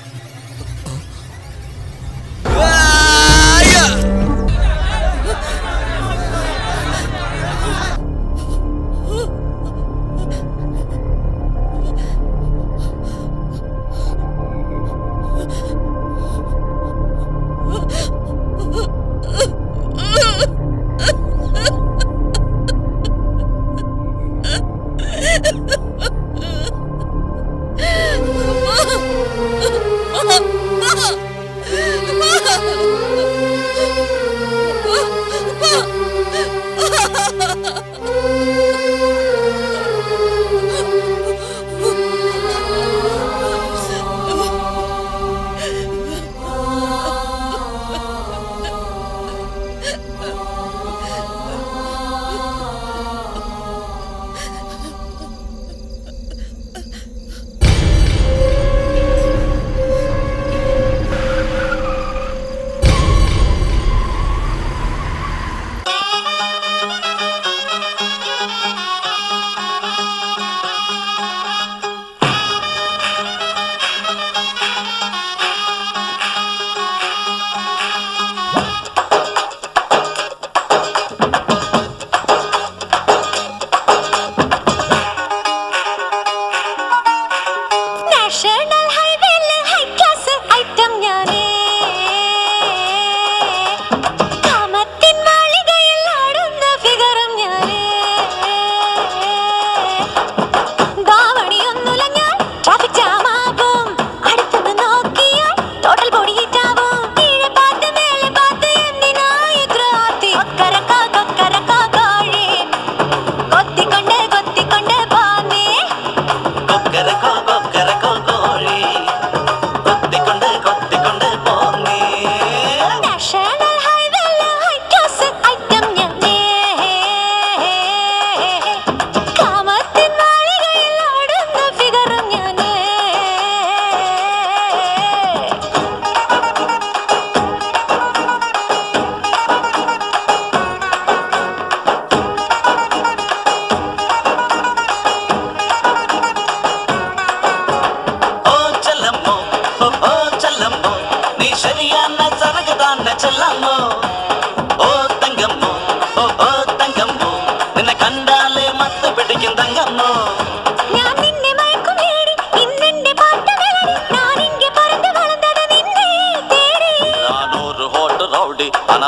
ാവണിയൊന്നുലഞ്ഞാൽ ട്രാഫിക് ജാമാകും അടുത്തുനിന്ന് നോക്കിയാൽ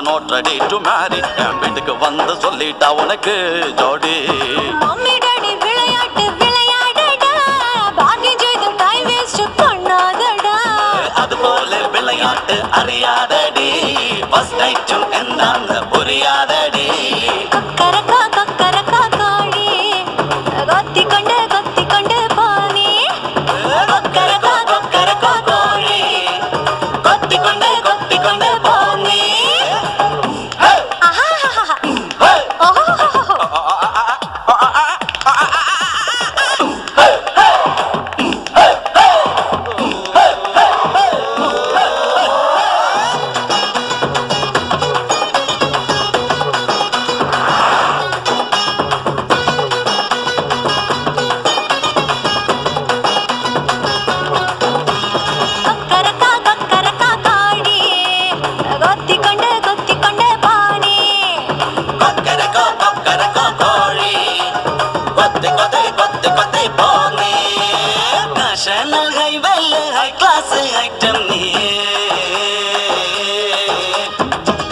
not ready to marry. என் வீட்டுக்கு வந்து சொல்லிட்டா உனக்கு ஜோடி. மம்மி டாடி விளையாட்டு விளையாடடா, பாக்கி ஜெயிதும் டைம் வேஸ்ட் பண்ணாதடா. அது போல விளையாட்டு அறியாதடி, ஃபர்ஸ்ட் நைட்டும் என்னன்னு புரியாதடி. கொக்கரக்கா கொக்கரக்கா கோழி, கொத்தி கொண்டு போனி. கொக்கரக்கா கொக்கரக்கா கோழி, கொத்தி கொண்டு போனி. நேஷனல் ஹைவேல ஹை கிளாஸ் ஐட்டம் நீ,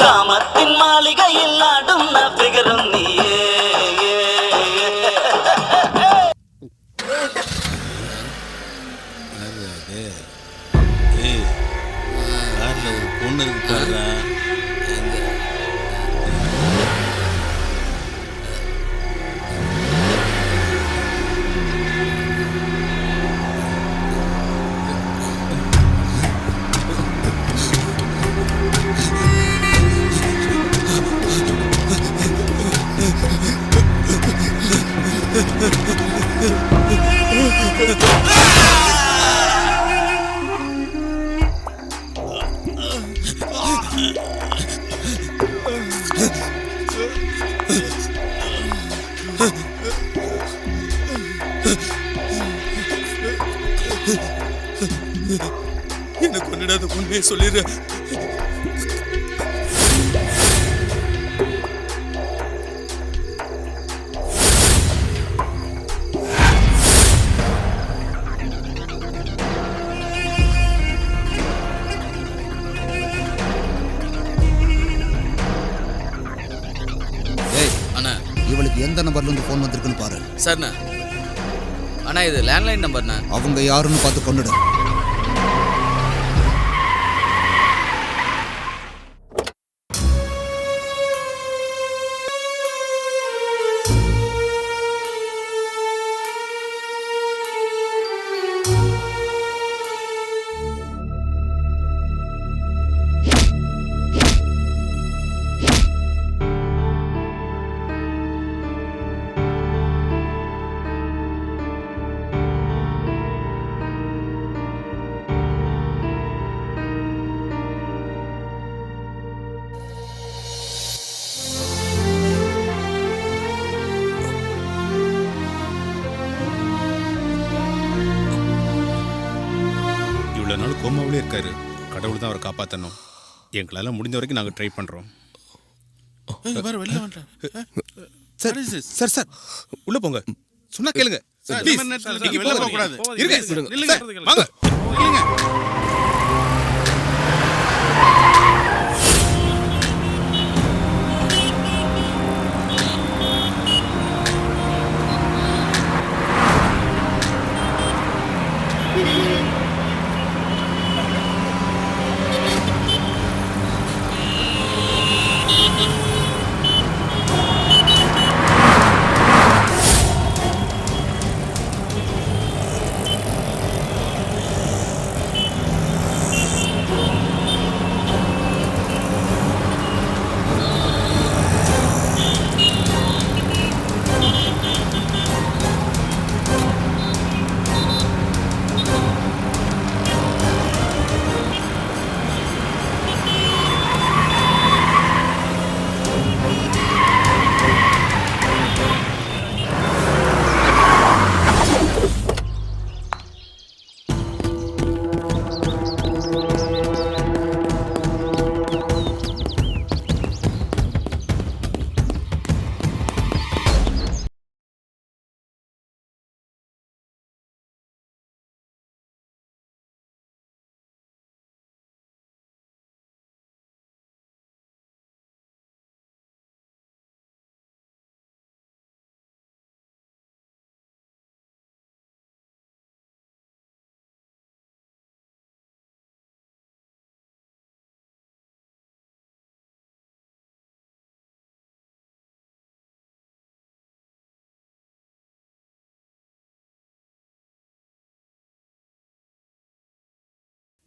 காமத்தின் மாளிகையில் ஆடும் நபிகரும் நீயே. கார்ல ஒரு பொண்ணு இருக்கு பாருடா. என்ன கொண்டுடாத உண்மையை சொல்லிடுற. இவளுக்கு எந்த நம்பர்ல இருந்து போன் வந்திருக்குன்னு பாரு. சரிண்ணா. அண்ணா இது லேண்ட்லைன் நம்பர்ண்ணா. அவங்க யாருன்னு பார்த்து கொண்டுடு. இவ்வளோ நாள் கோமாவிலே இருக்காரு. கடவுள் தான் அவரை காப்பாற்றணும். எங்களால் முடிஞ்ச வரைக்கும் நாங்கள் ட்ரை பண்ணுறோம். சார் சார் சார் உள்ள போங்க. சொன்னா கேளுங்க. வாங்க.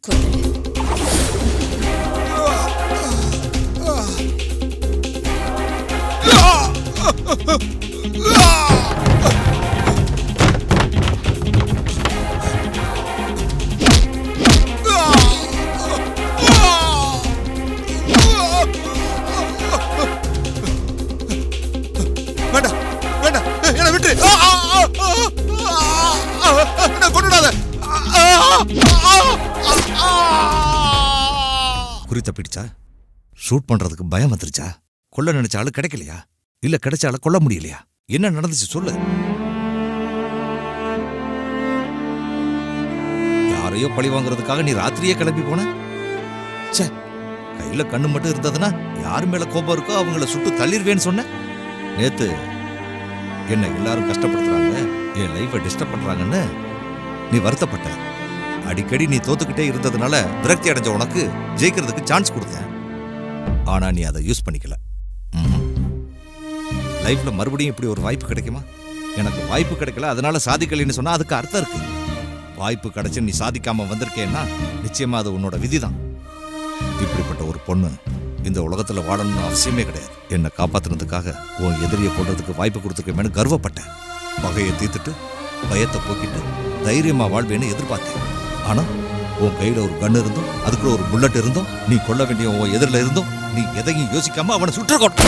கொல்லு. வேண்டாம் வேண்டாம் என்ன விட்டு என்ன கொண்டுடாத. குறி தப்பிடுச்சா? ஷூட் பண்றதுக்கு பயம் வந்துருச்சா? கொல்ல நினைச்ச ஆளு கிடைக்கலையா? இல்ல கிடைச்ச ஆளு கொல்ல முடியலையா? என்ன நடந்துச்சு சொல்லு. யாரையோ பழி வாங்குறதுக்காக நீ ராத்திரியே கிளம்பி போன? ச்சே, கையில கண்ணு மட்டும் இருந்ததுன்னா யாரு மேல கோபம் இருக்கோ அவங்கள சுட்டு தள்ளிருவேன்னு சொன்ன. நேத்து என்ன எல்லாரும் கஷ்டப்படுத்துறாங்க, என் லைஃபை டிஸ்டர்ப் பண்றாங்கன்னு நீ வருத்தப்பட்ட. அடிக்கடி நீ தோத்துக்கிட்டே இருந்ததுனால விரக்தி அடைஞ்ச உனக்கு ஜெயிக்கிறதுக்கு சான்ஸ் கொடுத்தேன். ஆனா நீ அதை யூஸ் பண்ணிக்கல. லைஃப்ல மறுபடியும் இப்படி ஒரு வாய்ப்பு கிடைக்குமா? எனக்கு வாய்ப்பு கிடைக்கல அதனால சாதிக்கலைன்னு சொன்னா அதுக்கு அர்த்தம் இருக்கு. வாய்ப்பு கிடைச்சு நீ சாதிக்காம வந்திருக்கேன்னா நிச்சயமா அது உன்னோட விதிதான். இப்படிப்பட்ட ஒரு பொண்ணு இந்த உலகத்துல வாழணும்னு அவசியமே கிடையாது. என்னை காப்பாத்துனதுக்காக உன் எதிரியை கொள்றதுக்கு வாய்ப்பு கொடுத்துருக்கேன்னு கர்வப்பட்டேன். பகையை தீர்த்துட்டு பயத்தை போக்கிட்டு தைரியமா வாழ்வேன்னு எதிர்பார்த்தேன். ஆனா உன் கையில ஒரு கன் இருந்தும் அதுக்குள்ள ஒரு புல்லட் இருந்தும் நீ கொல்ல வேண்டிய உன் எதிரில இருந்தும் நீ எதையும் யோசிக்காம அவனை சுற்றக்கொட்ட.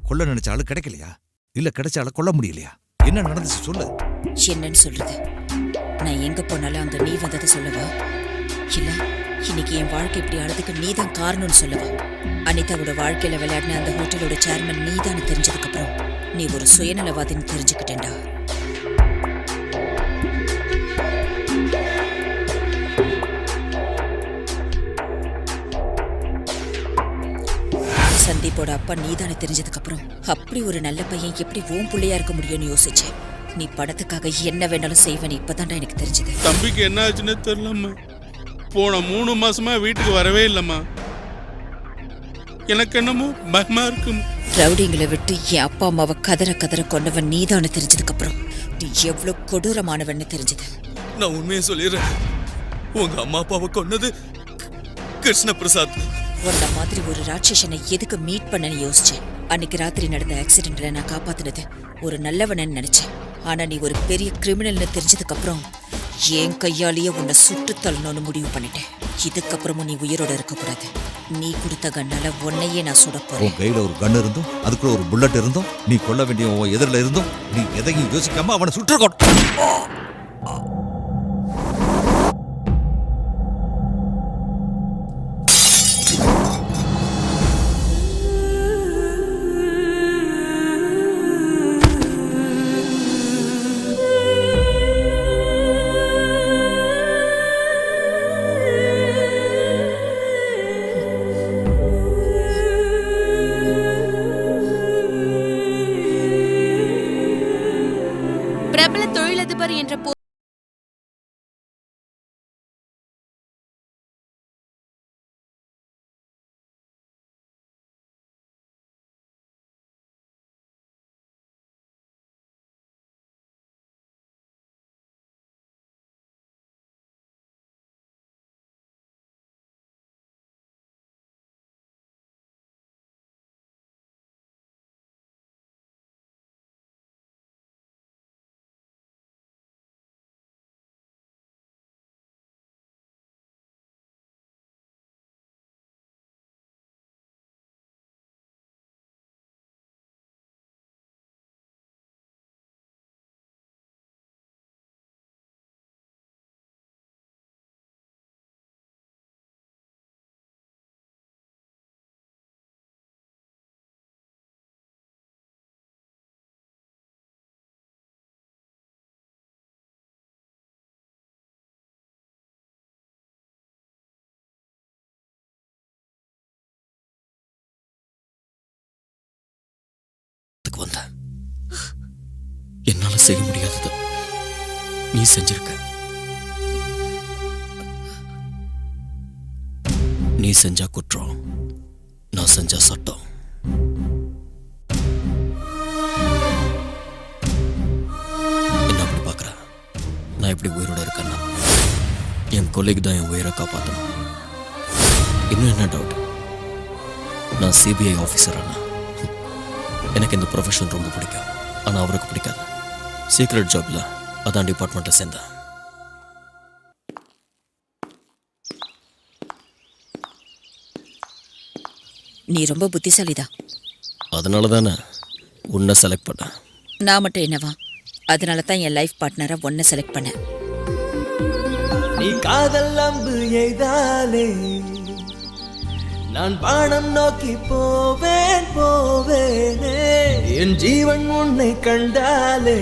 கொல்ல நினைச்ச ஆளு கிடைக்கலையா? இல்ல கிடைச்ச ஆளு கொல்ல முடியலையா? என்ன நடந்துச்சு சொல்லு. என்னன்னு சொல்றது? நான் எங்க போனாலும் அங்க நீ வந்ததை சொல்லவா? இல்ல இன்னைக்கு என் வாழ்க்கை இப்படி ஆனதுக்கு நீதான் காரணம்னு சொல்லவா? அனிதாவோட வாழ்க்கையில விளையாடின அந்த ஹோட்டலோட சேர்மன் நீதான் தெரிஞ்சதுக்கு அப்புறம் நீ ஒரு சுயநலவாதின்னு தெரிஞ்சுக்கிட்டேன்டா. சந்தீப்போட அப்பா நீதானே தெரிஞ்சதுக்கு அப்புறம் அப்படி ஒரு நல்ல பையன் எப்படி ஓம் புள்ளையா இருக்க முடியும்னு யோசிச்சேன். நீ படத்துக்காக என்ன வேணாலும் செய்வேன்னு இப்பதான்டா எனக்கு தெரிஞ்சது. தம்பிக்கு என்ன ஆச்சுன்னு தெரியலம்மா. போன 3 மாசமா வீட்டுக்கு வரவே இல்லம்மா. எனக்கு என்னமோ பயமா இருக்கும். ரவுடிங்களை விட்டு என் அப்பா அம்மாவை கதற கதற கொண்டவன் நீதானே தெரிஞ்சதுக்கு அப்புறம் நீ எவ்வளவு கொடூரமானவன்னு தெரிஞ்சது. நான் உண்மையை சொல்லிடுறேன். உங்க அம்மா அப்பாவை கொன்னது கிருஷ்ண பிரசாத். உன்ன மாதிரி ஒரு ராட்சசனை எதுக்கு மீட் பண்ணன்னு யோசிச்சேன். அன்னைக்கு ராத்திரி நடந்த ஆக்சிடென்ட்ல நான் காப்பாத்தினது ஒரு நல்லவனு நினைச்சேன். ஆனா நீ ஒரு பெரிய கிரிமினல்னு தெரிஞ்சதுக்கு அப்புறம் என் கையாலேயே உன்னை சுட்டு தள்ளணும்னு முடிவு பண்ணிட்டேன். இதுக்கப்புறமும் நீ உயிரோட இருக்கக்கூடாது. நீ கொடுத்த கண்ணால உன்னையே நான் சுட போறேன். உன் கையில ஒரு கன் இருந்தும் அதுக்குள்ள ஒரு புல்லட் இருந்தும் நீ கொல்ல வேண்டிய உன் எதிரில இருந்தும் நீ எதையும் யோசிக்காம அவனை சுற்றக்கொட்ட. பிரபல தொழிலதிபர் என்ற இடத்துக்கு வந்த. என்னால செய்ய முடியாதது நீ செஞ்சிருக்க. நீ செஞ்சா குற்றம், நான் செஞ்சா சட்டம். என்ன அப்படி பார்க்கற? நான் எப்படி உயிரோட இருக்கேன்னா என் கொல்லைக்கு தான் என் உயிரை காப்பாற்றணும். இன்னும் என்ன டவுட்? நான் சிபிஐ ஆஃபீஸர் அண்ணா. எனக்கு இந்த ப்ரொஃபஷன் ரொம்ப பிடிக்கும். ஆனால் அவருக்கு பிடிக்காது. சீக்ரெட் ஜாப்ல அதான் டிபார்ட்மெண்ட்டில் சேர்ந்தேன். நீ ரொம்ப புத்திசாலிதான். அதனால தானே உன்னை செலக்ட் பண்ணேன். நான் மட்டும் என்னவா? அதனால தான் என் லைஃப் பார்ட்னரை ஒன்றை செலக்ட் பண்ணேன். நீ காதல் அம்பு எய்தாலே நான் வானம் நோக்கி போவேன் போவேனே. என் ஜீவன் உன்னை கண்டாலே